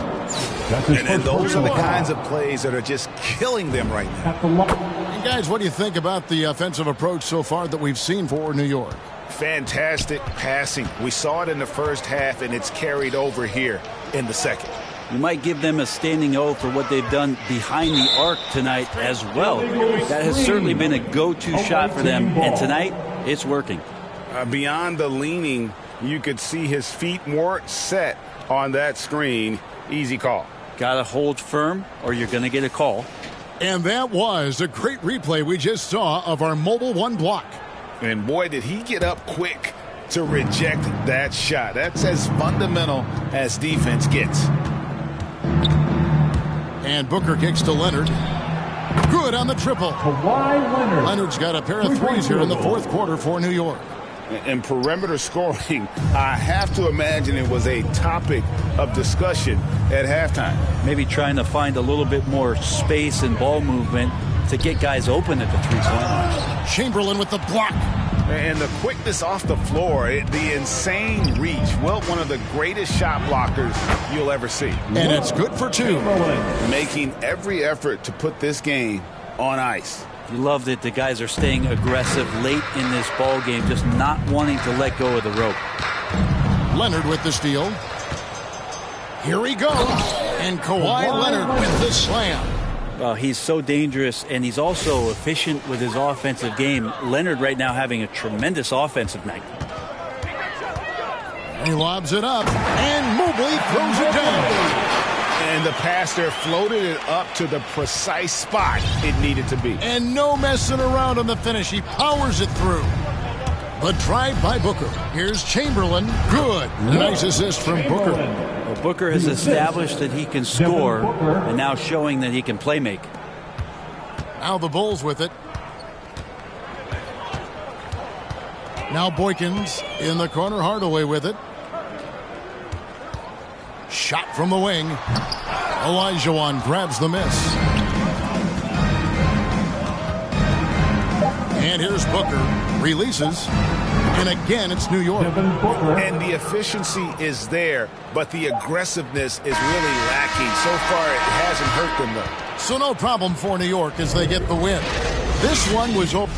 And those are the kinds of plays that are just killing them right now. And guys, what do you think about the offensive approach so far that we've seen for New York? Fantastic passing. We saw it in the first half, and it's carried over here in the second. You might give them a standing O for what they've done behind the arc tonight as well. That has certainly been a go-to shot for them, and tonight it's working. Beyond the leaning, you could see his feet weren't set on that screen. Easy call. Got to hold firm or you're going to get a call. And that was a great replay we just saw of our Mobile One block. And boy, did he get up quick to reject that shot. That's as fundamental as defense gets. And Booker kicks to Leonard. Good on the triple. Leonard's got a pair of threes here in the fourth quarter for New York. And perimeter scoring, I have to imagine it was a topic of discussion at halftime. Maybe trying to find a little bit more space and ball movement to get guys open at the three-point line. Chamberlain with the block. And the quickness off the floor, the insane reach. Well, one of the greatest shot blockers you'll ever see. And it's good for two. Making every effort to put this game on ice. You love that the guys are staying aggressive late in this ball game, just not wanting to let go of the rope. Leonard with the steal. Here he goes. And Kawhi Leonard with the slam. Well, he's so dangerous, and he's also efficient with his offensive game. Leonard right now having a tremendous offensive night. He lobs it up, and Mobley throws it down. And the passer floated it up to the precise spot it needed to be. And no messing around on the finish. He powers it through. The drive by Booker. Here's Chamberlain. Good. Nice assist from Booker. Well, Booker has established that he can score, and now showing that he can play make. Now the Bulls with it. Now Boykins in the corner. Hardaway with it. Shot from the wing. Olajuwon grabs the miss. And here's Booker. Releases. And again, it's New York. And the efficiency is there, but the aggressiveness is really lacking. So far, it hasn't hurt them, though. So no problem for New York as they get the win. This one was open.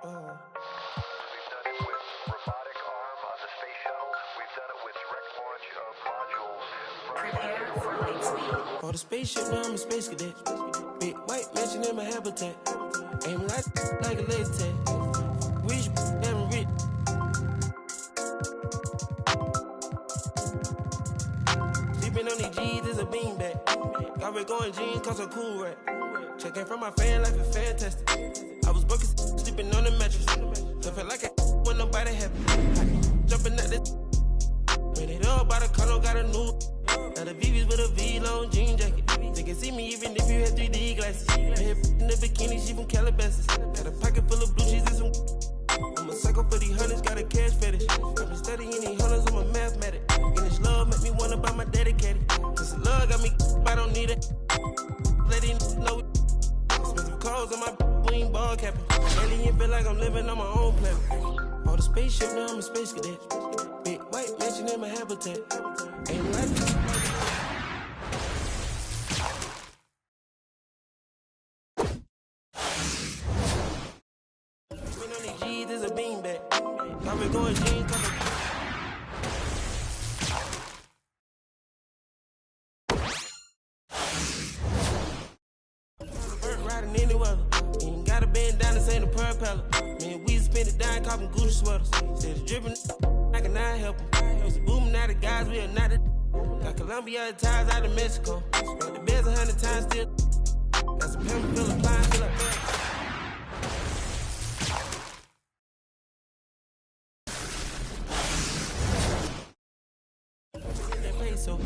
We've done it with robotic arm on the space shuttles. We've done it with direct launch of modules. Prepare for light speed. For the spaceship, now I'm a space cadet. Big white mansion in my habitat. Aim like a laser tag. Rich, damn rich. Sleeping on these G's is a beanbag. Got red going jeans, cause I'm cool right. Checking from my fan life is fantastic. I was broken, sleeping on the mattress. I felt like when nobody happy. Jumping at this. When it all by the color, got a new. Now the VV's with a V-long jean jacket. They can see me even if you had 3D glasses. Head in the bikini, she from Calabasas. Got a pocket full of blue cheese and some. I'm a psycho for these hundreds, got a cash fetish. I've been studying these hundreds, I'm a mathematic. And this love make me wanna buy my dedicated. This love got me, I don't need it. Let it know it. Spend some calls on my wing ball capping. Alien feel like I'm living on my own planet. All the spaceship, now I'm a space cadet. Big white mansion in my habitat. Ain't like is a beanbag. I've been going jeans, riding any weather. Ain't gotta bend down and say the propeller. Man, we spend it down, copping Gucci sweaters. Said it's dripping, I cannot help him. It's booming out of guys, we are not the. Got Colombia ties out of Mexico. Spent the beds 100 times still. Got some pimp, feel applying, feel like that. So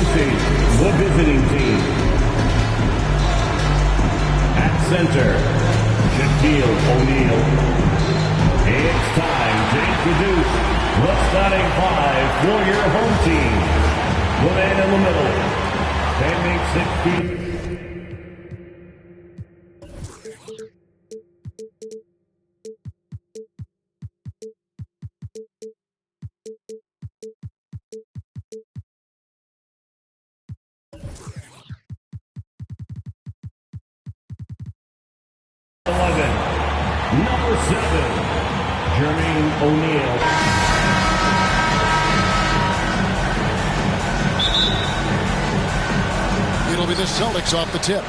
Introducing the visiting team. At center, Shaquille O'Neal. It's time to introduce the starting five for your home team. The man in the middle, standing 6 feet. Number 7, Jermaine O'Neal. It'll be the Celtics off the tip.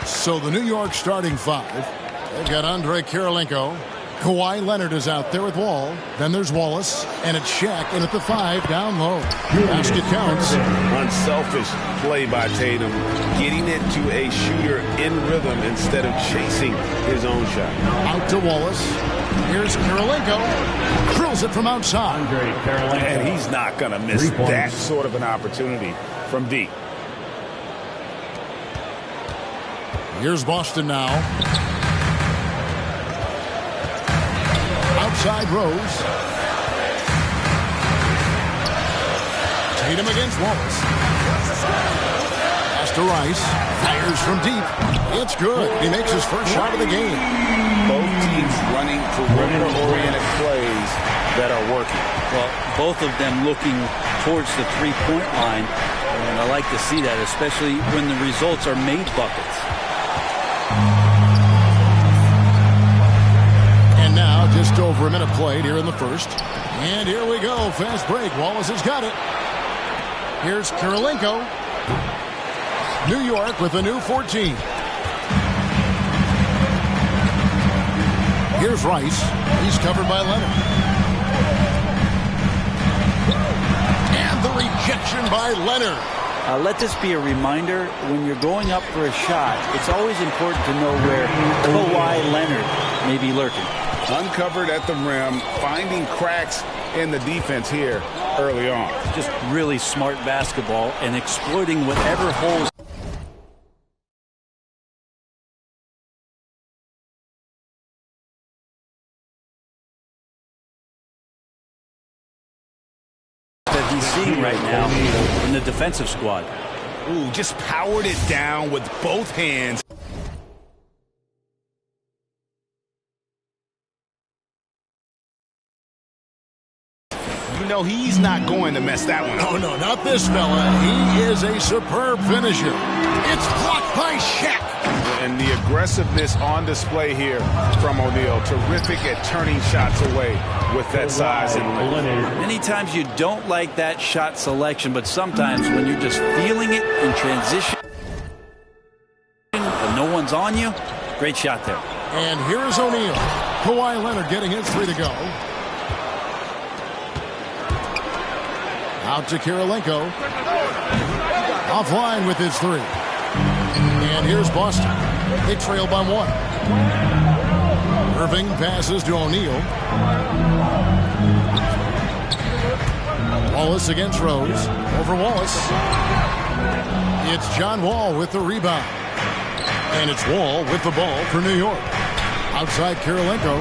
So the New York starting five. They've got Andre Kirilenko. Kawhi Leonard is out there with Wall. Then there's Wallace. And it's Shaq in at the 5 down low. Basket counts. Unselfish play by Tatum. Getting it to a shooter in rhythm instead of chasing his own shot. Out to Wallace. Here's Kirilenko. Drills it from outside. Andre Kirilenko. And he's not going to miss that sort of an opportunity from deep. Here's Boston now. Outside Rose. Tatum against Wallace. Pass to Rice. Fires from deep. It's good. He makes his first shot of the game. Both teams running perimeter-oriented plays that are working. Well, both of them looking towards the three-point line. And I like to see that, especially when the results are made buckets. And now, just over a minute played here in the first. And here we go. Fast break. Wallace has got it. Here's Kirilenko. New York with a new 14. Here's Rice. He's covered by Leonard. And the rejection by Leonard. Let this be a reminder, when you're going up for a shot, it's always important to know where Kawhi Leonard may be lurking. Uncovered at the rim, finding cracks in the defense here early on. Just really smart basketball and exploiting whatever holes. That he's seeing right now in the defensive squad. Ooh, just powered it down with both hands. You know he's not going to mess that one up. Oh, no, not this fella. He is a superb finisher. It's blocked by Shaq. And the aggressiveness on display here from O'Neal. Terrific at turning shots away with that size and length. Many times you don't like that shot selection, but sometimes when you're just feeling it in transition and no one's on you, great shot there. And here is O'Neal. Kawhi Leonard getting his 3 to go. Out to Kirilenko. Offline with his 3. And here's Boston. They trail by 1. Irving passes to O'Neal. Wallace against Rose. Over Wallace. It's John Wall with the rebound. And it's Wall with the ball for New York. Outside Kirilenko.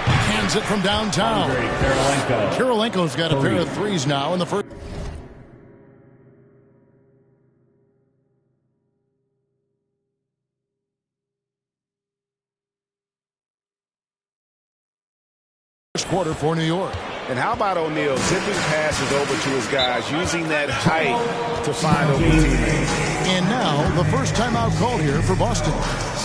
Hands it from downtown. Kirilenko's got a pair of 3s now in the first. Quarter for New York. And how about O'Neal zipping passes over to his guys, using that height to find open teammates. And now the first timeout called here for Boston.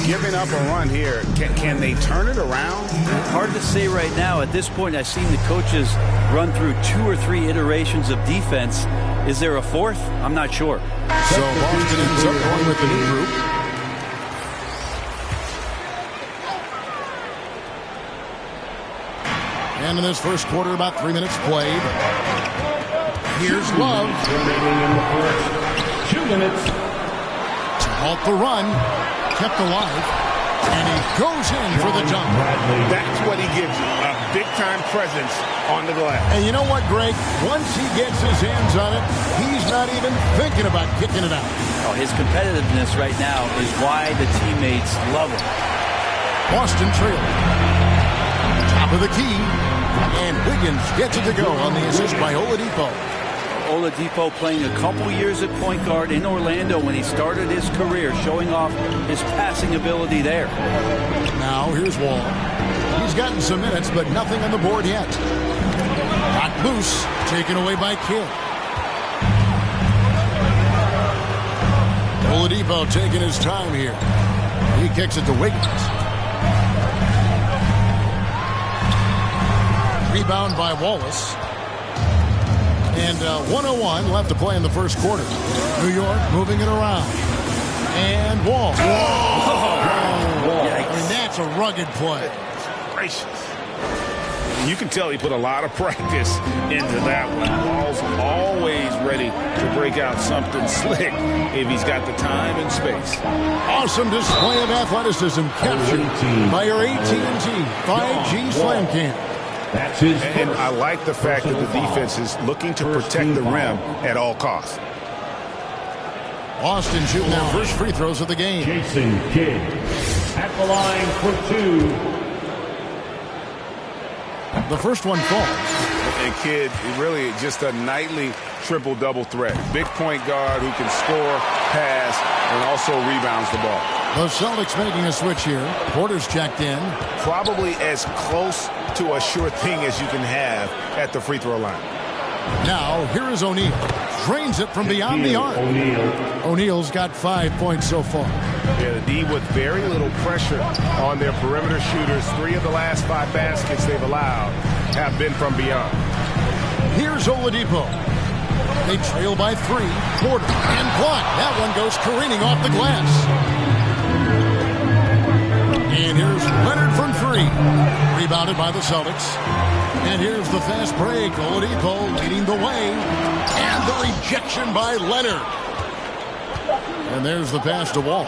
Giving up a run here. Can they turn it around? Hard to say right now. At this point, I've seen the coaches run through 2 or 3 iterations of defense. Is there a 4th? I'm not sure. So Boston ends up going with the new group. And in this first quarter, about 3 minutes played. Here's Love. Remaining in the first. 2 minutes. To halt the run. Kept alive. And he goes in for the dunk. That's what he gives you, a big-time presence on the glass. And you know what, Greg? Once he gets his hands on it, he's not even thinking about kicking it out. Oh, his competitiveness right now is why the teammates love him. Boston trailing. Top of the key. And Wiggins gets it to go on the assist by Oladipo. Oladipo playing a couple years at point guard in Orlando when he started his career, showing off his passing ability there. Now here's Wall. He's gotten some minutes, but nothing on the board yet. Knocked loose, taken away by Kidd. Oladipo taking his time here. He kicks it to Wiggins. Rebound by Wallace. And 1:01 left to play in the first quarter. New York moving it around. And Wall. Whoa. I mean, that's a rugged play. Gracious. You can tell he put a lot of practice into that one. Wall's always ready to break out something slick if he's got the time and space. Awesome display of athleticism captured by your AT&T 5G Slam Cam. That's his and I like the fact that the defense is looking to protect the rim at all costs. Boston shooting their first free throws of the game. Jason Kidd at the line for two. The first one falls. And Kidd, really just a nightly triple-double threat. Big point guard who can score, pass, and also rebounds the ball. The Celtics making a switch here. Porter's checked in. Probably as close to a sure thing as you can have at the free throw line. Now, here is O'Neal. Drains it from beyond the arc. O'Neal's got 5 points so far. Yeah, the D with very little pressure on their perimeter shooters. 3 of the last 5 baskets they've allowed have been from beyond. Here's Oladipo. They trail by 3. Porter and blocked. That one goes careening off the glass. And here's Leonard from 3. Rebounded by the Celtics. And here's the fast break. Oladipo leading the way. And the rejection by Leonard. And there's the pass to Wall.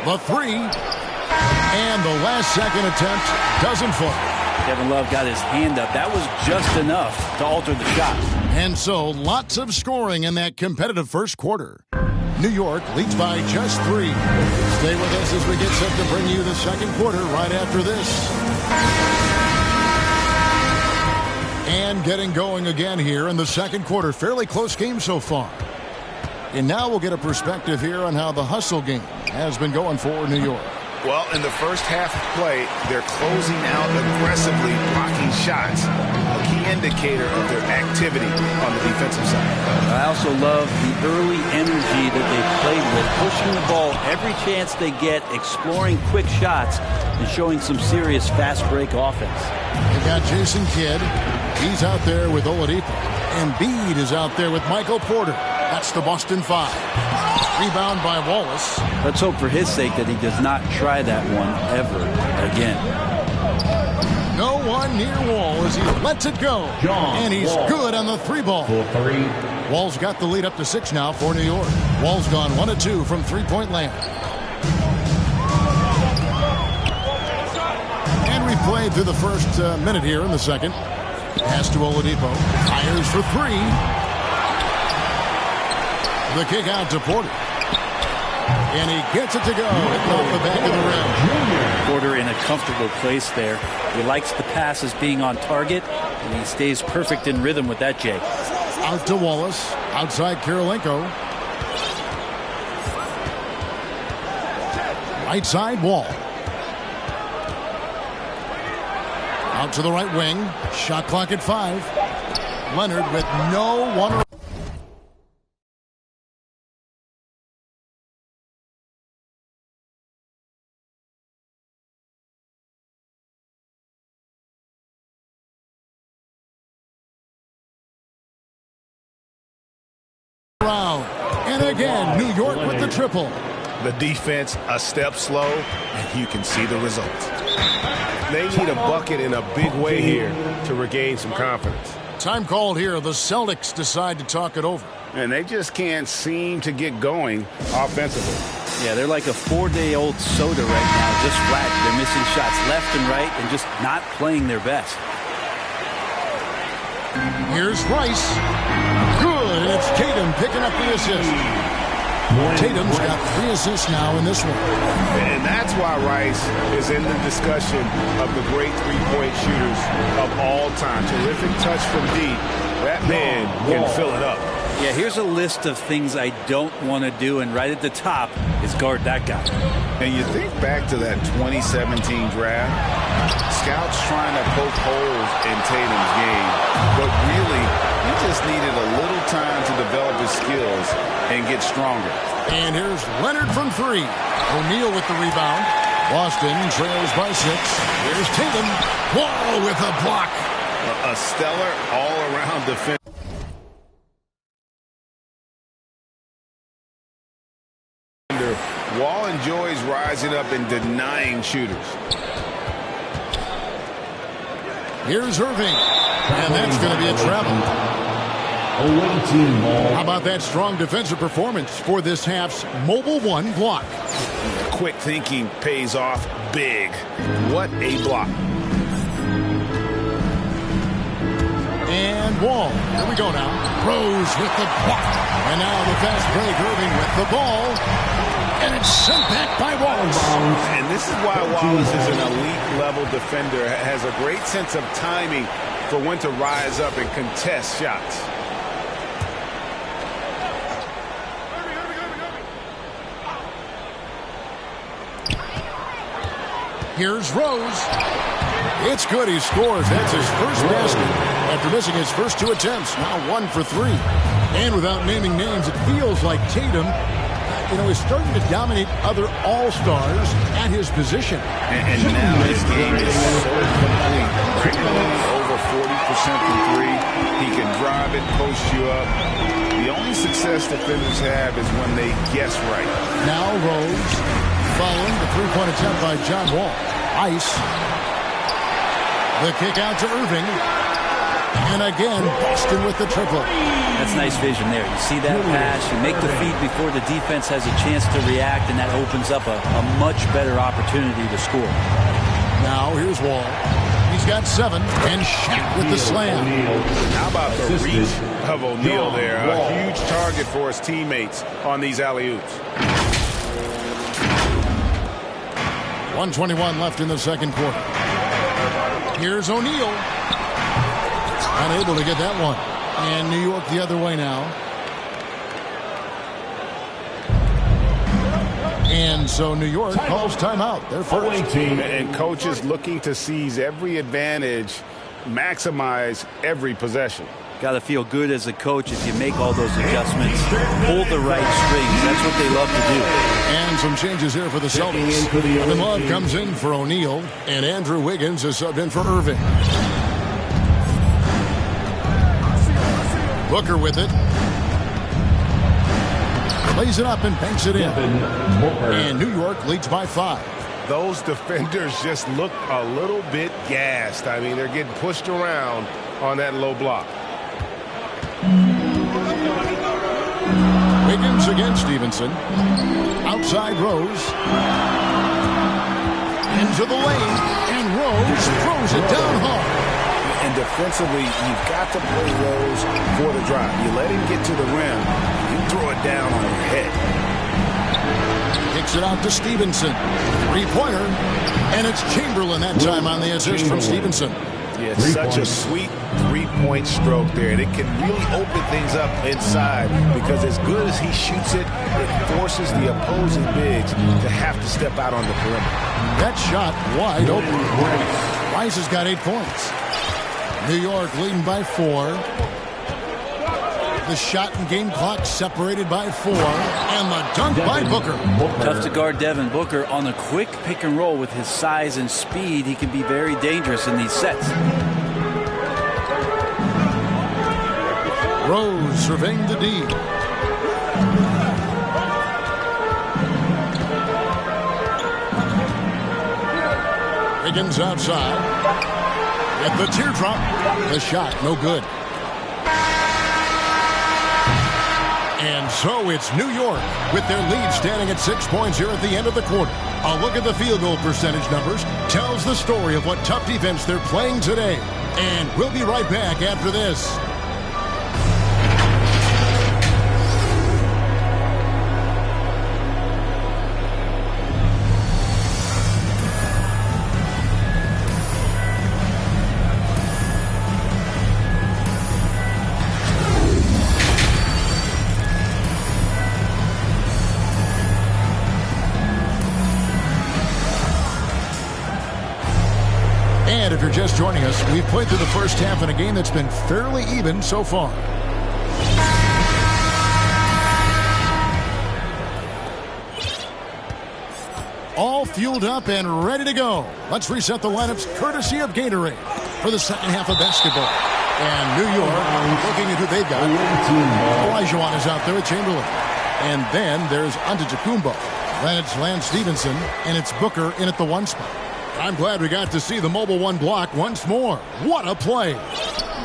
The 3. And the last second attempt doesn't fall. Kevin Love got his hand up. That was just enough to alter the shot. And so lots of scoring in that competitive first quarter. New York leads by just 3. Stay with us as we get set to bring you the second quarter right after this. And getting going again here in the second quarter. Fairly close game so far. And now we'll get a perspective here on how the hustle game has been going for New York. Well, in the first half of play, they're closing out aggressively, blocking shots, a key indicator of their activity on the defensive side. I also love the early energy that they played with, pushing the ball every chance they get, exploring quick shots, and showing some serious fast break offense. They got Jason Kidd. He's out there with Oladipo. And Embiid is out there with Michael Porter. That's the Boston 5. Rebound by Wallace. Let's hope for his sake that he does not try that one ever again. No one near Wall as he lets it go. And he's good on the 3 ball. Wall's got the lead up to 6 now for New York. Wall's gone 1 of 2 from 3-point land. And we played through the first minute here in the second. Pass to Oladipo. Fires for 3. The kick out to Porter. And he gets it to go off the back of the rim. Porter in a comfortable place there. He likes the passes being on target, and he stays perfect in rhythm with that, Jay. Out to Wallace. Outside Kirilenko. Right side Wall. Out to the right wing. Shot clock at 5. Leonard with no one. And again, New York with the triple. The defense a step slow, and you can see the results. They need a bucket in a big way here to regain some confidence. Time called here. The Celtics decide to talk it over. And they just can't seem to get going offensively. Yeah, they're like a 4-day-old soda right now, just flat. They're missing shots left and right and just not playing their best. Here's Rice. Good, and it's Tatum picking up the assist. Tatum's got 3 assists now in this one. And that's why Rice is in the discussion of the great three-point shooters of all time. Terrific touch from deep. That man can fill it up. Yeah, here's a list of things I don't want to do, and right at the top is guard that guy. And you think back to that 2017 draft, scouts trying to poke holes in Tatum's game, but really, he just needed a little time to develop his skills and get stronger. And here's Leonard from 3. O'Neal with the rebound. Boston trails by 6. Here's Tatum. Wall with a block. A stellar all-around defense. Wall enjoys rising up and denying shooters. Here's Irving. And that's going to be a travel. How about that strong defensive performance for this half's Mobile 1 block? Quick thinking pays off big. What a block. And Wall. Here we go now. Rose with the block. And now the fast break. Irving with the ball. And it's sent back by Wallace. And this is why Wallace is an elite-level defender. Has a great sense of timing for when to rise up and contest shots. Here's Rose. It's good. He scores. That's his first basket after missing his first 2 attempts. Now 1 for 3. And without naming names, it feels like Tatum, is starting to dominate other all-stars at his position. And now his game is so complete. Regularly over 40% from 3. He can drive it, post you up. The only success defenders have is when they guess right. Now Rose following the 3-point attempt by John Wall. Ice. The kick out to Irving. And again, Boston with the triple. That's nice vision there. You see that pass, you make the feed before the defense has a chance to react, and that opens up a much better opportunity to score. Now here's Wall. He's got 7, and Shaq with the slam. How about the reach of O'Neal there? A huge target for his teammates on these alley-oops. 1:21 left in the second quarter. Here's O'Neal. Unable to get that one. And New York the other way now. And so New York calls timeout. They're first. And coaches looking to seize every advantage, maximize every possession. Got to feel good as a coach if you make all those adjustments, pull the right strings. That's what they love to do. And some changes here for the Celtics. Kevin Love comes in for O'Neal, and Andrew Wiggins is subbed in for Irving. Booker with it. Lays it up and banks it in. And New York leads by 5. Those defenders just look a little bit gassed. I mean, they're getting pushed around on that low block. Wiggins against Stevenson. Outside Rose. Into the lane. And Rose throws it down hard. And defensively, you've got to play Rose for the drive. You let him get to the rim, you throw it down on your head. Kicks it out to Stevenson. 3-pointer. And it's Chamberlain that time on the assist from Stevenson. Yeah, it's such a sweet 3-point stroke there. And it can really open things up inside because as good as he shoots it, it forces the opposing bigs to have to step out on the perimeter. That shot wide open. Rice has got 8 points. New York leading by 4. The shot and game clock separated by 4. And the dunk by Booker. Tough to guard Devin Booker on a quick pick and roll with his size and speed. He can be very dangerous in these sets. Rose surveying the D. Wiggins outside. At the teardrop. The shot, no good. And so it's New York with their lead standing at 6 points here at the end of the quarter. A look at the field goal percentage numbers tells the story of what tough defense they're playing today. And we'll be right back after this. And if you're just joining us, we've played through the first half in a game that's been fairly even so far. All fueled up and ready to go. Let's reset the lineups courtesy of Gatorade for the second half of basketball. And New York, looking at who they've got. Olajuwon is out there at Chamberlain. And then there's Antetokounmpo. Then it's Lance Stevenson, and it's Booker in at the 1 spot. I'm glad we got to see the mobile 1 block once more. What a play.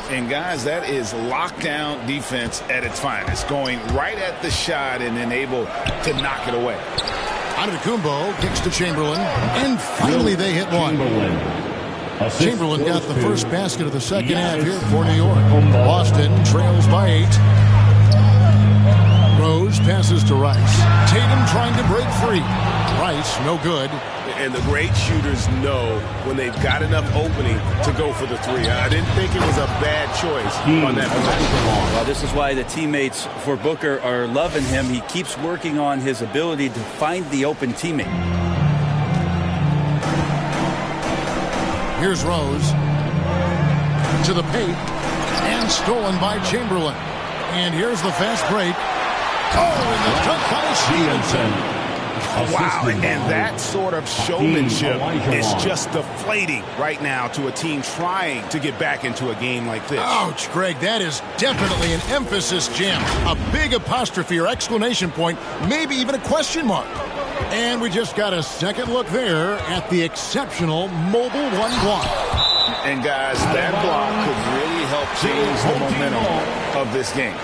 And guys, that is lockdown defense at its finest. Going right at the shot and then able to knock it away. Antetokounmpo kicks to Chamberlain. And finally they hit one. Chamberlain got the first basket of the second half here for New York. Boston trails by 8. Rose passes to Rice. Tatum trying to break free. Rice, no good. And the great shooters know when they've got enough opening to go for the 3. I didn't think it was a bad choice on that possession. Well, this is why the teammates for Booker are loving him. He keeps working on his ability to find the open teammate. Here's Rose. To the paint. And stolen by Chamberlain. And here's the fast break. Oh, and the dunk by Stevenson. Wow, and that sort of showmanship is just deflating right now to a team trying to get back into a game like this. Ouch, Greg, that is definitely an emphasis jam. A big apostrophe or exclamation point, maybe even a question mark. And we just got a second look there at the exceptional mobile 1 block. And guys, that block could really help change the momentum of this game.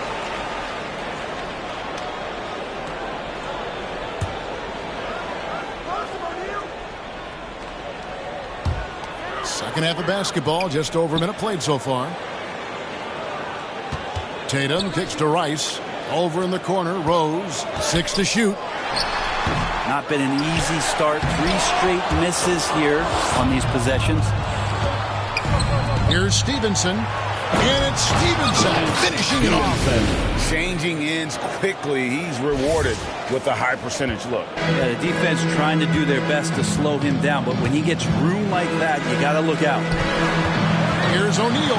Second half of basketball, just over a minute played so far. Tatum kicks to Rice. Over in the corner, Rose, 6 to shoot. Not been an easy start. 3 straight misses here on these possessions. Here's Stevenson. And it's Stevenson finishing it off. Changing ends quickly. He's rewarded with a high percentage look. Yeah, the defense trying to do their best to slow him down, but when he gets room like that, you got to look out. Here's O'Neal.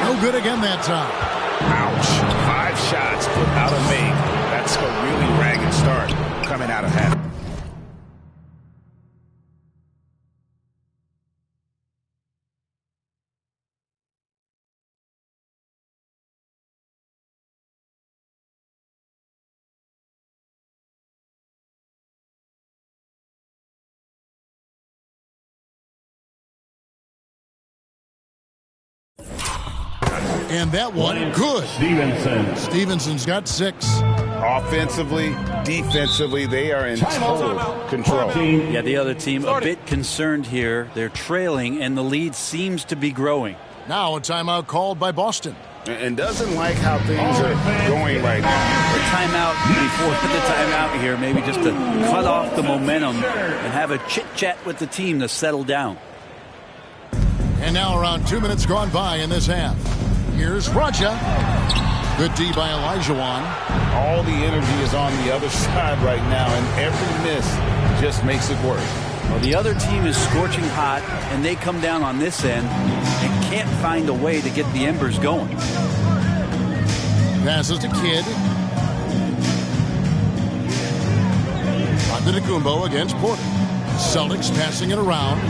No good again that time. Ouch. 5 shots without a make. That's a really ragged start coming out of half. And that one, good. Stevenson's got 6. Offensively, defensively, they are in total control. Yeah, the other team a bit concerned here. They're trailing, and the lead seems to be growing. Now a timeout called by Boston. And doesn't like how things are going right now. The timeout before the timeout here, maybe just to cut off the momentum and have a chit-chat with the team to settle down. And now around 2 minutes gone by in this half. Here's Raja. Good D by Olajuwon. All the energy is on the other side right now, and every miss just makes it worse. Well, the other team is scorching hot, and they come down on this end and can't find a way to get the embers going. Passes to Kidd. Antetokounmpo against Porter. Celtics passing it around.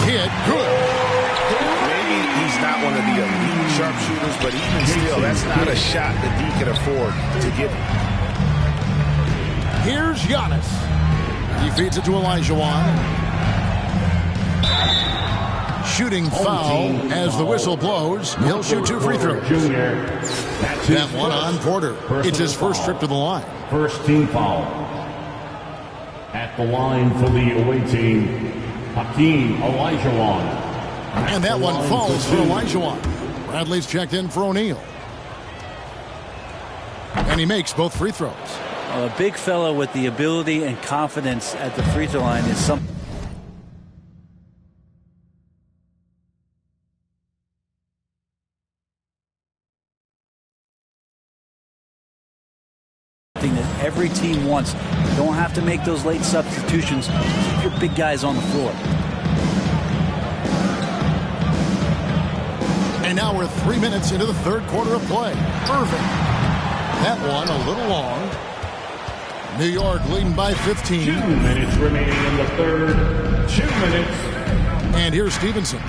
Kidd, good. Maybe he's not one of the elite sharpshooters, but even still, that's not a shot that he can afford to give him. Here's Giannis. He feeds it to Olajuwon. shooting foul as the whistle blows. He'll shoot 2 free throws. That one on Porter. It's his first trip to the line. First team foul. At the line for the away team, Hakeem Olajuwon. And that one falls for Olajuwon. Bradley's checked in for O'Neal. And he makes both free throws. A big fellow with the ability and confidence at the free throw line is something that every team wants. You don't have to make those late substitutions. Keep your big guys on the floor. And now we're 3 minutes into the third quarter of play. Irving. That one a little long. New York leading by 15. 2 minutes remaining in the third. 2 minutes. And here's Stevenson.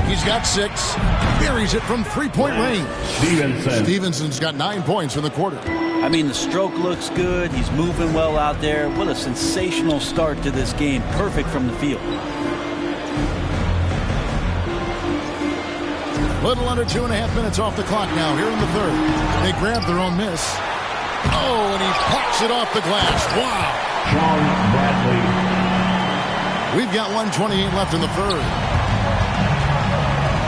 He's got 6. Buries it from three-point range. Stevenson's got 9 points in the quarter. I mean, the stroke looks good. He's moving well out there. What a sensational start to this game. Perfect from the field. Little under 2.5 minutes off the clock now here in the third. They grab their own miss. Oh, and he pops it off the glass. Wow. Sean Bradley. We've got 1:28 left in the third.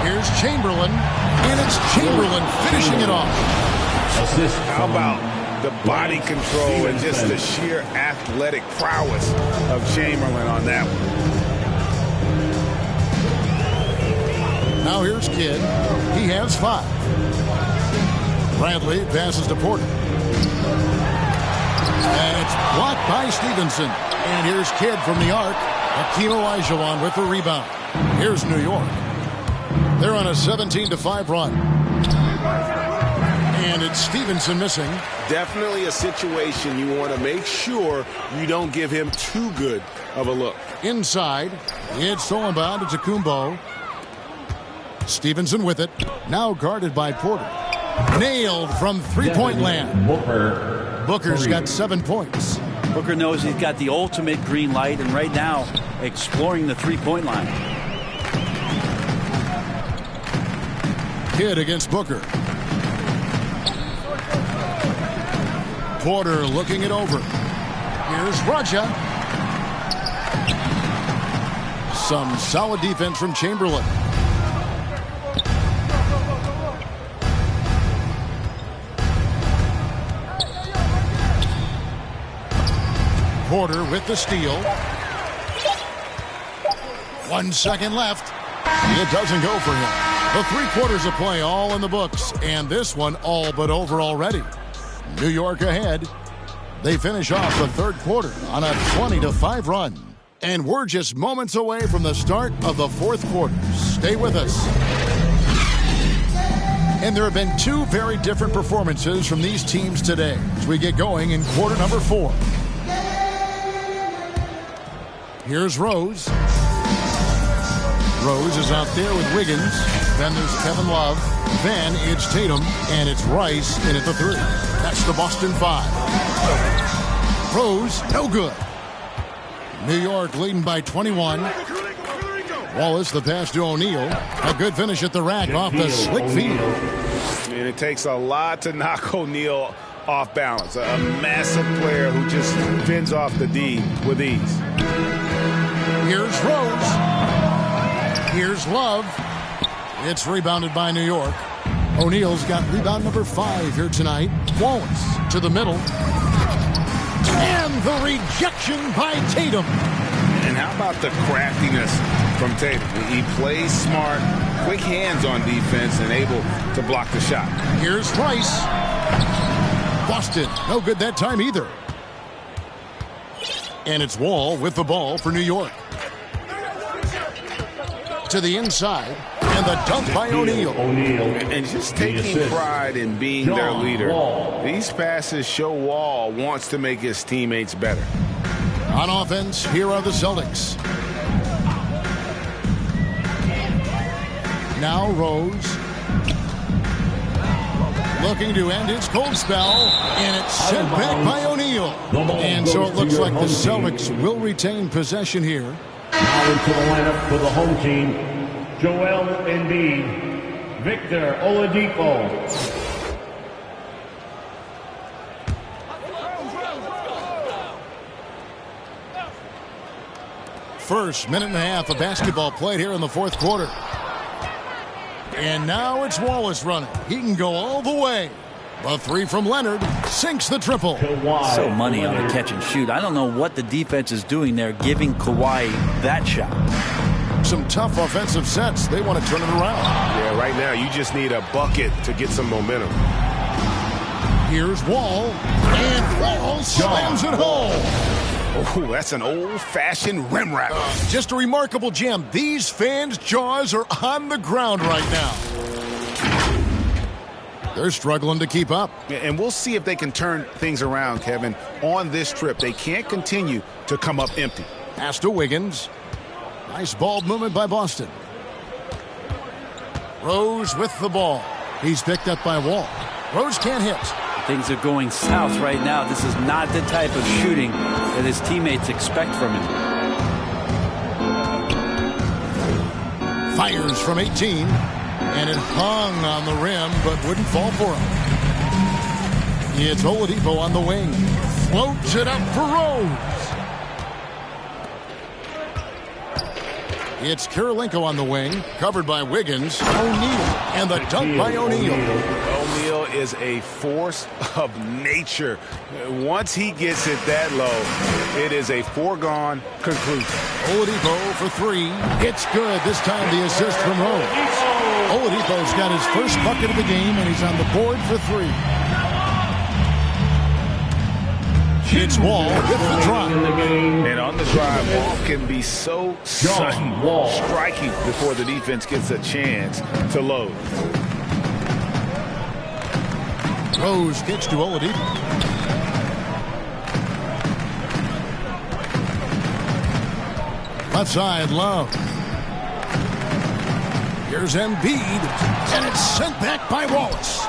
Here's Chamberlain, and it's Chamberlain finishing it off. How about the body control and just the sheer athletic prowess of Chamberlain on that one? Now here's Kidd. He has 5. Bradley passes to Porter. And it's blocked by Stevenson. And here's Kidd from the arc. Hakeem Olajuwon with the rebound. Here's New York. They're on a 17-5 run. And it's Stevenson missing. Definitely a situation you want to make sure you don't give him too good of a look. Inside, it's stolen by Antetokounmpo. Stevenson with it. Now guarded by Porter. Nailed from three-point land. Booker's got 7 points. Booker knows he's got the ultimate green light, and right now exploring the three-point line. Kidd against Booker. Porter looking it over. Here's Raja. Some solid defense from Chamberlain. Porter with the steal. 1 second left. It doesn't go for him. The 3 quarters of play all in the books, and this one all but over already. New York ahead. They finish off the third quarter on a 20-5 run. And we're just moments away from the start of the fourth quarter. Stay with us. And there have been 2 very different performances from these teams today as we get going in quarter number 4. Here's Rose. Rose is out there with Wiggins. Then there's Kevin Love. Then it's Tatum. And it's Rice in at the 3. That's the Boston 5. Rose, no good. New York leading by 21. Wallace, the pass to O'Neal. A good finish at the rack off the slick feed. And it takes a lot to knock O'Neal off balance. A massive player who just fends off the D with ease. Here's Rose. Here's Love. It's rebounded by New York. O'Neal's got rebound number 5 here tonight. Wallace to the middle. And the rejection by Tatum. And how about the craftiness from Tatum? He plays smart, quick hands on defense, and able to block the shot. Here's Rice. Boston, no good that time either. And it's Wall with the ball for New York. To the inside, and the dunk by O'Neal. And just taking pride in being their leader. These passes show Wall wants to make his teammates better. On offense, here are the Celtics. Now Rose. Looking to end his cold spell, and it's sent back by O'Neal. And so it looks like the Celtics will retain possession here. Now into the lineup for the home team, Joel Embiid, Victor Oladipo. First minute and a half of basketball played here in the fourth quarter. And now it's Wallace running. He can go all the way. The three from Leonard sinks the triple. So money on the catch and shoot. I don't know what the defense is doing there, giving Kawhi that shot. Some tough offensive sets. They want to turn it around. Yeah, right now you just need a bucket to get some momentum. Here's Wall. And Wall slams it home. Oh, that's an old-fashioned rim wrap. Just a remarkable gem. These fans' jaws are on the ground right now. They're struggling to keep up. And we'll see if they can turn things around, Kevin, on this trip. They can't continue to come up empty. Pass to Wiggins. Nice ball movement by Boston. Rose with the ball. He's picked up by Wall. Rose can't hit. Things are going south right now. This is not the type of shooting that his teammates expect from him. Fires from 18. And it hung on the rim, but wouldn't fall for him. It's Oladipo on the wing. Floats it up for Rose. It's Kirilenko on the wing, covered by Wiggins. O'Neal, and the dunk by O'Neal. O'Neal is a force of nature. Once he gets it that low, it is a foregone conclusion. Oladipo for three. It's good. This time the assist from Rose. Oladipo's got his first bucket of the game, and he's on the board for three. It's Wall with the drive. And on the drive, Wall can be so sudden, striking before the defense gets a chance to load. Rose kicks to Oladipo. Left side, Love. Here's Embiid, and it's sent back by Wallace.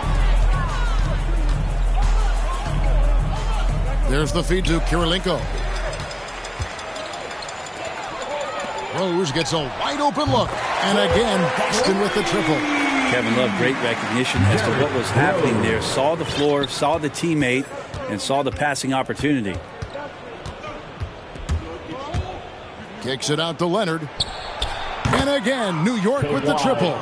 There's the feed to Kirilenko. Rose gets a wide open look. And again, Boston with the triple. Kevin Love, great recognition as to what was happening there. Saw the floor, saw the teammate, and saw the passing opportunity. Kicks it out to Leonard. And again, New York with the triple.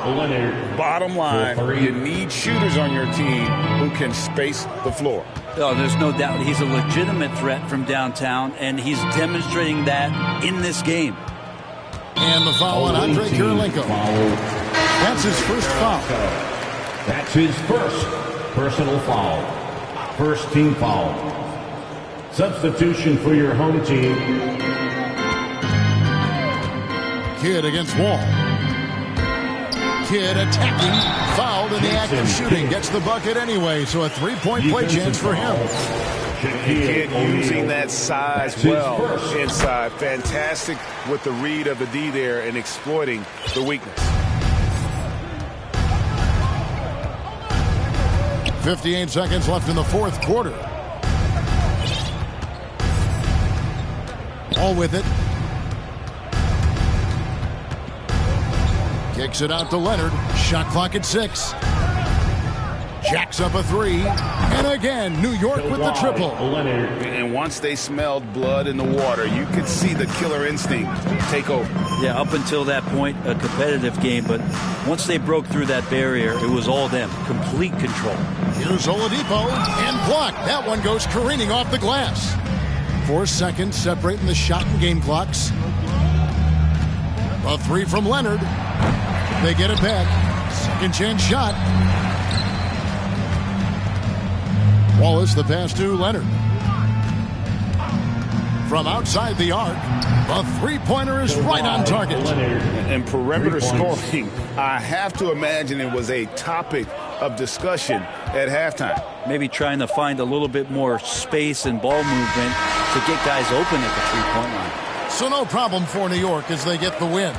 Bottom line, you need shooters on your team who can space the floor. Oh, there's no doubt he's a legitimate threat from downtown, and he's demonstrating that in this game. And the foul on Andre Kirilenko. That's his first foul. That's his first personal foul. First team foul. Substitution for your home team. Kidd against Wall. Kidd attacking. Fouled in the act of shooting. Gets the bucket anyway, so a three-point play chance for him. Kidd using that size well inside. Fantastic with the read of the D there and exploiting the weakness. 58 seconds left in the fourth quarter. All with it. Kicks it out to Leonard. Shot clock at 6. Jacks up a three. And again, New York with the triple. And once they smelled blood in the water, you could see the killer instinct take over. Yeah, up until that point, a competitive game. But once they broke through that barrier, it was all them. Complete control. Here's Oladipo. And blocked. That one goes careening off the glass. 4 seconds separating the shot and game clocks. A three from Leonard. They get it back. Second chance shot. Wallace the pass to Leonard. From outside the arc, the three-pointer is right on target. And perimeter scoring, I have to imagine it was a topic of discussion at halftime. Maybe trying to find a little bit more space and ball movement to get guys open at the three-point line. So no problem for New York as they get the win.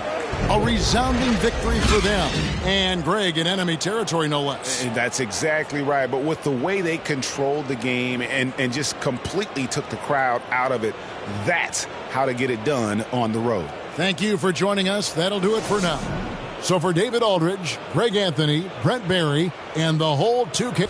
A resounding victory for them. And Greg in enemy territory, no less. That's exactly right. But with the way they controlled the game and just completely took the crowd out of it, that's how to get it done on the road. Thank you for joining us. That'll do it for now. So for David Aldridge, Greg Anthony, Brent Barry, and the whole 2K...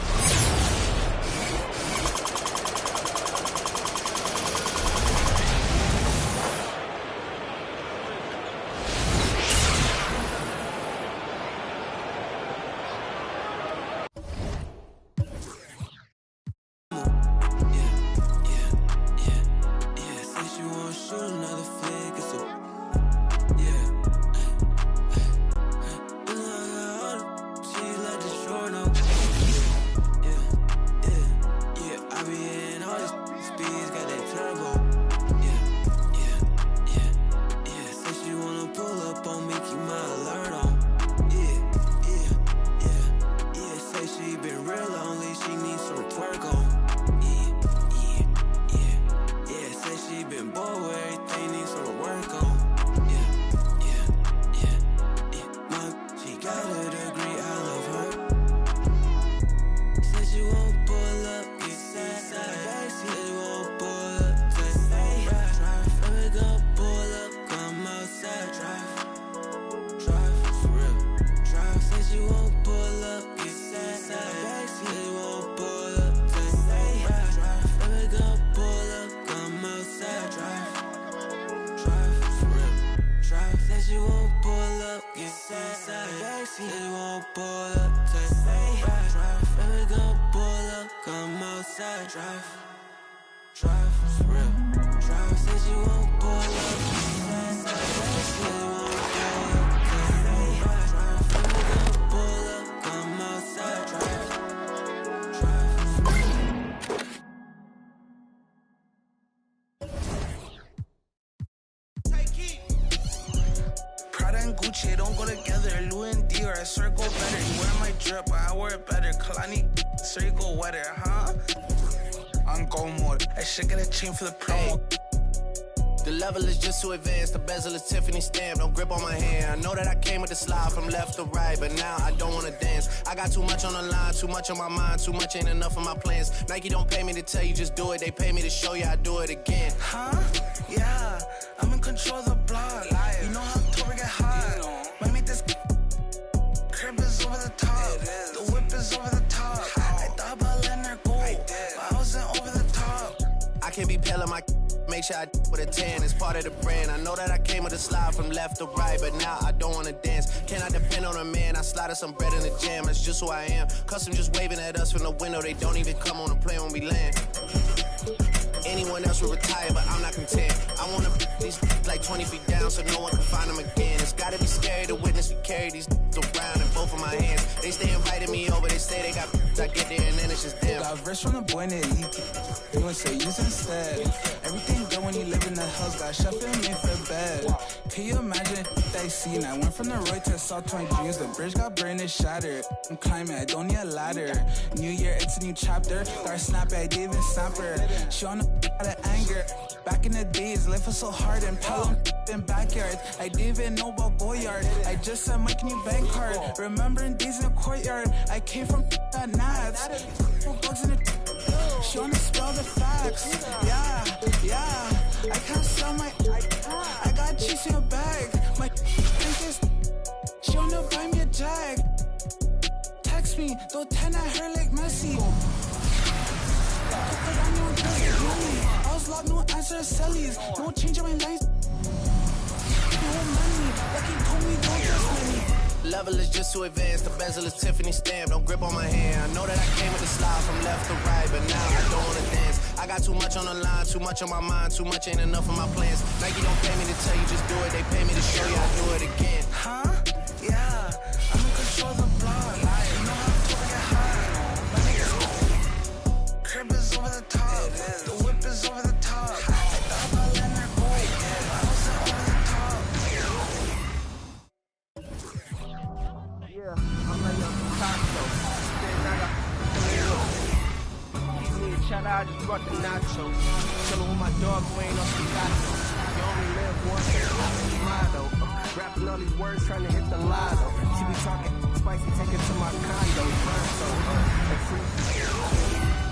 Gucci don't go together. Louis and Dior, I swear go better. You wear my drip, but I wear it better. Kalani, so you go wetter, huh? On go mode. I should get a chain for the promo. The level is just too advanced. The bezel is Tiffany stamped. Don't grip on my hand. I know that I came with the slide from left to right, but now I don't wanna dance. I got too much on the line, too much on my mind, too much ain't enough of my plans. Nike don't pay me to tell you just do it. They pay me to show you I do it again. Huh? Yeah, I'm in control of the block. You know how October get hot. Might make this crib is over the top. The whip is over the top. I thought about letting her go, but I wasn't over the top. I can't be pale on my make sure I with a 10. It's part of the brand. I know that I came with a slide from left to right, but now I don't wanna dance. Can I depend on a man? I slide some bread in the jam. That's just who I am. Custom just waving at us from the window. They don't even come on the plane when we land. Anyone else will retire, but I'm not content. I wanna these like 20 feet down so no one can find them again. It's gotta be scary to witness me carry these around in both of my hands. They stay inviting me over, they say they got I get there and then it's just them. Got rich from the boy in the elite. You would say use instead. Everything good when you live in the hills. Got chef and made for bed. Can you imagine that I seen? I went from the Roy to South 20 dreams. The bridge got brain is shattered. I'm climbing, I don't need a ladder. New year, it's a new chapter. Got snap, I didn't even snap her. She on the out of anger. Back in the days, life was so hard and Pelham in backyard. I didn't even know about Goyard. I just sent my new bank card. Remembering days in the courtyard. I came from that Nats. Bugs in the she wanna spell the facts. Yeah. I can't sell my I got cheese in a bag. My think is she wanna buy me a jag. Text me, throw 10 at her like Messi. I was locked, no answer to Sally's. No change in my life. No money, like he told me don't trust me. Level is just too advanced. The bezel is Tiffany stamped. Don't grip on my hand. I know that I came with a slide from left to right, but now I don't wanna dance. I got too much on the line, too much on my mind, too much ain't enough of my plans. Nike don't pay me to tell you just do it. They pay me to show you I do it again. Huh? Yeah, I'm in control of the block. You know how to get hot. My niggas crib is over the top. The whip is over the top. I thought about letting her go, but I wasn't over the top. Yeah, I'm like a taco. Then I got shout out, I just brought the nachos. Chillin' with my dog who ain't on Picasso. You only live once, motto. Rapping all these words, trying to hit the lotto. She be talking spicy, take it to my condo. Pronto,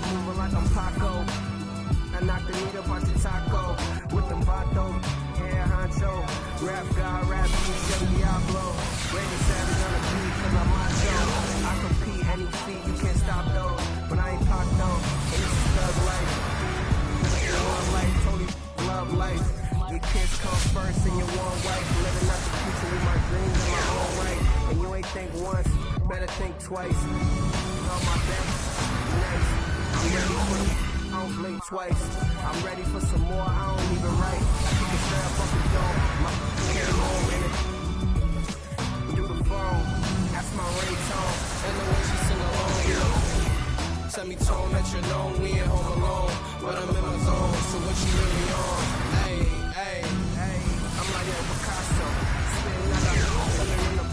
moving like I'm Paco. I knocked the meat up on the taco. With the vato, yeah, honcho. Rap God, rap, Diablo. Randy Savage on the beat, cause I'm macho. I compete any feat, you can't stop though. But I ain't pop though, and this is thug life. One life, totally love life. Your kids come first and your one wife. Living out the future with my dreams in my own right. And you ain't think once, better think twice. On my back, nice. I'm ready for the I don't blink twice. I'm ready for some more, I don't even write. I kick it straight up off the dome. My came home in it. Do the phone, that's my ringtone. And the way she sing along, semi-tone that you know we ain't home alone. But I'm in my zone, so what you really on? Hey, hey, hey, I'm like a Picasso. Spitting out in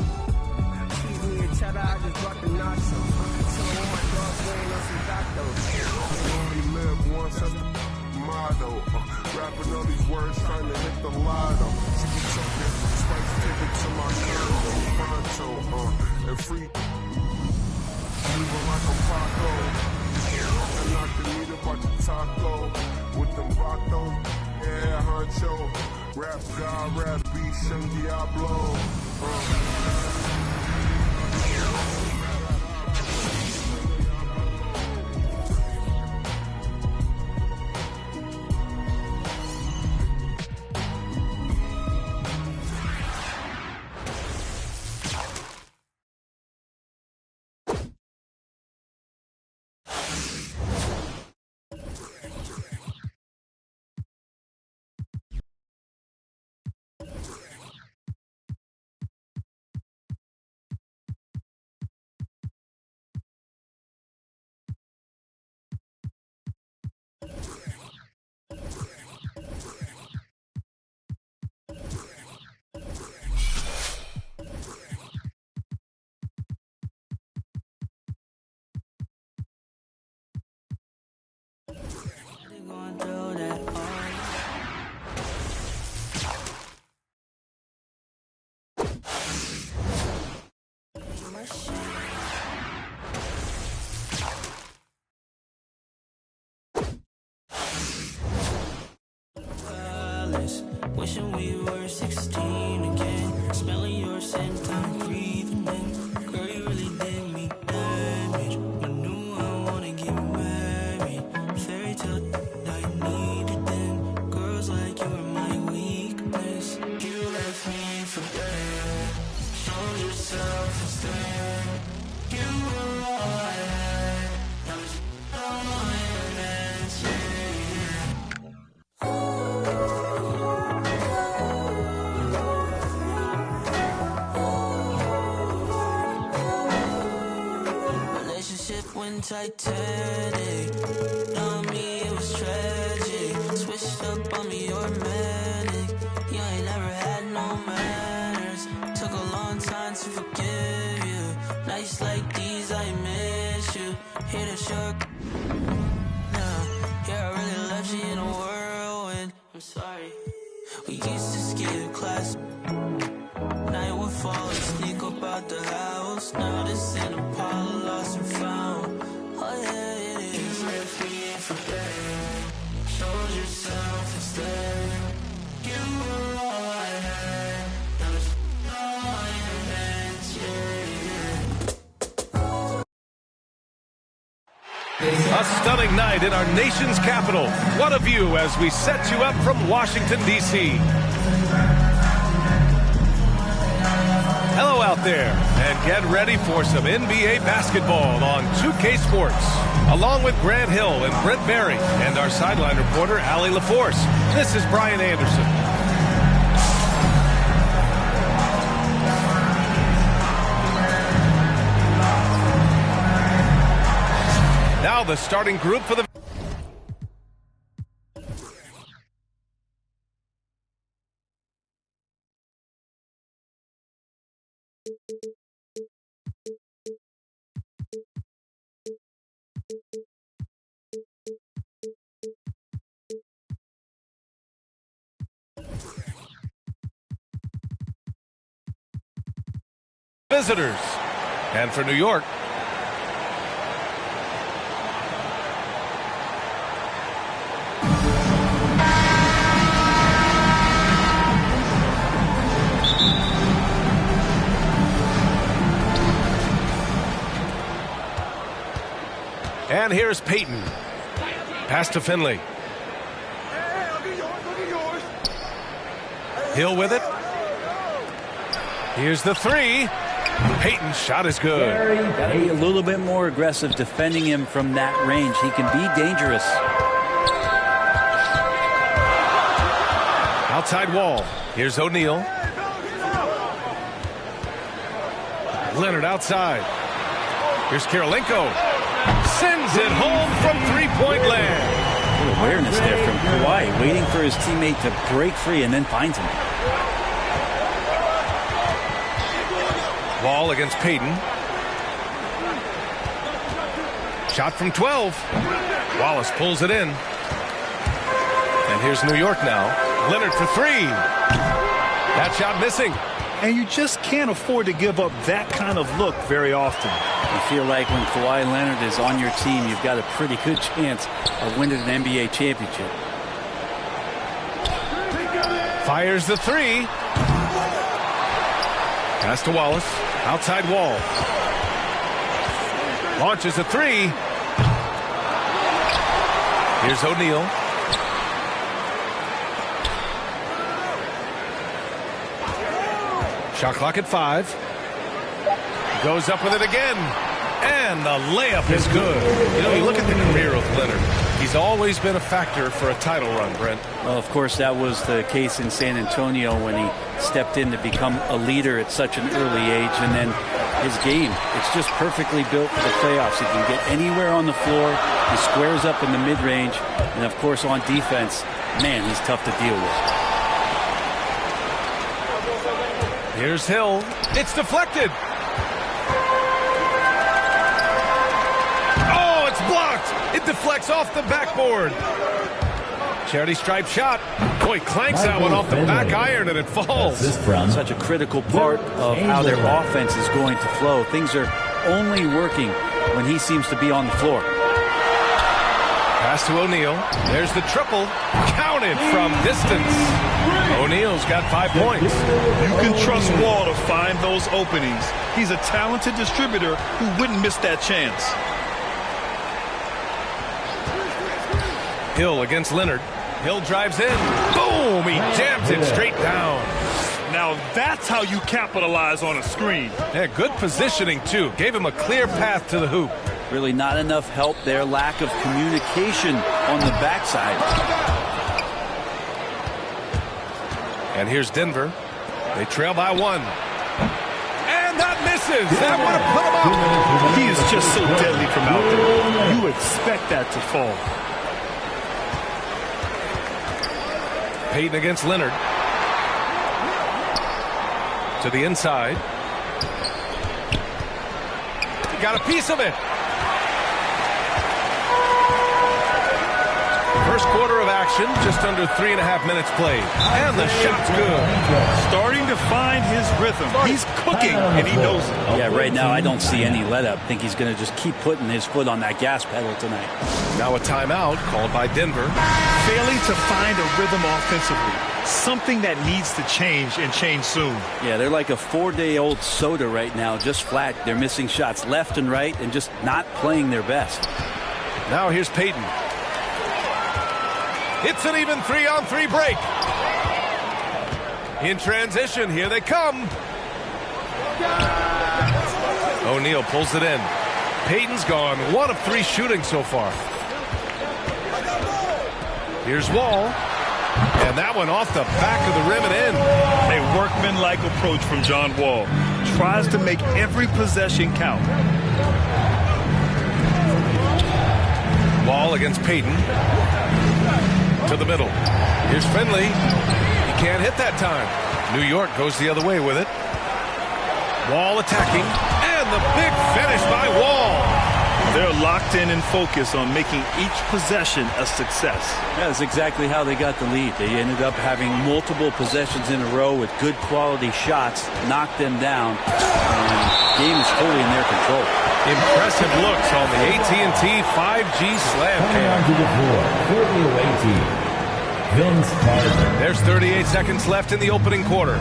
the cheese me and cheddar, I just brought the nachos. Chillin' with my dogs, we ain't on some doctos. Only live once, that's the motto. Rapping all these words, trying to hit the lotto. Keep talking, spice ticket to my condo, pronto, and free. Moving like a Paco. And knock the meat about the taco. With them vatos, yeah, honcho. Rap God, rap beast, and Diablo. Wishing we were 16 again. Smelling your scent, time breathing in. Girl, you really did me damage. But knew I wanna get married. Fairy tale I needed then. Girls like you were my weakness. You left me for dead. Showed yourself instead. You were all I had. Now it's all my hands, yeah. When Titanic, on me it was tragic. Switched up on me, you're manic. You ain't never had no manners. Took a long time to forgive you. Nights like these, I miss you. Hit a shark. Nah, yeah, I really left you in a whirlwind. I'm sorry. We used to skip class. Night would fall and sneak up out the house. Now this ain't Apollo lost and found. Oh yeah, it is. You left me for dead. Showed yourself instead. You were all I had. Now it's all my hands, yeah. A stunning night in our nation's capital. What a view as we set you up from Washington, D.C. Hello out there, and get ready for some NBA basketball on 2K Sports. Along with Grant Hill and Brent Berry and our sideline reporter, Allie LaForce, this is Brian Anderson. Now the starting group for the visitors. And for New York, And here's Payton. Pass to Finley. Hill with it. Here's the three. Payton's shot is good. Got to be a little bit more aggressive defending him from that range. He can be dangerous. Outside wall. Here's O'Neal. Leonard outside. Here's Karolinko. Sends it home from three-point land. Good awareness there from Kawhi, waiting for his teammate to break free and then finds him. Ball against Payton. Shot from 12. Wallace pulls it in. And here's New York now. Leonard for three. That shot missing. And you just can't afford to give up that kind of look very often. You feel like when Kawhi Leonard is on your team, you've got a pretty good chance of winning an NBA championship. Fires the three. Pass to Wallace. Outside wall. Launches a three. Here's O'Neal. Shot clock at 5. Goes up with it again. And the layup is good. You know, you look at the career of Leonard. He's always been a factor for a title run, Brent. Well, of course, that was the case in San Antonio when he stepped in to become a leader at such an early age. And then his game, it's just perfectly built for the playoffs. He can get anywhere on the floor. He squares up in the mid-range. And, of course, on defense, man, he's tough to deal with. Here's Hill. It's deflected. Oh, it's blocked. It deflects off the backboard. Charity stripe shot. Boy, clanks that one off the back iron and it falls. Such a critical part of how their offense is going to flow. Things are only working when he seems to be on the floor. Pass to O'Neal. There's the triple. Counted from distance. O'Neal's got 5 points. You can trust Wall to find those openings. He's a talented distributor who wouldn't miss that chance. Hill against Leonard. Hill drives in. Boom! He jams it straight down. Now that's how you capitalize on a screen. Yeah, good positioning, too. Gave him a clear path to the hoop. Really not enough help there. Lack of communication on the backside. And here's Denver. They trail by 1. And that misses. That would have put him up. He is just so deadly from out there. You expect that to fall. Payton against Leonard. To the inside. He got a piece of it. First quarter of action, just under 3.5 minutes played. And the shot's good. Starting to find his rhythm. He's cooking, and he knows it. Yeah, right now I don't see any let-up. I think he's going to just keep putting his foot on that gas pedal tonight. Now a timeout called by Denver. Failing to find a rhythm offensively. Something that needs to change and change soon. Yeah, they're like a 4-day-old soda right now, just flat. They're missing shots left and right and just not playing their best. Now here's Payton. It's an even 3-on-3 break. In transition, here they come. O'Neal pulls it in. Payton's gone 1 of 3 shooting so far. Here's Wall. And that one off the back of the rim and in. A workmanlike approach from John Wall. Tries to make every possession count. Wall against Payton. To the middle. Here's Finley. He can't hit that time. New York goes the other way with it. Wall attacking. And the big finish by Wall. They're locked in and focused on making each possession a success. Yeah, that's exactly how they got the lead. They ended up having multiple possessions in a row with good quality shots, knocked them down, and the game is fully in their control. Impressive looks on the AT&T 5G slam cam. To the floor for the away team, Vince Carter. There's 38 seconds left in the opening quarter.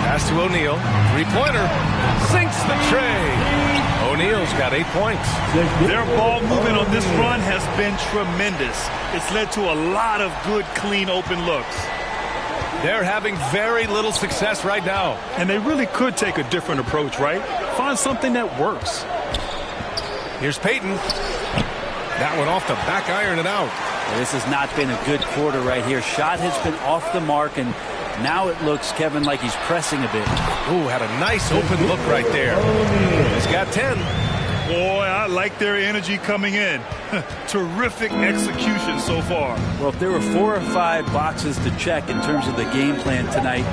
Pass to O'Neal. 3-pointer. Sinks the tray. O'Neal's got 8 points. Their ball movement on this run has been tremendous. It's led to a lot of good, clean, open looks. They're having very little success right now. And they really could take a different approach, right? Find something that works. Here's Payton. That one off the back iron and out. This has not been a good quarter right here. Shot has been off the mark, and now it looks, Kevin, like he's pressing a bit. Ooh, had a nice open look right there. He's got 10. Boy, I like their energy coming in. Terrific execution so far. Well, if there were 4 or 5 boxes to check in terms of the game plan tonight,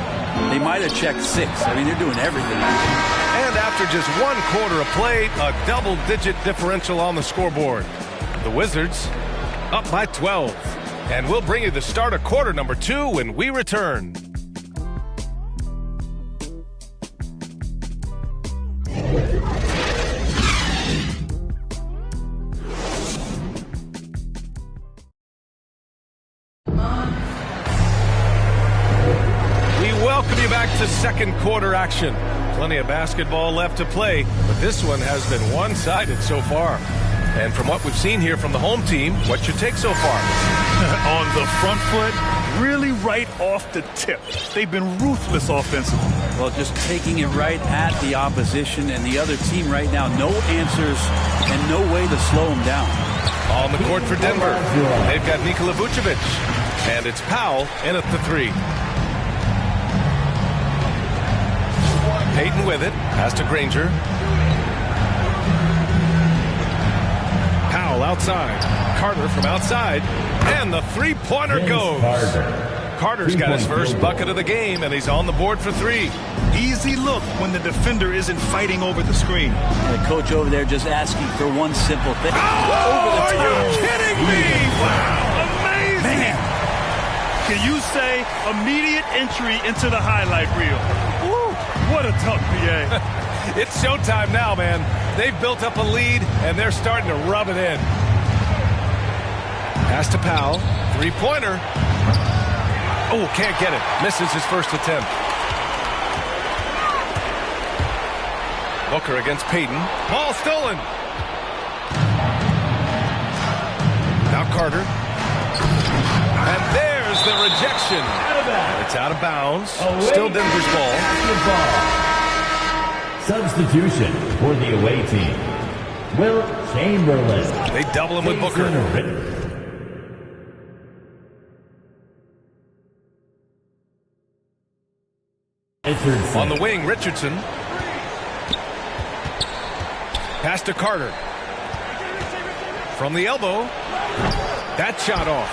they might have checked 6. I mean, they're doing everything. And after just 1 quarter of play, a double-digit differential on the scoreboard. The Wizards up by 12. And we'll bring you the start of quarter number 2 when we return. To second quarter action. Plenty of basketball left to play, but this one has been one-sided so far. And from what we've seen here from the home team, what's your take so far? On the front foot, really right off the tip. They've been ruthless offensively. Well, just taking it right at the opposition and the other team right now. No answers and no way to slow them down. On the court for Denver, they've got Nikola Vucevic, and it's Powell in at the 3. Payton with it. Pass to Granger. Powell outside. Carter from outside. And the three-pointer goes. Carter's got his first bucket of the game, and he's on the board for 3. Easy look when the defender isn't fighting over the screen. The coach over there just asking for one simple thing. Oh, are you kidding me? Wow. Amazing. Man. Can you say immediate entry into the highlight reel? Woo. What a tough PA. It's showtime now, man. They've built up a lead, and they're starting to rub it in. Pass to Powell. Three-pointer. Oh, can't get it. Misses his first attempt. Booker against Payton. Ball stolen. Now Carter. And there's the rejection. It's out of bounds. Still Denver's ball. Substitution for the away team. Will Chamberlain. They double him with Booker. On the wing, Richardson. Pass to Carter. From the elbow. That shot off.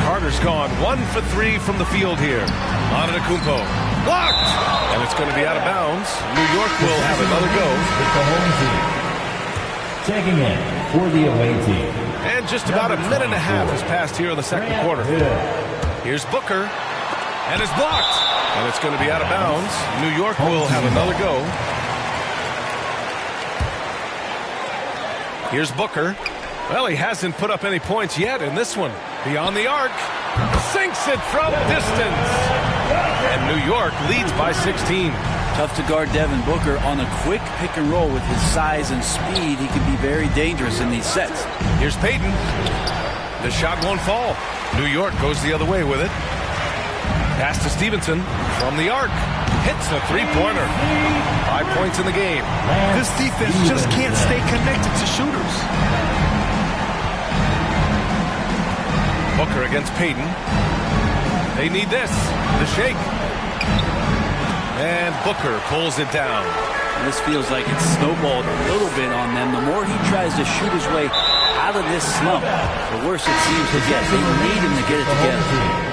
Carter's gone 1 for 3 from the field here. Antetokounmpo. Blocked! And it's going to be out of bounds. New York will have another go. With the home team. Checking in for the away team. And just about a minute and a half has passed here in the second quarter. Here's Booker. And it's blocked. And it's going to be out of bounds. New York will have another go. Here's Booker. Well, he hasn't put up any points yet in this one. Beyond the arc. Sinks it from distance. And New York leads by 16. Tough to guard Devin Booker on a quick pick and roll with his size and speed. He can be very dangerous in these sets. Here's Payton. The shot won't fall. New York goes the other way with it. Pass to Stevenson from the arc. Hits the three-pointer. 5 points in the game. This defense just can't stay connected to shooters. Booker against Payton. They need this. The shake. And Booker pulls it down. And this feels like it's snowballed a little bit on them. The more he tries to shoot his way out of this slump, the worse it seems to get. They need him to get it together.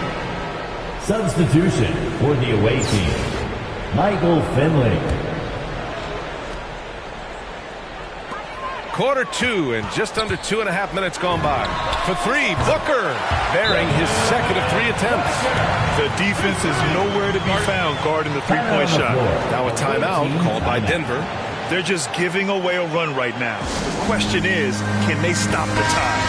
Substitution for the away team. Michael Finley. Quarter 2 and just under 2.5 minutes gone by. For 3, Booker bearing his second of 3 attempts. The defense is nowhere to be found guarding the three-point shot. Now a timeout called by Denver. They're just giving away a run right now. The question is, can they stop the tide?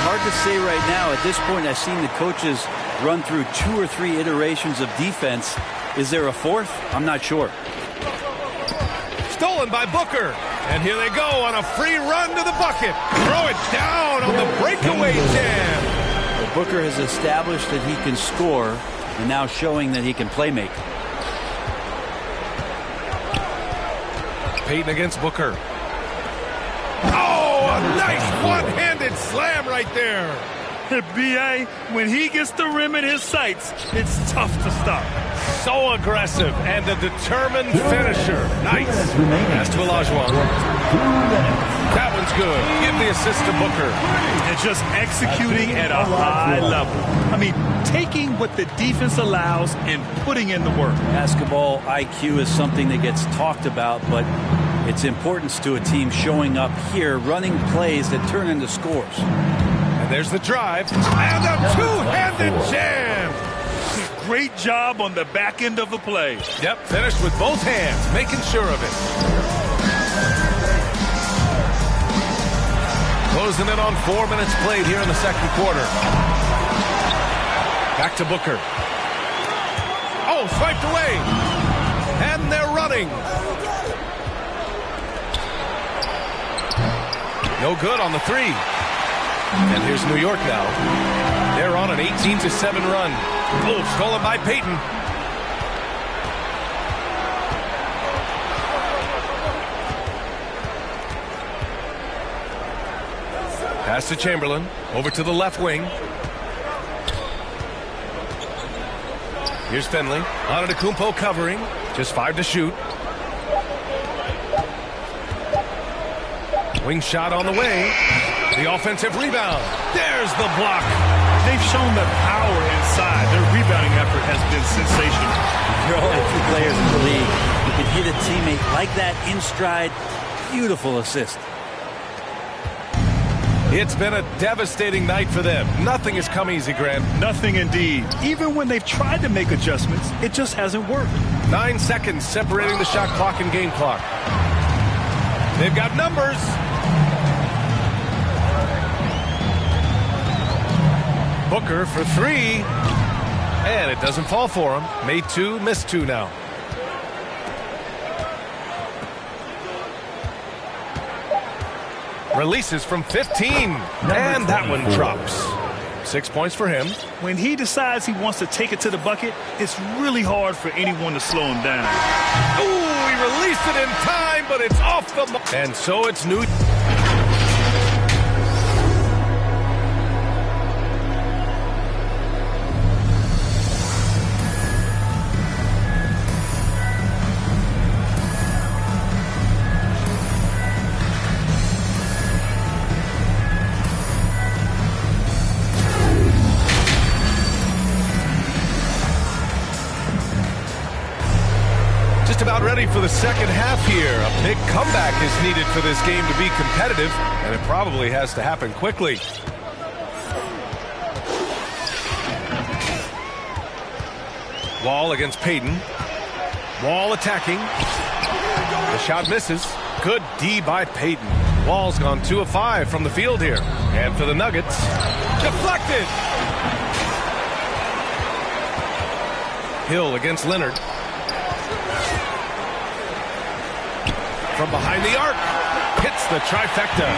Hard to say right now. At this point, I've seen the coaches run through 2 or 3 iterations of defense. Is there a fourth? I'm not sure. Stolen by Booker. And here they go on a free run to the bucket. Throw it down on the breakaway jam. Well, Booker has established that he can score and now showing that he can play make. Payton against Booker. Oh, a nice one-handed slam right there. B.A., when he gets the rim in his sights, it's tough to stop. So aggressive and a determined finisher. Nice. Pass to Olajuwon. That one's good. Give the assist to Booker. And just executing at a high level. I mean, taking what the defense allows and putting in the work. Basketball IQ is something that gets talked about, but its importance to a team showing up here, running plays that turn into scores. And there's the drive, and a two-handed jam. Great job on the back end of the play. Yep, finished with both hands, making sure of it. Closing in on 4 minutes played here in the second quarter. Back to Booker. Oh, swiped away. And they're running. No good on the three. And here's New York now. They're on an 18-7 run. Oh, stolen by Payton. Pass to Chamberlain. Over to the left wing. Here's Finley. Antetokounmpo covering. Just 5 to shoot. Wing shot on the way. The offensive rebound. There's the block. They've shown the power inside. Their rebounding effort has been sensational. There are only 2 players in the league who can hit a teammate like that in stride. Beautiful assist. It's been a devastating night for them. Nothing has come easy, Grant. Nothing indeed. Even when they've tried to make adjustments, it just hasn't worked. 9 seconds separating the shot clock and game clock. They've got numbers. Booker for 3. And it doesn't fall for him. Made 2, missed 2 now. Releases from 15. And that one drops. 6 points for him. When he decides he wants to take it to the bucket, it's really hard for anyone to slow him down. Ooh, he released it in time, but it's off the mark. And so it's New. About ready for the second half here. A big comeback is needed for this game to be competitive, and it probably has to happen quickly. Wall against Payton. Wall attacking. The shot misses. Good D by Payton. Wall's gone 2 of 5 from the field here. And for the Nuggets, deflected. Hill against Leonard. From behind the arc, hits the trifecta.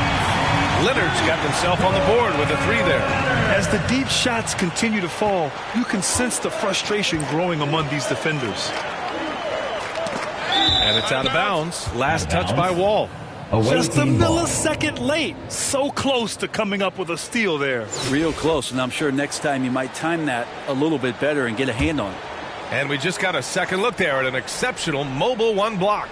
Leonard's got himself on the board with a 3 there. As the deep shots continue to fall, you can sense the frustration growing among these defenders. And it's out of bounds. Last touch by Wall. Just a millisecond late. So close to coming up with a steal there. Real close, and I'm sure next time you might time that a little bit better and get a hand on it. And we just got a second look there at an exceptional mobile 1 block.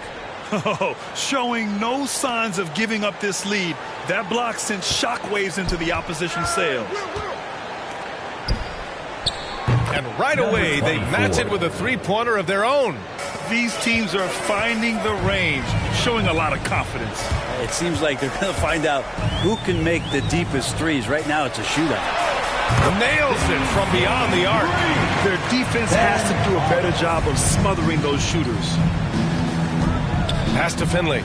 Oh, showing no signs of giving up this lead. That block sent shockwaves into the opposition sails. And right away, they match it with a 3-pointer of their own. These teams are finding the range, showing a lot of confidence. It seems like they're going to find out who can make the deepest threes. Right now, it's a shootout. Nails it from beyond the arc. Their defense has to do a better job of smothering those shooters. Pass to Finley.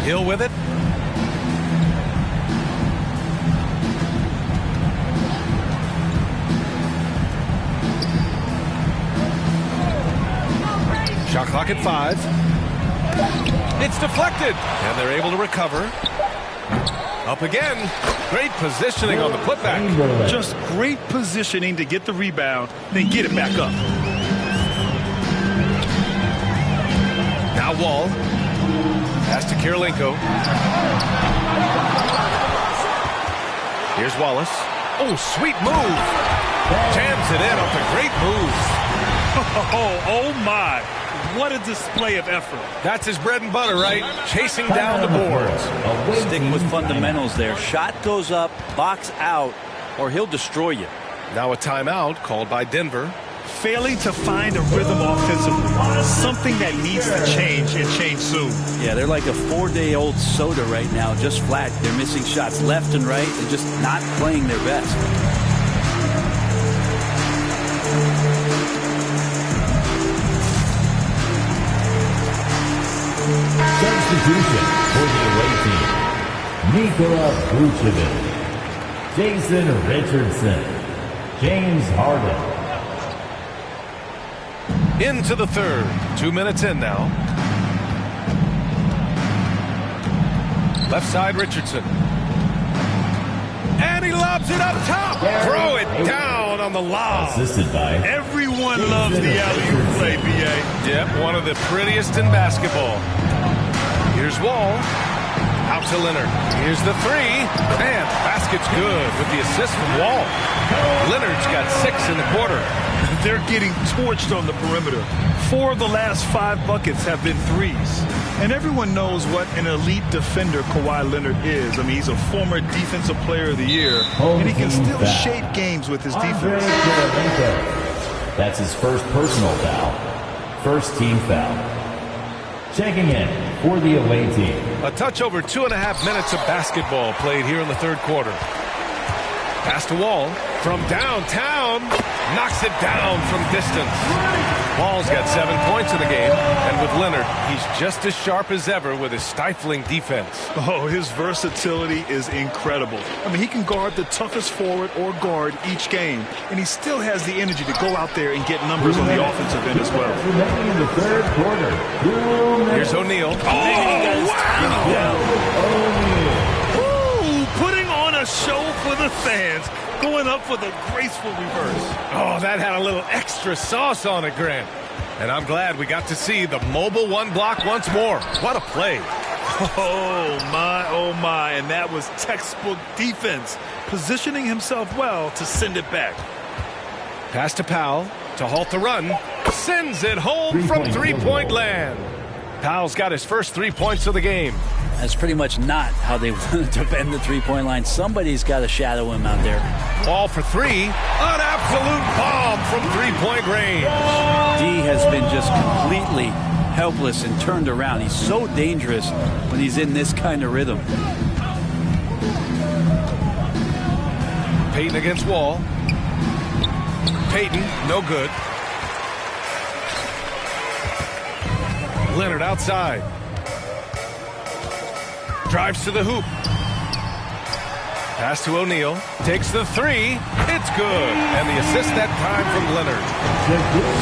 Hill with it. Shot clock at 5. It's deflected, and they're able to recover. Up again. Great positioning on the putback. Just great positioning to get the rebound, then get it back up. Now Wall. Pass to Kirilenko. Here's Wallace. Oh, sweet move. Jams it in off a great move. Oh my. What a display of effort. That's his bread and butter, right? Chasing down the boards. Sticking with fundamentals there. Shot goes up, box out, or he'll destroy you. Now a timeout called by Denver. Failing to find a rhythm offensively. Something that needs to change and change soon. Yeah, they're like a 4-day-old soda right now, just flat. They're missing shots left and right. They're just not playing their best. Substitution for the away team. Nikola Vucevic, Jason Richardson, James Harden. Into the third. 2 minutes in now. Left side Richardson. And he lobs it up top. Throw it down on the lob. Assisted by everyone loves the alley-oop play, B.A. Yep, one of the prettiest in basketball. Here's Wall. Out to Leonard. Here's the three. And basket's good with the assist from Wall. Leonard's got 6 in the quarter. They're getting torched on the perimeter. 4 of the last 5 buckets have been threes. And everyone knows what an elite defender Kawhi Leonard is. I mean, he's a former Defensive Player of the Year. And he can still shape games with his defense. That's his first personal foul. First team foul. Checking in for the away team. A touch over 2.5 minutes of basketball played here in the third quarter. Pass to Wall from downtown. Knocks it down from distance. Wall's got 7 points in the game. And with Leonard, he's just as sharp as ever with his stifling defense. Oh, his versatility is incredible. I mean, he can guard the toughest forward or guard each game. And he still has the energy to go out there and get numbers on the offensive end as well. Remaining in the third quarter. Here's O'Neal. Oh, wow! Ooh, putting on a show for the fans. Going up for the graceful reverse. Oh, that had a little extra sauce on it, Grant. And I'm glad we got to see the mobile one block once more. What a play. Oh my, and that was textbook defense. Positioning himself well to send it back. Pass to Powell to halt the run. Sends it home from three-point land. Powell's got his first 3 points of the game. That's pretty much not how they want to defend the three-point line. Somebody's got to shadow him out there. Ball for 3. An absolute bomb from three-point range. D has been just completely helpless and turned around. He's so dangerous when he's in this kind of rhythm. Payton against Wall. Payton, no good. Leonard outside. Drives to the hoop. Pass to O'Neal. Takes the 3. It's good. And the assist that time from Leonard.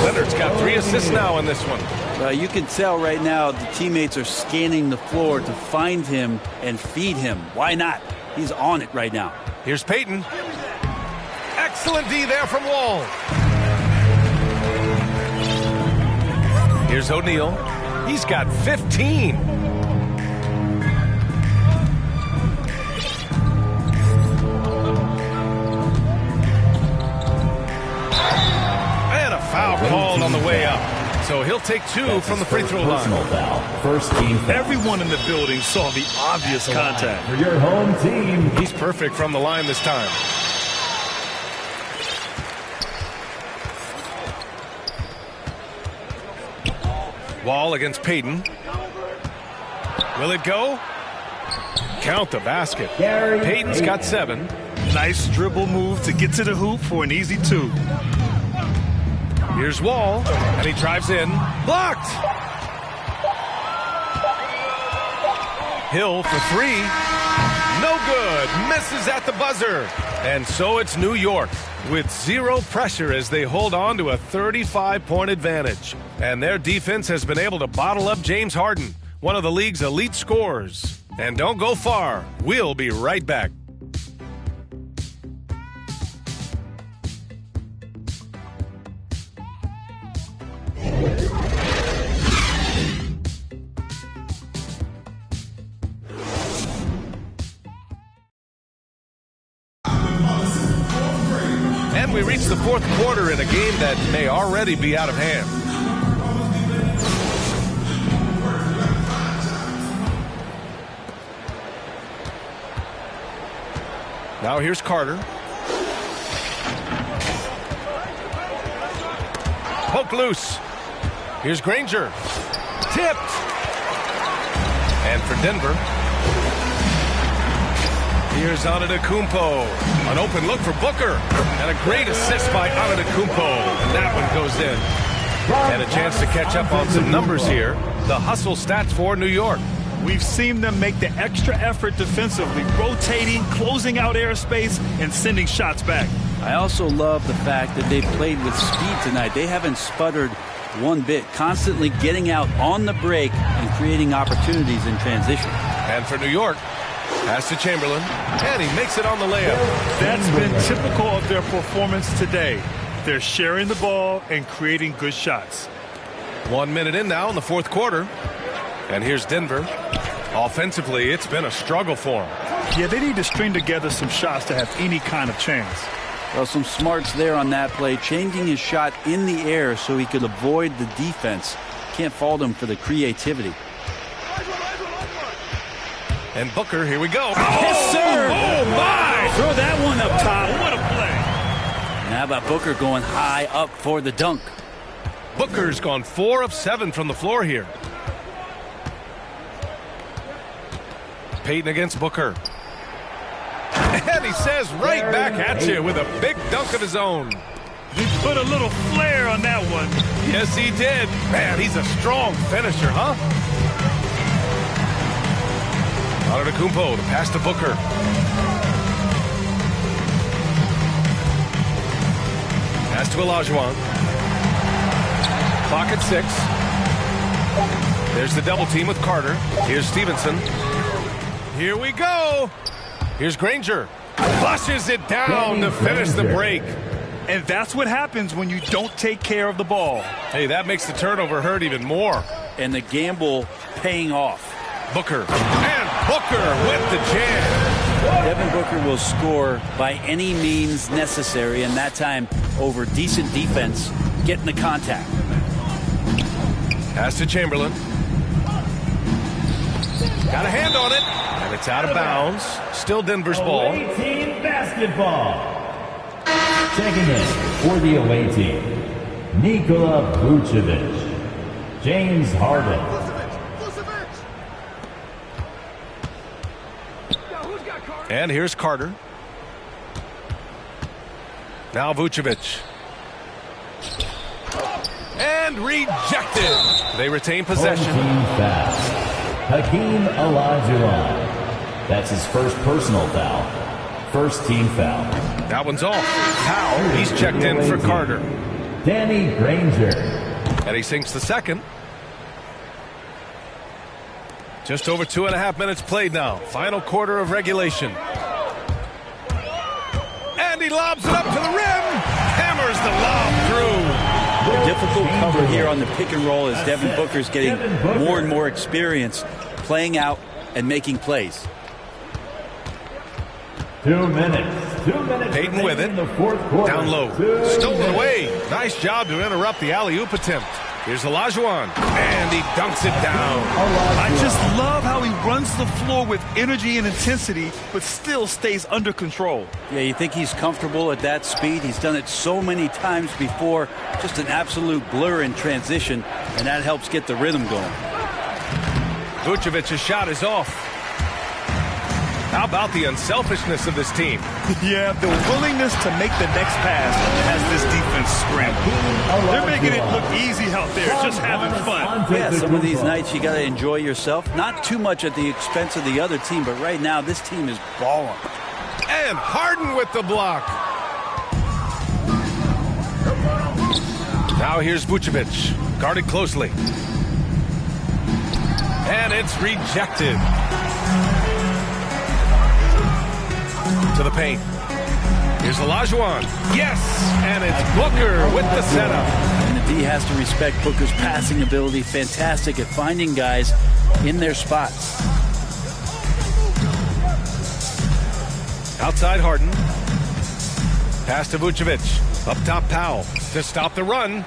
Leonard's got 3 assists now in this one. You can tell right now the teammates are scanning the floor to find him and feed him. Why not? He's on it right now. Here's Payton. Excellent D there from Wall. Here's O'Neal. He's got 15. And a foul called on the way up. So he'll take 2 from the free throw line. First team foul. Everyone in the building saw the obvious contact. For your home team. He's perfect from the line this time. Wall against Payton. Will it go? Count the basket. Payton's got 7. Nice dribble move to get to the hoop for an easy 2. Here's Wall, and he drives in. Blocked! Hill for 3. No good. Misses at the buzzer. And so it's New York with 0 pressure as they hold on to a 35-point advantage. And their defense has been able to bottle up James Harden. one of the league's elite scorers. And don't go far. We'll be right back. And we reach the fourth quarter in a game that may already be out of hand. Now here's Carter. Poked loose. Here's Granger. Tipped. And for Denver, here's Antetokounmpo. An open look for Booker. And a great assist by Antetokounmpo. And that one goes in. And a chance to catch up on some numbers here. The hustle stats for New York. We've seen them make the extra effort defensively, rotating, closing out airspace, and sending shots back. I also love the fact that they've played with speed tonight. They haven't sputtered one bit, constantly getting out on the break and creating opportunities in transition. And for New York, pass to Chamberlain, and he makes it on the layup. That's been typical of their performance today. They're sharing the ball and creating good shots. 1 minute in now in the fourth quarter. And here's Denver. Offensively, it's been a struggle for them. Yeah, they need to string together some shots to have any kind of chance. Well, some smarts there on that play, changing his shot in the air so he could avoid the defense. Can't fault him for the creativity. And Booker, here we go. Yes, sir! Oh, my! Throw that one up top. What a play. And how about Booker going high up for the dunk? Booker's gone 4 of 7 from the floor here. Payton against Booker. And he says right back at you with a big dunk of his own. He put a little flair on that one. Yes, he did. Man, he's a strong finisher, huh? Antetokounmpo, the pass to Booker. Pass to Olajuwon. Clock at 6. There's the double team with Carter. Here's Stevenson. Here we go. Here's Granger. Flushes it down to finish the break. And that's what happens when you don't take care of the ball. Hey, that makes the turnover hurt even more. And the gamble paying off. Booker. And Booker with the jam. Devin Booker will score by any means necessary, and that time over decent defense, getting the contact. Pass to Chamberlain. Got a hand on it, and it's out of bounds. Still Denver's ball. Away team basketball. Checking in for the away team, Nikola Vucevic, James Harden. And here's Carter. Now Vucevic. And rejected. They retain possession. Hakeem Olajuwon. That's his first personal foul. First team foul. That one's off. Foul. He's checked in for Carter. Danny Granger. And he sinks the second. Just over 2.5 minutes played now. Final quarter of regulation. And he lobs it up to the rim. Hammers the lob through. Difficult cover here on the pick and roll as Devin Booker's getting more and more experience playing out and making plays. 2 minutes. 2 minutes. Payton with it. Down low. Stolen away. Nice job to interrupt the alley-oop attempt. Here's Olajuwon. And he dunks it down. I just love how he runs the floor with energy and intensity, but still stays under control. Yeah, you think he's comfortable at that speed? He's done it so many times before. Just an absolute blur in transition, and that helps get the rhythm going. Vucevic's shot is off. How about the unselfishness of this team? Yeah, the willingness to make the next pass has this defense scrambling. They're making it look easy out there, just having fun. Yeah, some of these nights you got to enjoy yourself. Not too much at the expense of the other team, but right now this team is balling. And Harden with the block. Now here's Vucevic, guarded closely. And it's rejected. To the paint. Here's Olajuwon. Yes! And it's Booker with the setup. And the D has to respect Booker's passing ability. Fantastic at finding guys in their spots. Outside Harden. Pass to Vucevic. Up top Powell to stop the run.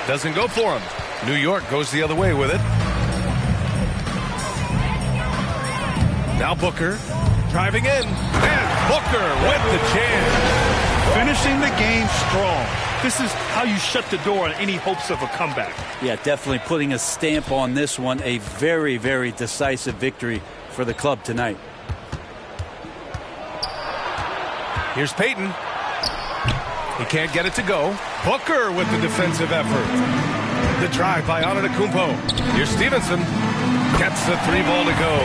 Doesn't go for him. New York goes the other way with it. Now Booker driving in. And Booker with the chance. Finishing the game strong. This is how you shut the door on any hopes of a comeback. Yeah, definitely putting a stamp on this one. A very, very decisive victory for the club tonight. Here's Payton. He can't get it to go. Booker with the defensive effort. The drive by Antetokounmpo. Here's Stevenson. Gets the 3-ball to go.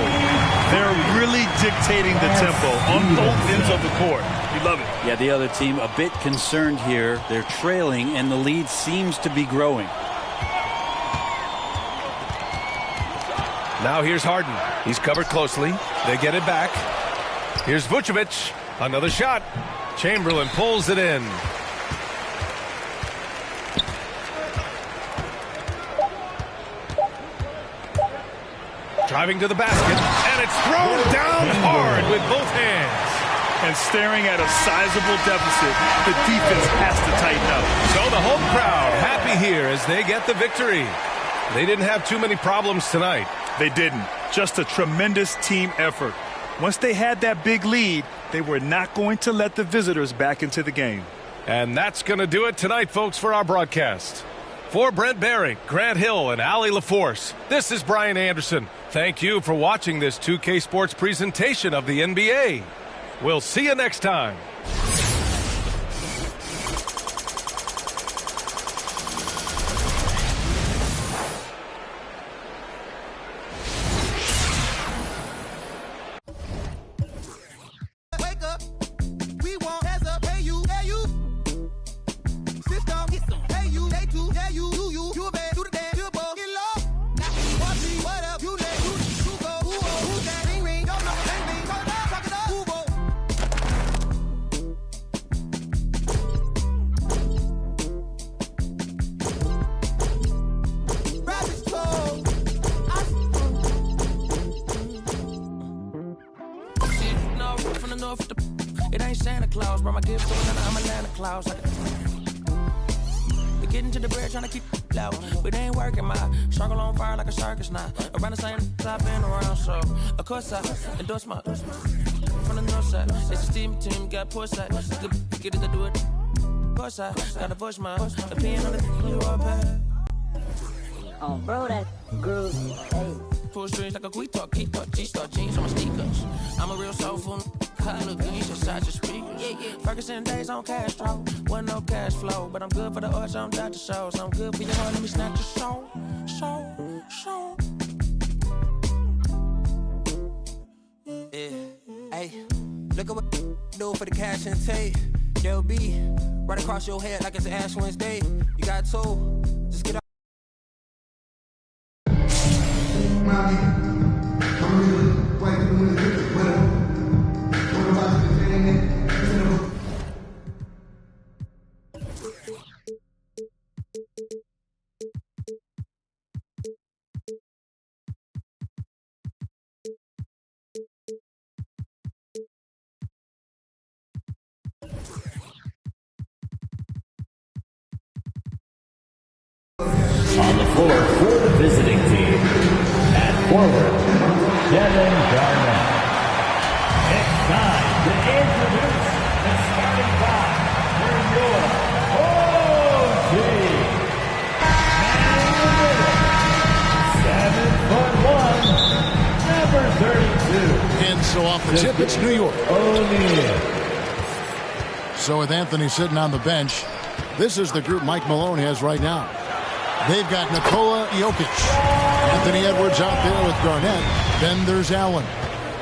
They're really dictating the tempo on both ends of the court. You love it. Yeah, the other team a bit concerned here. They're trailing, and the lead seems to be growing. Now here's Harden. He's covered closely. They get it back. Here's Vucevic. Another shot. Chamberlain pulls it in. Driving to the basket, and it's thrown down hard with both hands. And staring at a sizable deficit, the defense has to tighten up. So the home crowd happy here as they get the victory. They didn't have too many problems tonight. They didn't. Just a tremendous team effort. Once they had that big lead, they were not going to let the visitors back into the game. And that's going to do it tonight, folks, for our broadcast. For Brent Barry, Grant Hill, and Allie LaForce, this is Brian Anderson. Thank you for watching this 2K Sports presentation of the NBA. We'll see you next time. Wake up. We won't pay you. System, pay you. Day two, yeah, you. You bad, do the dance, you ball, get low. What me, what up, you let, you go. Who's that? Ring, ring, don't know, ring, hold up, talk it up. Who go? Rabbit's cold. No, from the north, it ain't Santa Claus, bro. My gift to another, I'm a Santa Claus. We getting to the bread, trying to keep it low. But it ain't working, my circle on fire like a circus now. Around the same I've been around, so of course I endorse my from the north side. It's a steam team, got poor side. Get it to do it. Of course I gotta voice my opinion on the you are bad. Oh, bro, that groove. Hey. Full strings like a G-Star, G-Star jeans on my sneakers. I'm a real soulful color greens inside your speakers. Ferguson days on Castro, wasn't no cash flow, but I'm good for the arts, I'm Dr. Shows. I'm good for your heart, let me snatch your soul. Yeah, hey, look at what do for the cash and tape. They'll be right across your head like it's Ash Wednesday. You got two, just get up. On the floor for the visiting team, at forward, Kevin Garnett. It's time to introduce the starting five for your home team. Man in the middle, 7'1", number 32. And so off the tip, it's New York. O'Neal. So with Anthony sitting on the bench, this is the group Mike Malone has right now. They've got Nikola Jokic, Anthony Edwards out there with Garnett. Then there's Allen.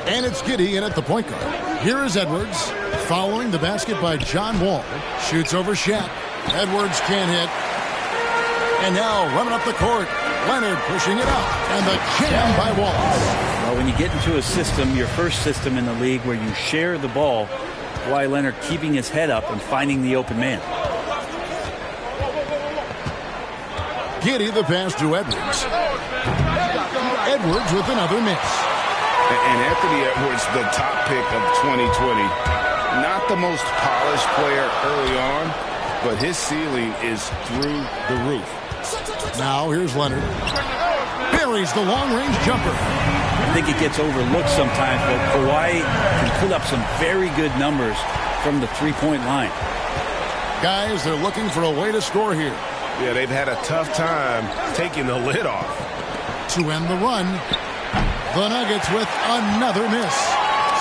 And it's Giddey in at the point guard. Here is Edwards, following the basket by John Wall. Shoots over Shaq. Edwards can't hit. And now running up the court. Leonard pushing it up. And the jam by Wallace. Well, when you get into a system, your first system in the league where you share the ball, Kawhi Leonard keeping his head up and finding the open man. Giddey the pass to Edwards. Edwards with another miss. And Anthony Edwards, the top pick of 2020. Not the most polished player early on, but his ceiling is through the roof. Now here's Leonard. Buries the long-range jumper. I think it gets overlooked sometimes, but Kawhi can put up some very good numbers from the three-point line. Guys, they're looking for a way to score here. Yeah, they've had a tough time taking the lid off. To end the run, the Nuggets with another miss.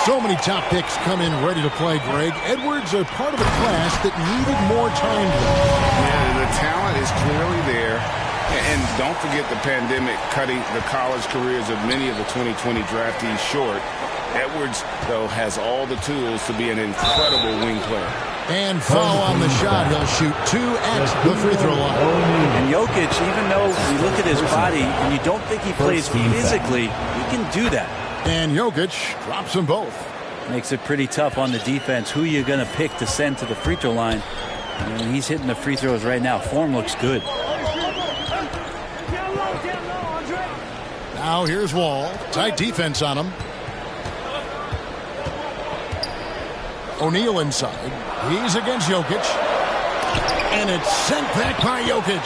So many top picks come in ready to play, Greg. Edwards are part of a class that needed more time. Yeah, the talent is clearly there. And don't forget the pandemic cutting the college careers of many of the 2020 draftees short. Edwards, though, has all the tools to be an incredible wing player. And foul on the shot. He'll shoot 2 at the free throw line. And Jokic, even though you look at his body and you don't think he plays physically, he can do that. And Jokic drops them both. Makes it pretty tough on the defense. Who are you going to pick to send to the free throw line? I mean, he's hitting the free throws right now. Form looks good. Now here's Wall. Tight defense on him. O'Neal inside. He's against Jokic. And it's sent back by Jokic.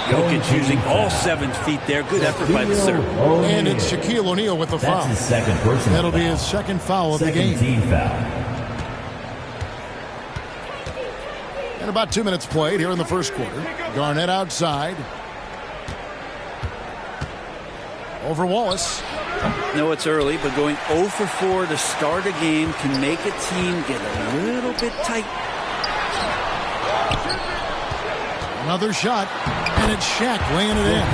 Jokic using all 7 feet there. Good effort by the serve. And it's Shaquille O'Neal with the foul. That's his second personal That'll be foul. his second foul of the game. Team foul. And about 2 minutes played here in the first quarter. Garnett outside. Over Wallace. No, it's early, but going 0 for 4 to start a game can make a team get a little bit tight. Another shot, and it's Shaq laying it in.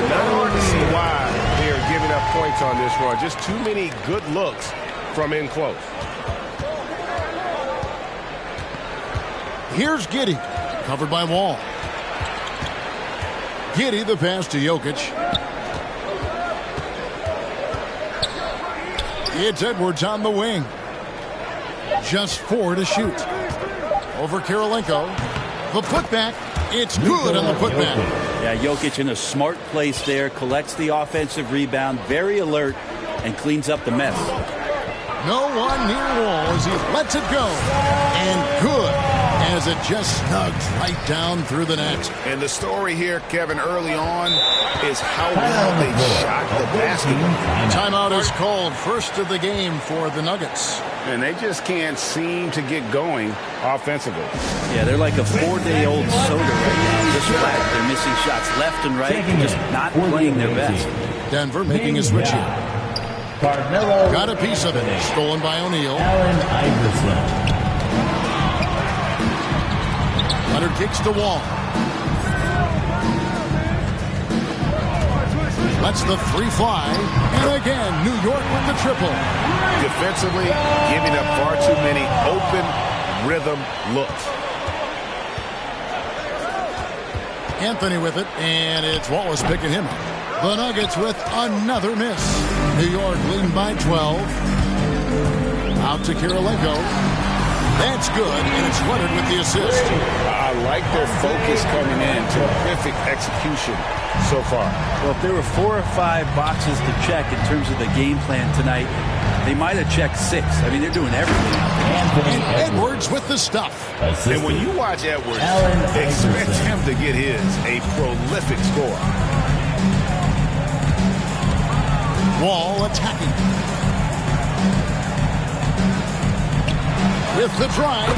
Not hard to see why they are giving up points on this run. Just too many good looks from in close. Here's Giddey, covered by Wall. Giddey the pass to Jokic. It's Edwards on the wing. Just 4 to shoot. Over Kirilenko. The putback. It's good on the putback. Yeah, Jokic in a smart place there. Collects the offensive rebound. Very alert and cleans up the mess. No one near Wall as he lets it go. And good as it just snugs right down through the net. And the story here, Kevin, early on is how well they shot the basketball. Timeout is called, first of the game for the Nuggets. And they just can't seem to get going offensively. Yeah, they're like a 4-day-old soda right now. Just flat. They're missing shots left and right and just not playing their best. Denver making a switch here. Got a piece of it. Stolen by O'Neal. Leonard kicks to Wall. Lets the 3 fly. And again, New York with the triple. Defensively, giving up far too many open rhythm looks. Anthony with it, and it's Wallace picking him up. The Nuggets with another miss. New York leading by 12. Out to Kirilenko. That's good, and it's Leonard with the assist. I like their focus coming in. Terrific execution so far. Well, if there were 4 or 5 boxes to check in terms of the game plan tonight, they might have checked 6. I mean, they're doing everything. And Edwards with the stuff. And when you watch Edwards, expect him to get his, a prolific score. Wall attacking. With the drive.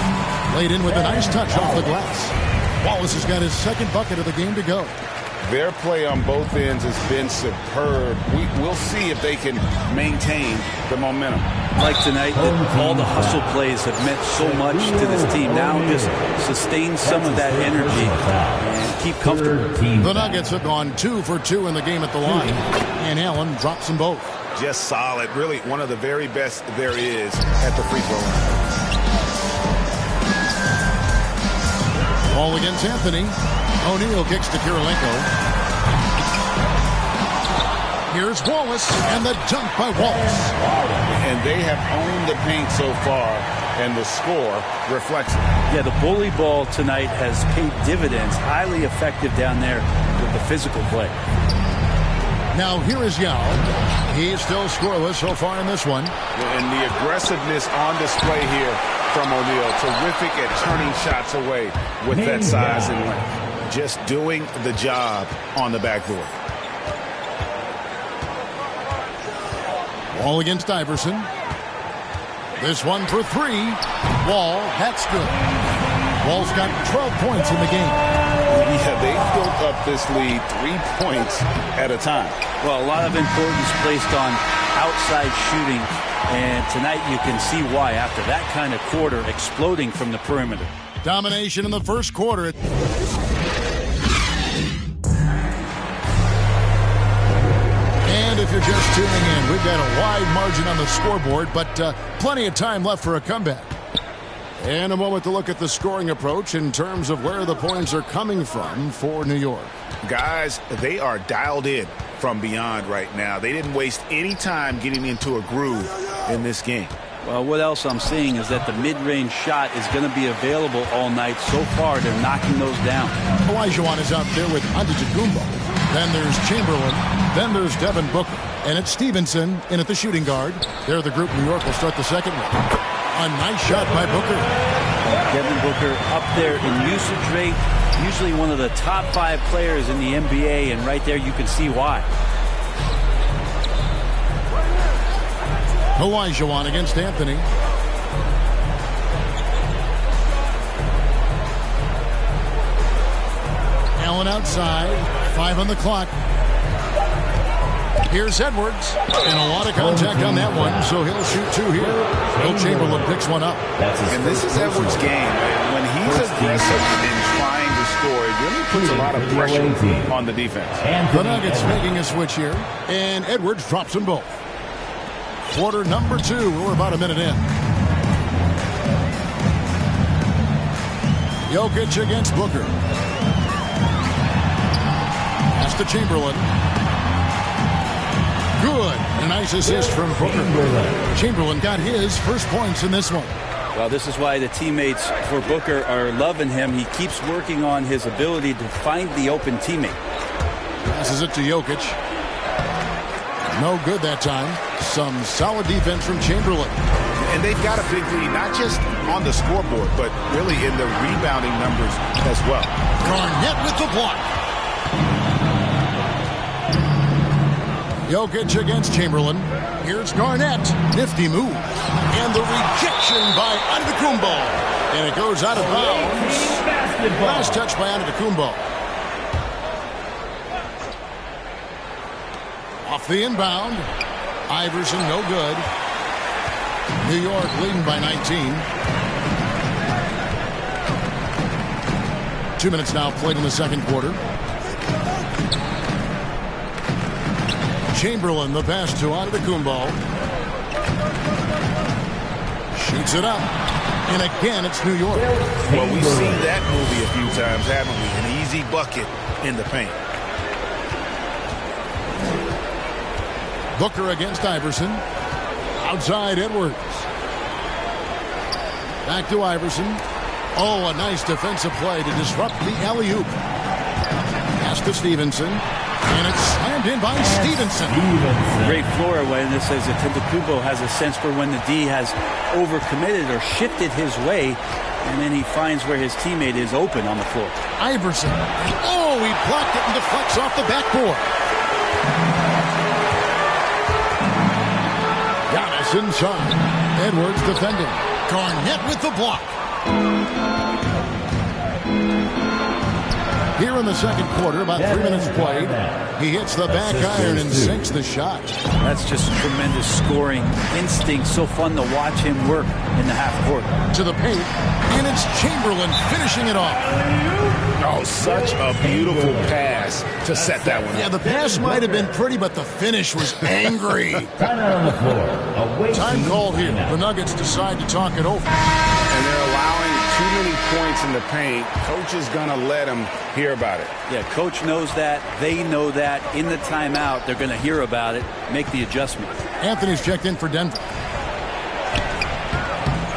Laid in with a nice touch off the glass. Wallace has got his second bucket of the game to go. Their play on both ends has been superb. We'll see if they can maintain the momentum. Like tonight, all the hustle plays have meant so much to this team. Now just sustain some of that energy and keep comfortable. The Nuggets have gone 2 for 2 in the game at the line. And Allen drops them both. Just solid. Really one of the very best there is at the free throw line. Ball against Anthony. O'Neal kicks to Kirilenko. Here's Wallace, and the dunk by Wallace. And they have owned the paint so far, and the score reflects it. Yeah, the bully ball tonight has paid dividends. Highly effective down there with the physical play. Now here is Yao. He's still scoreless so far in this one. And the aggressiveness on display here from O'Neal. Terrific at turning shots away with that size and length. Just doing the job on the backboard. Wall against Iverson. This one for three. Wall, that's good. Wall's got 12 points in the game. Yeah, they built up this lead 3 points at a time. Well, a lot of importance placed on outside shooting, and tonight you can see why after that kind of quarter exploding from the perimeter. Domination in the first quarter. And if you're just tuning in, we've got a wide margin on the scoreboard, but plenty of time left for a comeback. And a moment to look at the scoring approach in terms of where the points are coming from for New York. Guys, they are dialed in from beyond right now. They didn't waste any time getting into a groove in this game. Well, what else I'm seeing is that the mid-range shot is going to be available all night. So far, they're knocking those down. Olajuwon is out there with Antetokounmpo. Then there's Chamberlain. Then there's Devin Booker. And it's Stevenson in at the shooting guard. They're the group New York will start the second round. A nice shot by Booker. Devin Booker up there in usage rate. Usually one of the top 5 players in the NBA. And right there you can see why. Olajuwon against Anthony. Allen outside. 5 on the clock. Here's Edwards. And a lot of contact on that one, so he'll shoot 2 here. Will Chamberlain picks one up. And this is Edwards' game. When he's aggressive in trying to score, it really puts a lot of pressure on the defense. The Nuggets making a switch here. And Edwards drops them both. Quarter number 2. We're about a minute in. Jokic against Booker. That's to Chamberlain. Good. A nice assist from Booker. Chamberlain got his first points in this one. Well, this is why the teammates for Booker are loving him. He keeps working on his ability to find the open teammate. Passes it to Jokic. No good that time. Some solid defense from Chamberlain. And they've got a big lead, not just on the scoreboard, but really in the rebounding numbers as well. Garnett with the block. Jokic against Chamberlain. Here's Garnett. Nifty move. And the rejection by Antetokounmpo. And it goes out of bounds. Last touch by Antetokounmpo. Off the inbound. Iverson, no good. New York leading by 19. 2 minutes now played in the second quarter. Chamberlain, the pass to Antetokounmpo. Shoots it up. And again, it's New York. Well, we've seen that movie a few times, haven't we? An easy bucket in the paint. Booker against Iverson. Outside Edwards. Back to Iverson. Oh, a nice defensive play to disrupt the alley-oop. Pass to Stevenson. And it's slammed in by Stevenson. Great floor awareness as Antetokounmpo has a sense for when the D has overcommitted or shifted his way. And then he finds where his teammate is open on the floor. Iverson. Oh, he blocked it and deflects off the backboard. Inside. Edwards defending. Garnett with the block. Here in the second quarter, about 3 minutes played, he hits the back iron and sinks the shot. That's just tremendous scoring instinct. So fun to watch him work in the half court. To the paint, and it's Chamberlain finishing it off. Oh, such a beautiful pass to set that one up. Yeah, the pass might have been pretty, but the finish was angry. On the floor. Time called here. The Nuggets decide to talk it over. And they're allowing too many points in the paint, coach is going to let him hear about it. Yeah, coach knows that. They know that. In the timeout, they're going to hear about it, make the adjustment. Anthony's checked in for Denver.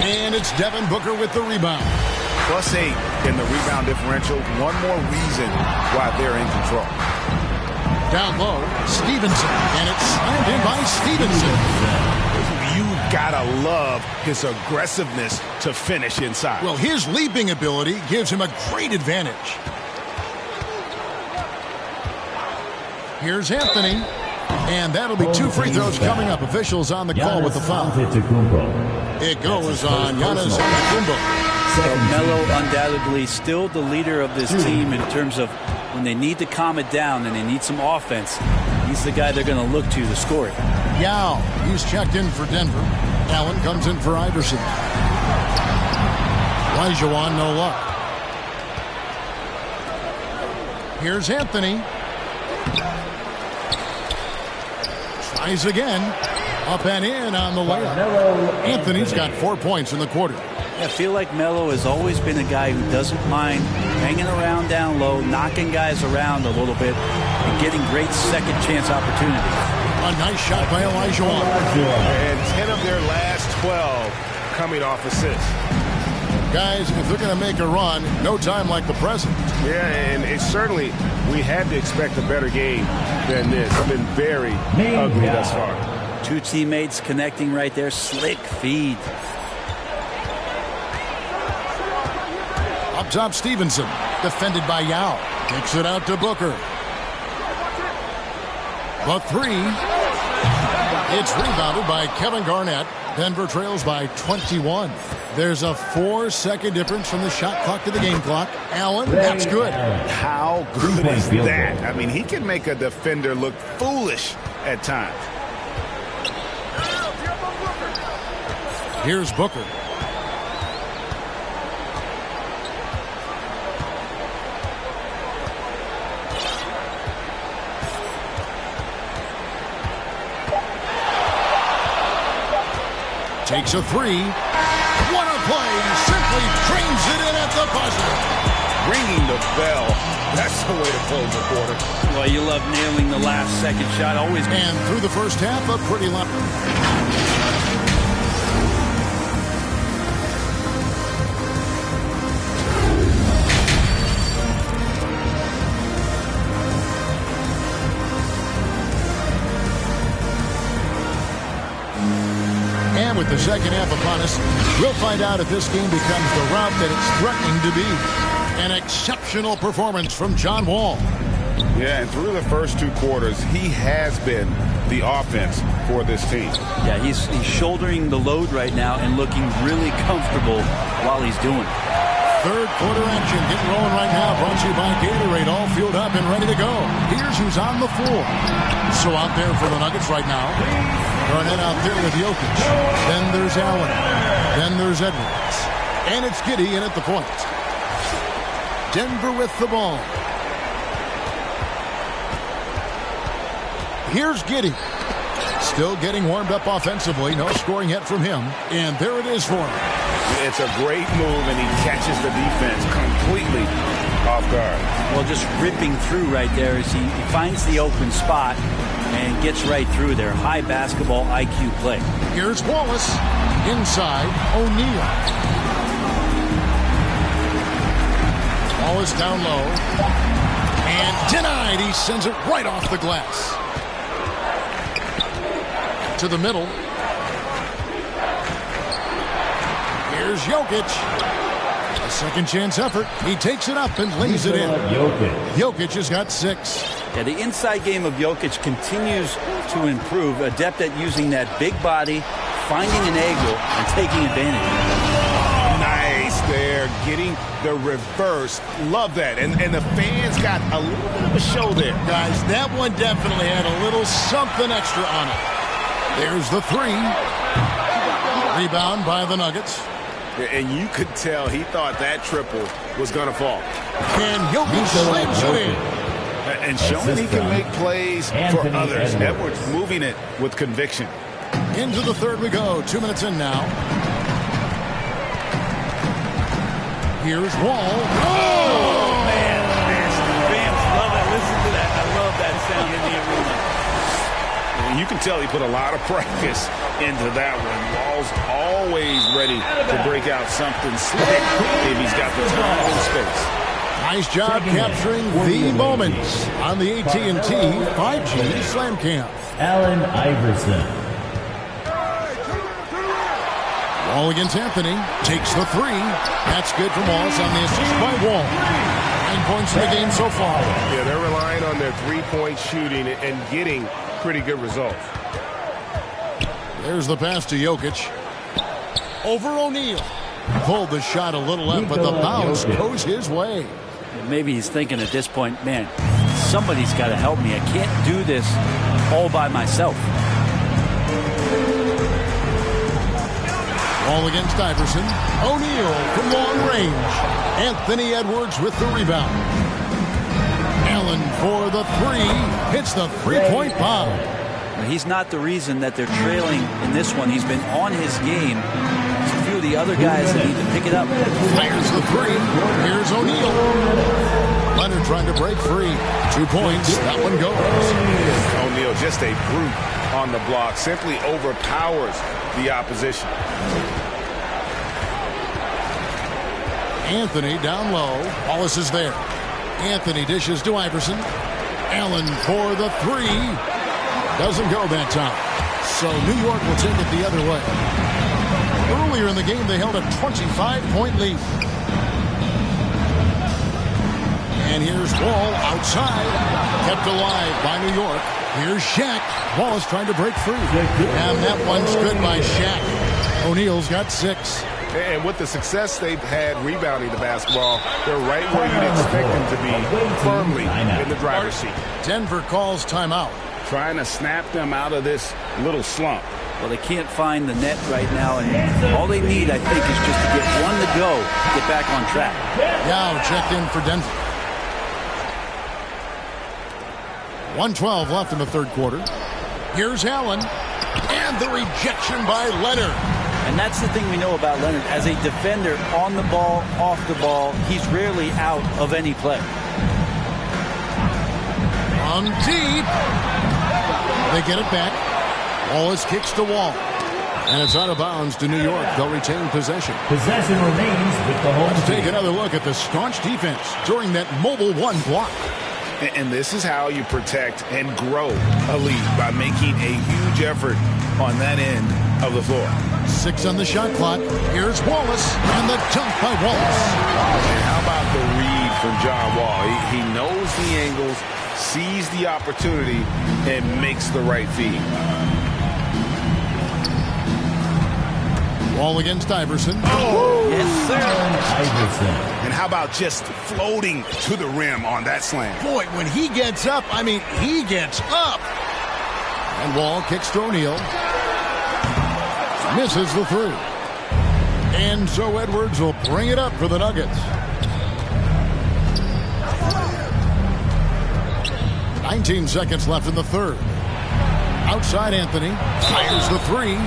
And it's Devin Booker with the rebound. +8 in the rebound differential. One more reason why they're in control. Down low, Stevenson. And it's slammed in by Stevenson. You gotta love his aggressiveness to finish inside. Well, his leaping ability gives him a great advantage. Here's Anthony. And that'll be 2 free throws coming up. Officials on the call with the foul. It goes on Giannis Antetokounmpo. So Melo undoubtedly still the leader of this team in terms of when they need to calm it down and they need some offense. He's the guy they're going to look to score it. Yao, he's checked in for Denver. Allen comes in for Iverson. Olajuwon, no luck. Here's Anthony. Tries again. Up and in on the layup. Anthony's got 4 points in the quarter. I feel like Melo has always been a guy who doesn't mind hanging around down low, knocking guys around a little bit, and getting great second chance opportunities. A nice shot by Olajuwon. And 10 of their last 12 coming off assists. Guys, if they're going to make a run, no time like the present. Yeah, and it's certainly, we had to expect a better game than this. It's been very ugly thus far. 2 teammates connecting right there. Slick feed. Up top, Stevenson. Defended by Yao. Kicks it out to Booker. The 3. It's rebounded by Kevin Garnett. Denver trails by 21. There's a 4-second difference from the shot clock to the game clock. Allen, that's good. How good is that? I mean, he can make a defender look foolish at times. Here's Booker. Takes a 3. What a play! Simply trains it in at the buzzer. Ringing the bell. That's the way to close the quarter. Well, you love nailing the last second shot. Always. And through the first half, a pretty lot. And with the second half upon us, we'll find out if this game becomes the route that it's threatening to be. An exceptional performance from John Wall. Yeah, and through the first 2 quarters, he has been the offense for this team. Yeah, he's shouldering the load right now and looking really comfortable while he's doing it. Third quarter action getting rolling right now. Brought to you by Gatorade. All fueled up and ready to go. Here's who's on the floor. So out there for the Nuggets right now. Garnett out there with Jokic. Then there's Allen. Then there's Edwards. And it's Giddey in at the point. Denver with the ball. Here's Giddey. Still getting warmed up offensively. No scoring yet from him. And there it is for him. It's a great move, and he catches the defense completely off guard. Well, just ripping through right there as he finds the open spot and gets right through there. High basketball IQ play. Here's Wallace. Inside, O'Neal. Wallace down low. And denied. He sends it right off the glass. To the middle. Here's Jokic. A second chance effort. He takes it up and lays it in. Jokic has got 6. Yeah, the inside game of Jokic continues to improve. Adept at using that big body, finding an angle, and taking advantage. Nice there. Getting the reverse. Love that. And the fans got a little bit of a show there. Guys, that one definitely had a little something extra on it. There's the 3. Rebound by the Nuggets. And you could tell he thought that triple was going to fall. And Jokic slams it in. And showing he can make plays for others. Edwards moving it with conviction. Into the third we go. 2 minutes in now. Here's Wall. Oh, man. Fans love it. Listen to that. I love that sound in the arena. You can tell he put a lot of practice into that one. Wall's always ready to break out something slick if he's got the time and space. Nice job capturing the moments on the AT&T 5G Slam Cam. Allen Iverson. Wall against Anthony. Takes the three. That's good from Wallace on the assist by Wall. 9 points in the game so far. Yeah, they're relying on their three-point shooting and getting pretty good results. There's the pass to Jokic. Over O'Neal. Pulled the shot a little left, but the bounce goes his way. Maybe he's thinking at this point, man, somebody's got to help me. I can't do this all by myself. Ball against Iverson. O'Neal from long range. Anthony Edwards with the rebound. Allen for the three. Hits the three-point bomb. He's not the reason that they're trailing in this one. He's been on his game. There's a few of the other guys that need to pick it up. Fires the three. Here's O'Neal. Leonard trying to break free. 2 points. That one goes. O'Neal just a brute on the block. Simply overpowers the opposition. Anthony down low. Wallace is there. Anthony dishes to Iverson. Allen for the three. Doesn't go that time. So New York will take it the other way. Earlier in the game, they held a 25-point lead. And here's Wall outside. Kept alive by New York. Here's Shaq. Wallace trying to break free. And that one's good by Shaq. O'Neal's got 6. And with the success they've had rebounding the basketball, they're right where you'd expect them to be, firmly in the driver's seat. Denver calls timeout. Trying to snap them out of this little slump. Well, they can't find the net right now, and all they need, I think, is just to get one to go, get back on track. Now checked in for Denver. 1:12 left in the third quarter. Here's Allen. And the rejection by Leonard. And that's the thing we know about Leonard. As a defender, on the ball, off the ball, he's rarely out of any play. On deep. They get it back. Wallace kicks to Wall. And it's out of bounds to New York. They'll retain possession. Possession remains with the home Let's team. take another look at the staunch defense during that mobile one block. And this is how you protect and grow a lead, by making a huge effort on that end of the floor. 6 on the shot clock. Here's Wallace, and the dunk by Wallace. And how about the read from John Wall? He knows the angles, sees the opportunity, and makes the right feed. Wall against Iverson. Oh, yes, sir. Iverson. And how about just floating to the rim on that slam? Boy, when he gets up, I mean, he gets up. And Wall kicks to O'Neal. Misses the three. And so Edwards will bring it up for the Nuggets. 19 seconds left in the third. Outside Anthony. Fires the three.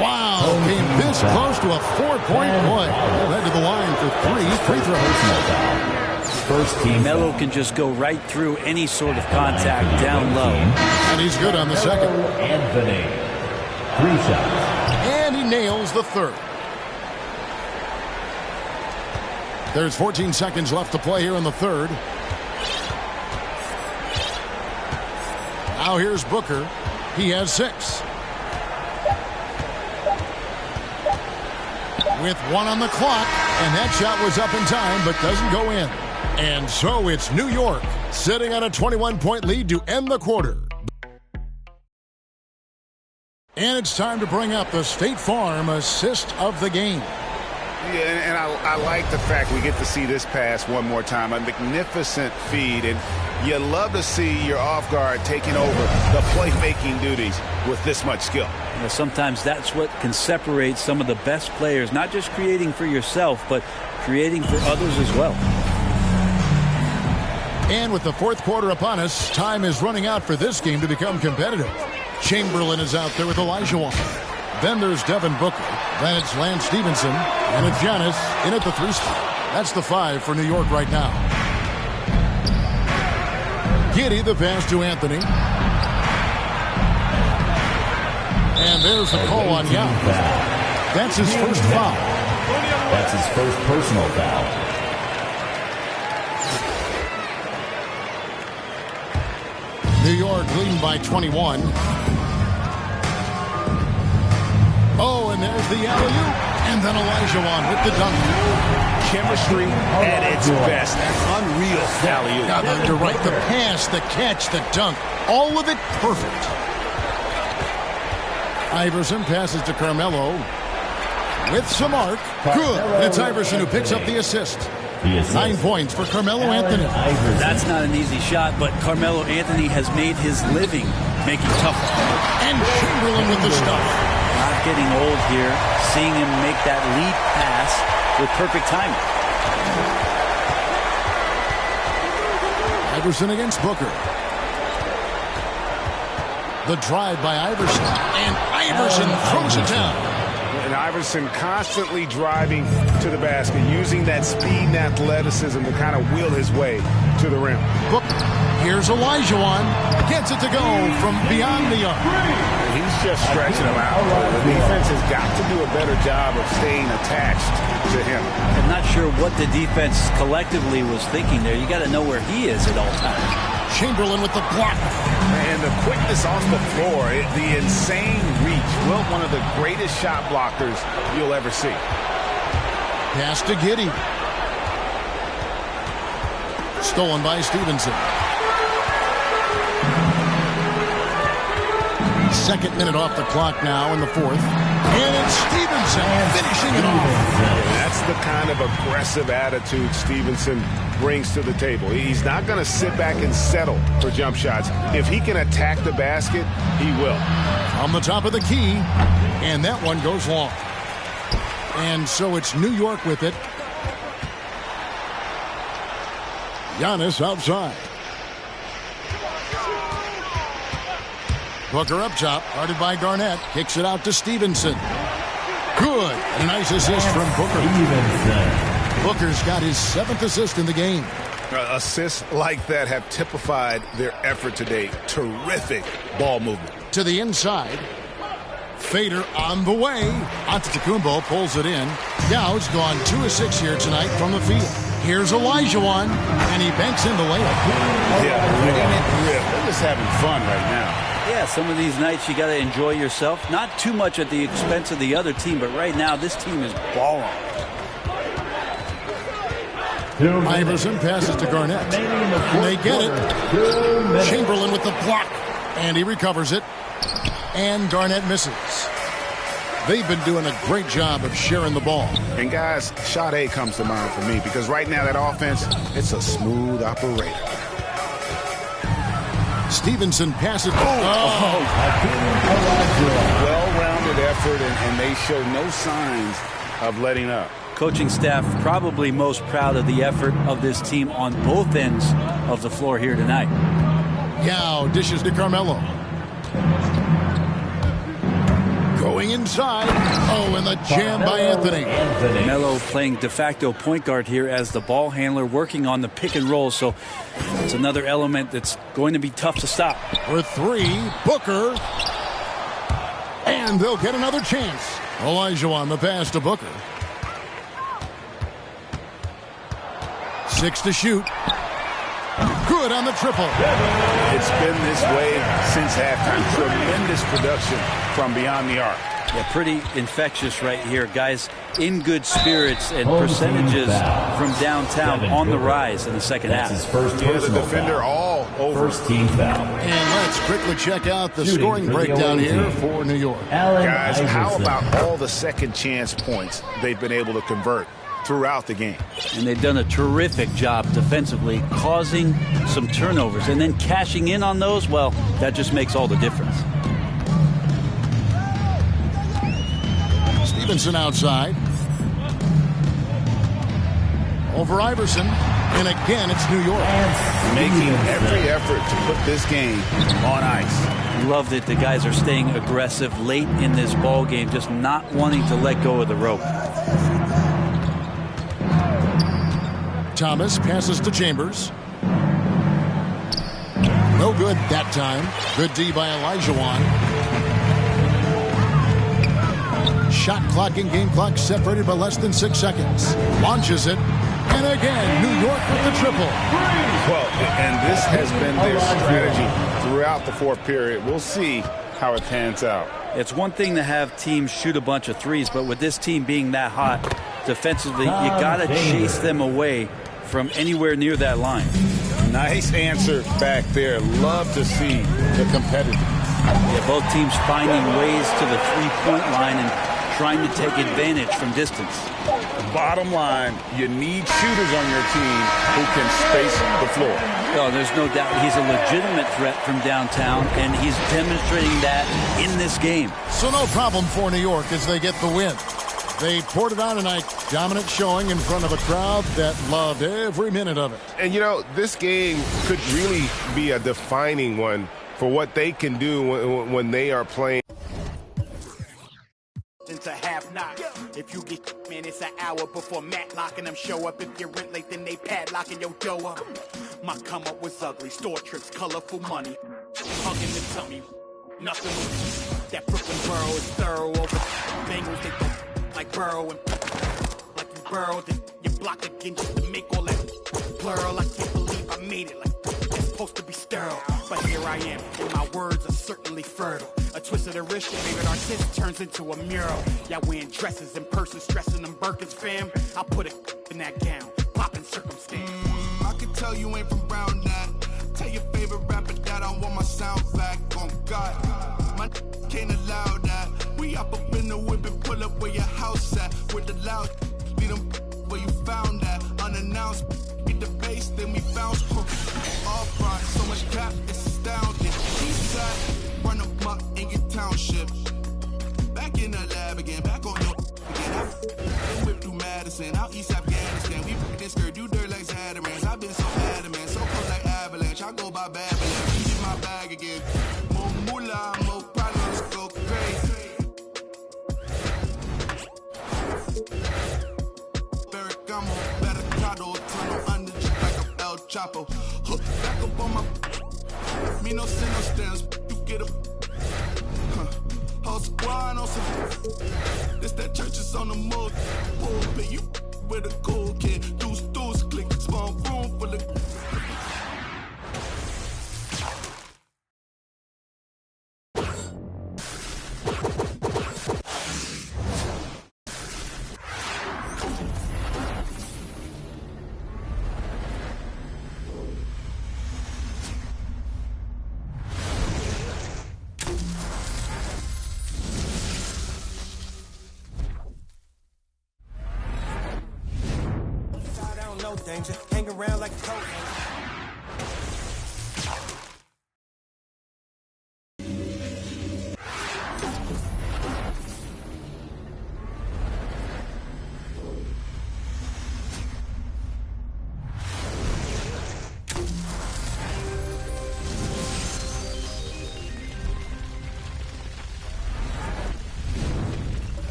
Wow. Came this close to a 4-point play. He'll head to the line for 3 free throws. First team. Melo can just go right through any sort of contact down low. And he's good on the second. Anthony. 3 shots. And he nails the third. There's 14 seconds left to play here in the third. Now here's Booker. He has 6. With 1 on the clock, and that shot was up in time, but doesn't go in. And so it's New York sitting on a 21-point lead to end the quarter. And it's time to bring up the State Farm assist of the game. Yeah, and I like the fact we get to see this pass one more time. A magnificent feed, and you love to see your off guard taking over the playmaking duties with this much skill. You know, sometimes that's what can separate some of the best players, not just creating for yourself, but creating for others as well. And with the fourth quarter upon us, time is running out for this game to become competitive. Chamberlain is out there with Olajuwon. Then there's Devin Booker. Then it's Lance Stevenson. And it's Giannis in at the 3 spot. That's the 5 for New York right now. Giddey, the pass to Anthony. And there's the call on Yao. That's his first foul. That's his first personal foul. New York leading by 21. Oh, and there's the alley-oop. And then Olajuwon with the dunk. Chemistry at its best. Unreal alley-oop. Yeah, you're right. The pass, the catch, the dunk. All of it perfect. Iverson passes to Carmelo. With some arc. Good. And it's Iverson who picks up the assist. 9 points for Carmelo Anthony. That's not an easy shot, but Carmelo Anthony has made his living making tough. And Chamberlain with the stuff. Not getting old here. Seeing him make that lead pass with perfect timing. Iverson against Booker. The drive by Iverson. And Iverson throws it down. And Iverson constantly driving to the basket, using that speed and athleticism to kind of wheel his way to the rim. Here's Olajuwon. Gets it to go from beyond the arc. He's just stretching him out. The defense has got to do a better job of staying attached to him. I'm not sure what the defense collectively was thinking there. You got to know where he is at all times. Chamberlain with the block. And the quickness on the floor, the insane reach. Well, one of the greatest shot blockers you'll ever see. Pass to Giddey. Stolen by Stevenson. Second minute off the clock now in the fourth. And it's Stevenson finishing it off. That's the kind of aggressive attitude Stevenson brings to the table. He's not going to sit back and settle for jump shots. If he can attack the basket, he will. On the top of the key, and that one goes long. And so it's New York with it. Giannis outside. Booker up top, guarded by Garnett. Kicks it out to Stevenson. Good. A nice assist from Booker. Booker's got his 7th assist in the game. Assists like that have typified their effort today. Terrific ball movement. To the inside. Fader on the way. Antetokounmpo pulls it in. Yau's gone 2 of 6 here tonight from the field. Here's Olajuwon, and he banks in the layup. Yeah, letting it rip. They're just having fun right now. Yeah, some of these nights you got to enjoy yourself. Not too much at the expense of the other team, but right now this team is balling. Iverson passes to Garnett. And they get it. Chamberlain with the block. And he recovers it. And Garnett misses. They've been doing a great job of sharing the ball. And guys, shot A comes to mind for me because right now that offense, it's a smooth operator. Stevenson passes. Well-rounded effort, and they show no signs of letting up. Coaching staff probably most proud of the effort of this team on both ends of the floor here tonight. Yao dishes to Carmelo. Going inside. Oh, and the jam by Anthony. Melo playing de facto point guard here as the ball handler, working on the pick and roll. So it's another element that's going to be tough to stop. For 3, Booker. And they'll get another chance. Olajuwon the pass to Booker. 6 to shoot. Good on the triple. It's been this way since halftime. Tremendous production from beyond the arc. Yeah, pretty infectious right here. Guys in good spirits and percentages from downtown on the rise in the second half. That's his first the defender foul. all over. First team foul. And let's quickly check out the scoring breakdown here for New York. Guys, how about all the second chance points they've been able to convert throughout the game? And they've done a terrific job defensively, causing some turnovers and then cashing in on those. Well, that just makes all the difference. Stevenson outside. Over Iverson. And again, it's New York. Making every effort to put this game on ice. Love that the guys are staying aggressive late in this ball game, just not wanting to let go of the rope. Thomas passes to Chambers. No good that time. Good D by Elijah. Shot clock and game clock separated by less than 6 seconds. Launches it. And again, New York with the triple. Well, and this has been their strategy throughout the fourth period. We'll see how it pans out. It's one thing to have teams shoot a bunch of threes, but with this team being that hot defensively, you got to chase them away from anywhere near that line. Nice answer back there. Love to see the competitiveness. Yeah, both teams finding ways to the three-point line and trying to take advantage from distance. Bottom line, you need shooters on your team who can space the floor. Oh, there's no doubt he's a legitimate threat from downtown, and he's demonstrating that in this game. So no problem for New York as they get the win. They poured it on tonight, dominant showing in front of a crowd that loved every minute of it. And, you know, this game could really be a defining one for what they can do when they are playing. Into half knock. If you get man, it's an hour before Matlock and them show up. If you're rent late, then they padlocking your dough up. My come up was ugly. Store trips, colorful money. Hugging the tummy. Nothing was that Brooklyn borough is thorough over Bengals. They go like Burrow and like you burrowed and you blocked again just to make all that blur. I can't believe I made it. Like it's supposed to be sterile, but here I am, and my words are certainly fertile. A twist of the wrist, your favorite artist turns into a mural. Y'all wearing dresses in person, stressing them Birkins, fam. I put a in that gown, popping circumstance. I can tell you ain't from Brown that. Tell your favorite rapper that I want my sound back. On God, my can't allow that. We up in the whip and pull up where your house at. With the loud, beat them where you found that. Unannounced, get the bass, then we bounce. All front, so much cap, it's astounding. East side, run them up in your township. Back in the lab again, back on your again. I whip through Madison, out East Afghanistan. We this skirt, do dirt like Zatarans. I've been so adamant, so cold like avalanche. I go by Babylon, get my bag again. More moolah, more problems, go crazy. Ferragamo, Barricado, tunnel under like a El Chapo. Hook back up on my. Me no send no stamps, you get a. Whole squad on some. This that church is on the move. Pulpit, you with a cool kid. Deuce, click, small room full of. Danger, hang around like a coat.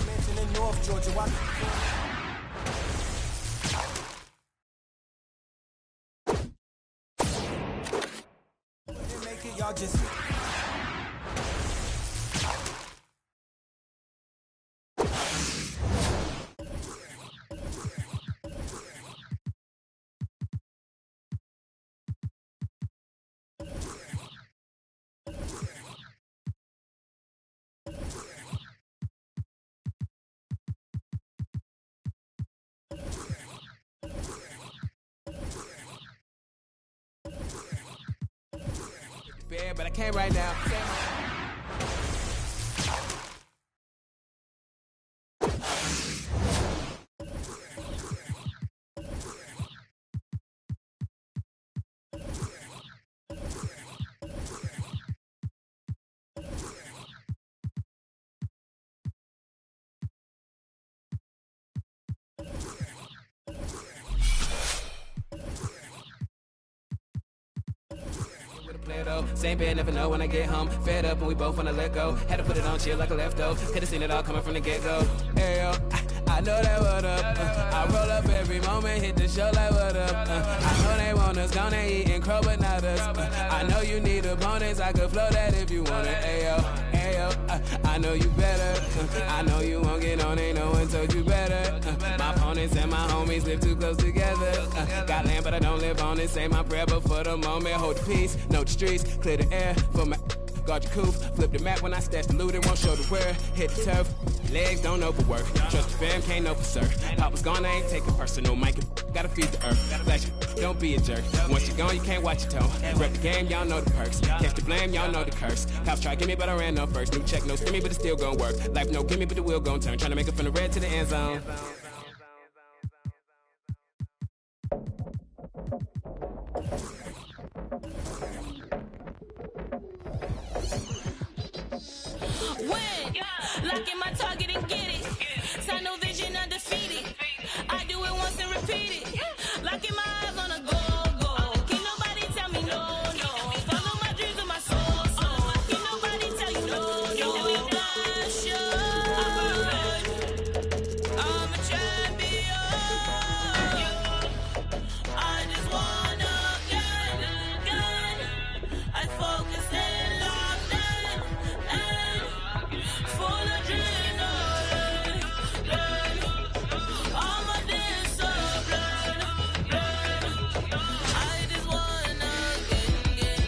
Mansion in North Georgia, why? Y'all just bad, but I can't right now. Same bed, never know when I get home. Fed up and we both wanna let go. Had to put it on chill like a leftover. Could've seen it all coming from the get-go. Hey, yo, I know that what up. I roll up every every moment hit the show like what up. I know they want us gone and eating crow, but not us. I know you need opponents, I could flow that if you want it. Ayo, ayo, I know you better. I know you won't get on, ain't no one told you better. My opponents and my homies live too close together. Got land, but I don't live on it. Say my prayer, but for the moment, hold the peace. Know the streets, clear the air for my. Guard your coupe, flip the map when I stash the loot and won't show the where. Hit the turf, legs don't overwork. Trust your fam, can't know for certain. Papa's gone, I ain't taking personal. Mike, gotta feed the earth. Flash, don't be a jerk. Once you're gone, you can't watch your tone. Rep the game, y'all know the perks. Catch the blame, y'all know the curse. Cops try to get me, but I ran up first. New check, no stimmy, but it's still gonna work. Life no gimme, but the wheel gon' turn. Trying to make it from the red to the end zone. Lock in my target and get it. Tunnel vision undefeated. I do it once and repeat it. Locking my eyes on a go. Can't nobody tell me no. Follow my dreams and my soul. Can't nobody tell you no. I'm a champion. I just wanna get. I focus and locked in. Full of adrenaline. I'm a dancer. I just wanna get.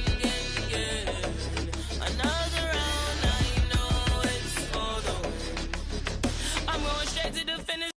Another round, I know it's for the win. I'm going straight to the finish.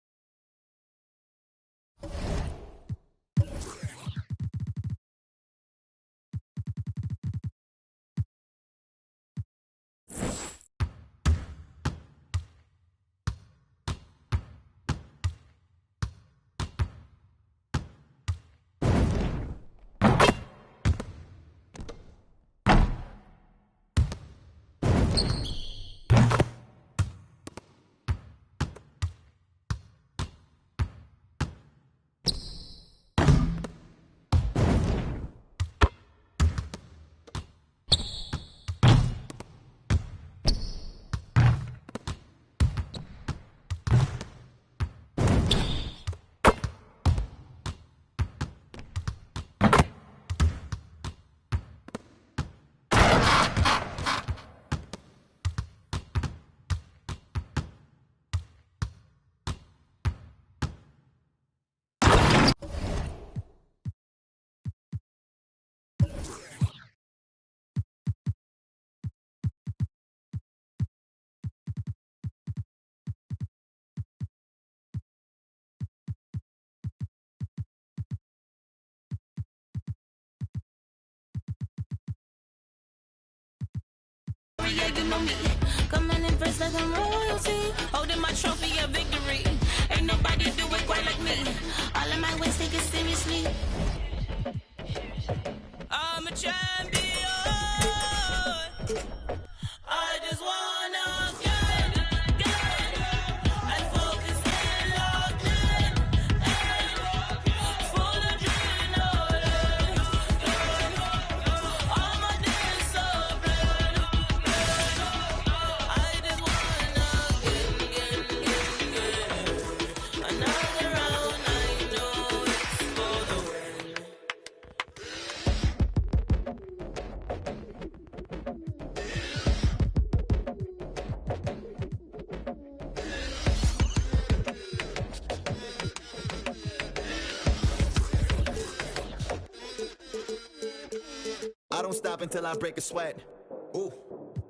Yeah, you know me. Coming in first like I'm royalty. Holding my trophy of victory. Ain't nobody do it quite like me. All of my wins take it seriously. I'm a champion. I just wanna get. I focus and locked in. Full of adrenaline. I'm a dancer. I just wanna get. Another round, I know it's for the win. I don't stop until I break a sweat. Ooh,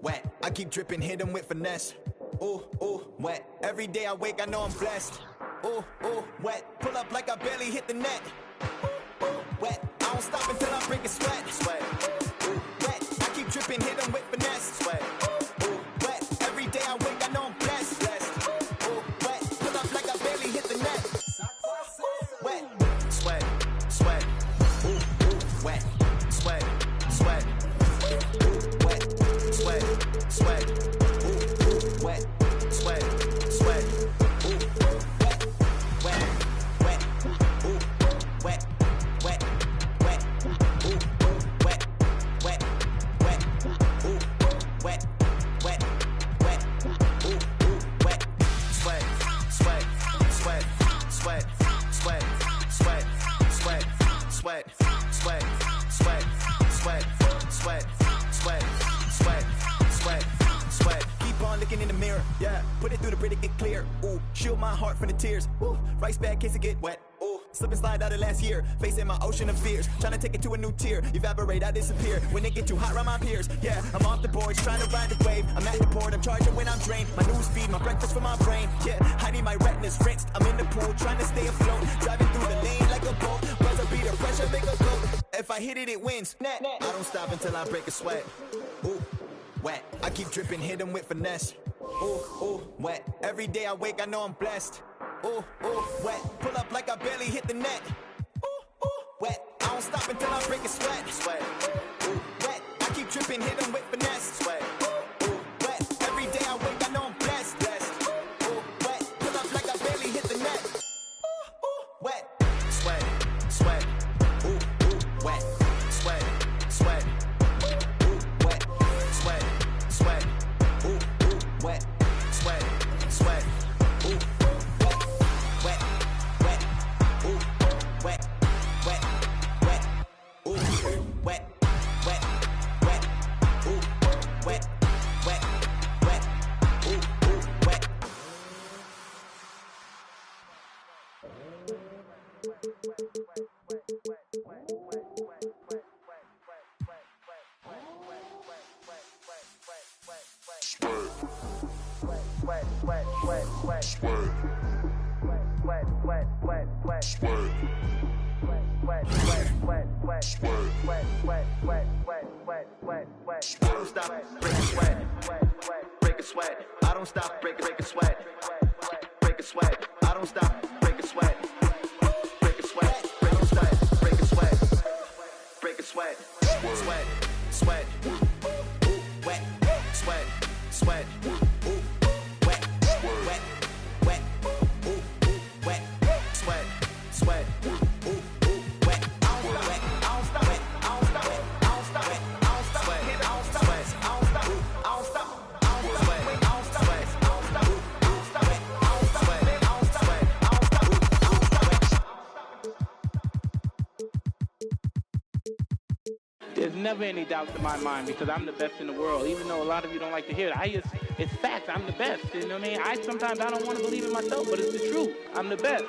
wet. I keep dripping, hit 'em with finesse. Ooh, wet. Every day I wake, I know I'm blessed. Ooh, wet. Pull up like I barely hit the net. Ooh, wet. I don't stop until I break a sweat. Sweat. Ooh, wet. I keep dripping, hit 'em with finesse. Sweat. Ooh, wet. Every day I wake, I know I'm blessed. Ooh, wet. Pull up like I barely hit the net. Wet. Sweat. Sweat. Ooh, wet. Sweat. Sweat. Ooh, wet. Sweat. Sweat. Ooh, wet. Sweat. Sweat. Ooh, wet. Wet. Wet. Ooh, wet. Wet. Wet. Ooh, wet. Wet. Wet. Ooh, wet. Wet. Wet. Ooh, wet. Sweat. Sweat. Sweat. Sweat. Sweat. looking in the mirror, yeah. Put it through the Brita, get clear. Ooh, shield my heart from the tears. Ooh, rice bag case it get wet. Ooh, slip and slide out of last year. Facing my ocean of fears. Trying to take it to a new tier. Evaporate, I disappear. When it get too hot around my peers. Yeah, I'm off the boards, trying to ride the wave. I'm at the port, I'm charging when I'm drained. My news feed, my breakfast for my brain. Yeah, hiding my retinas rinsed. I'm in the pool, trying to stay afloat. Driving through the lane like a boat. Buzzer beater, pressure make a go. If I hit it, it wins. I don't stop until I break a sweat. Ooh, wet. I keep dripping, hit 'em with finesse. Ooh, ooh, wet. Every day I wake, I know I'm blessed. Ooh, ooh, wet. Pull up like I barely hit the net. Ooh, ooh, wet. I don't stop until I break a sweat. Sweat. Ooh, wet. I keep dripping, hit 'em with finesse. Sweat. Ooh, wet. Every day I wake, I know I'm blessed. Blessed. Ooh, wet. Pull up like I barely hit the net. Ooh, ooh, wet. Sweat. Sweat. Ooh, ooh, wet. Sweat. Sweat. Ooh, wet. Sweat. Sweat. Ooh, ooh, wet. Sweat. Sweat. Ooh, wet. Wet. Wet. Ooh, wet. Wet. Wet. Ooh, wet. Wet. Wet. Ooh, wet. Wet. Wet. Ooh, wet. Don't stop, break a sweat, break a sweat. I don't stop, break a sweat, break a sweat. I don't stop, break a sweat, break a sweat, break a sweat, break a sweat, break a sweat, sweat, sweat, ooh, wet, sweat, sweat, ooh, wet, wet, wet, ooh, wet, sweat, sweat, ooh, wet. I don't stop it, I don't stop it, I don't stop it, I don't stop it, I don't stop it, I don't stop it, I don't stop it, I don't stop it, I don't stop it, I don't stop it, I don't stop it, I don't stop it, I don't stop it, I don't stop it, I don't stop it. There's never any doubt in my mind because I'm the best in the world. Even though a lot of you don't like to hear it, it's facts. I'm the best. You know what I mean? Sometimes I don't want to believe it myself, but it's the truth. I'm the best.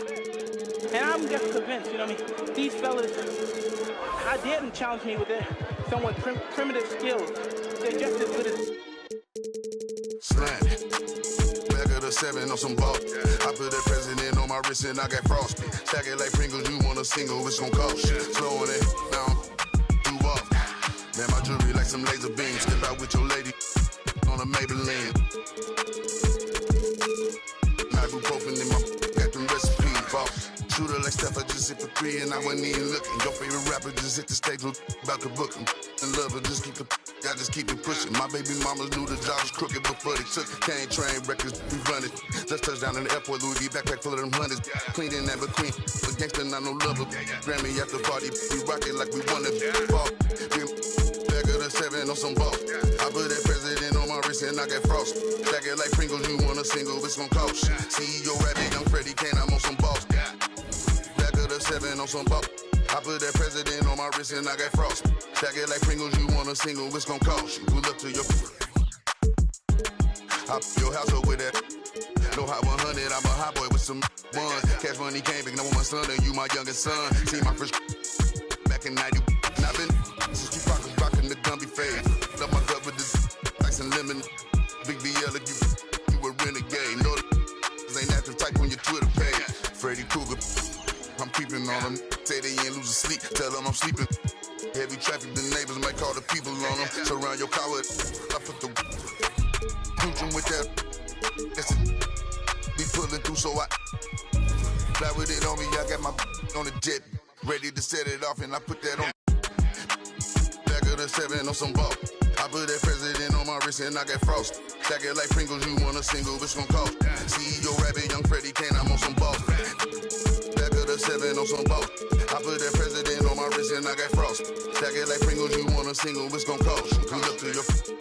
And I'm just convinced, you know what I mean? These fellas, how dare them challenge me with their somewhat primitive skills? They're just as good as... Slant. Back of the 7 on some ball. I put the president on my wrist and I got frostbite. Stack it like Pringles, you want a single, it's gon' cost you. Slowing it down, do off. Man, my jewelry like some laser beams. Step out with your lady on a Maybelline. Ibuprofen in my got them recipes, boss. Shooter like Steph, I just hit for 3 and I wasn't even looking. Your favorite rapper just hit the stage, about to book him. And love her, just keep I just keep it pushing. My baby mamas knew the job was crooked before they took it. Can't train records, we run it. Just touched down in the airport, Louis V backpack full of them hundreds. Clean in that queen, but gangsta not no lover. Grammy after party, we rock it like we wanna fall. Back of the 7 on some ball. I put that president on my wrist and I got frost. Stack it like Pringles, you want a single, it's gon' cost. CEO Rabbit, young Freddie Kane, I'm on some balls. Back of the 7 on some ball. I put that president on my wrist and I got frost. Stack it like Pringles, you want a single, it's gon' cost you. Pull up to your... Hop your house up with that. No hot 100, I'm a hot boy with some buns. Cash money came back, now with my son and you my youngest son. See my first back in 90. And I've been since you rockin' the Gumby phase. Love my gut with this ice and lemon. Big BL if you a renegade. No, ain't active type on your Twitter page. Freddy Krueger, I'm creeping on them. Say they ain't losing sleep, tell them I'm sleeping. Heavy traffic, the neighbors might call the people on them. Surround your car with, I put the junction with that. That's it. Be pulling through, so I fly with it on me. I got my on the jet, ready to set it off, and I put that on. Back of the 7 on some ball. I put that president on my wrist and I got frost. Stack it like Pringles, you want a single, it's gon' cost. CEO Rabbit, young Freddie Kane, I'm on some ball. Back of the 7 on some ball. I put that president on my wrist and I got frost. Stack it like Pringles, you want a single, it's gon' cost. Pull up to your...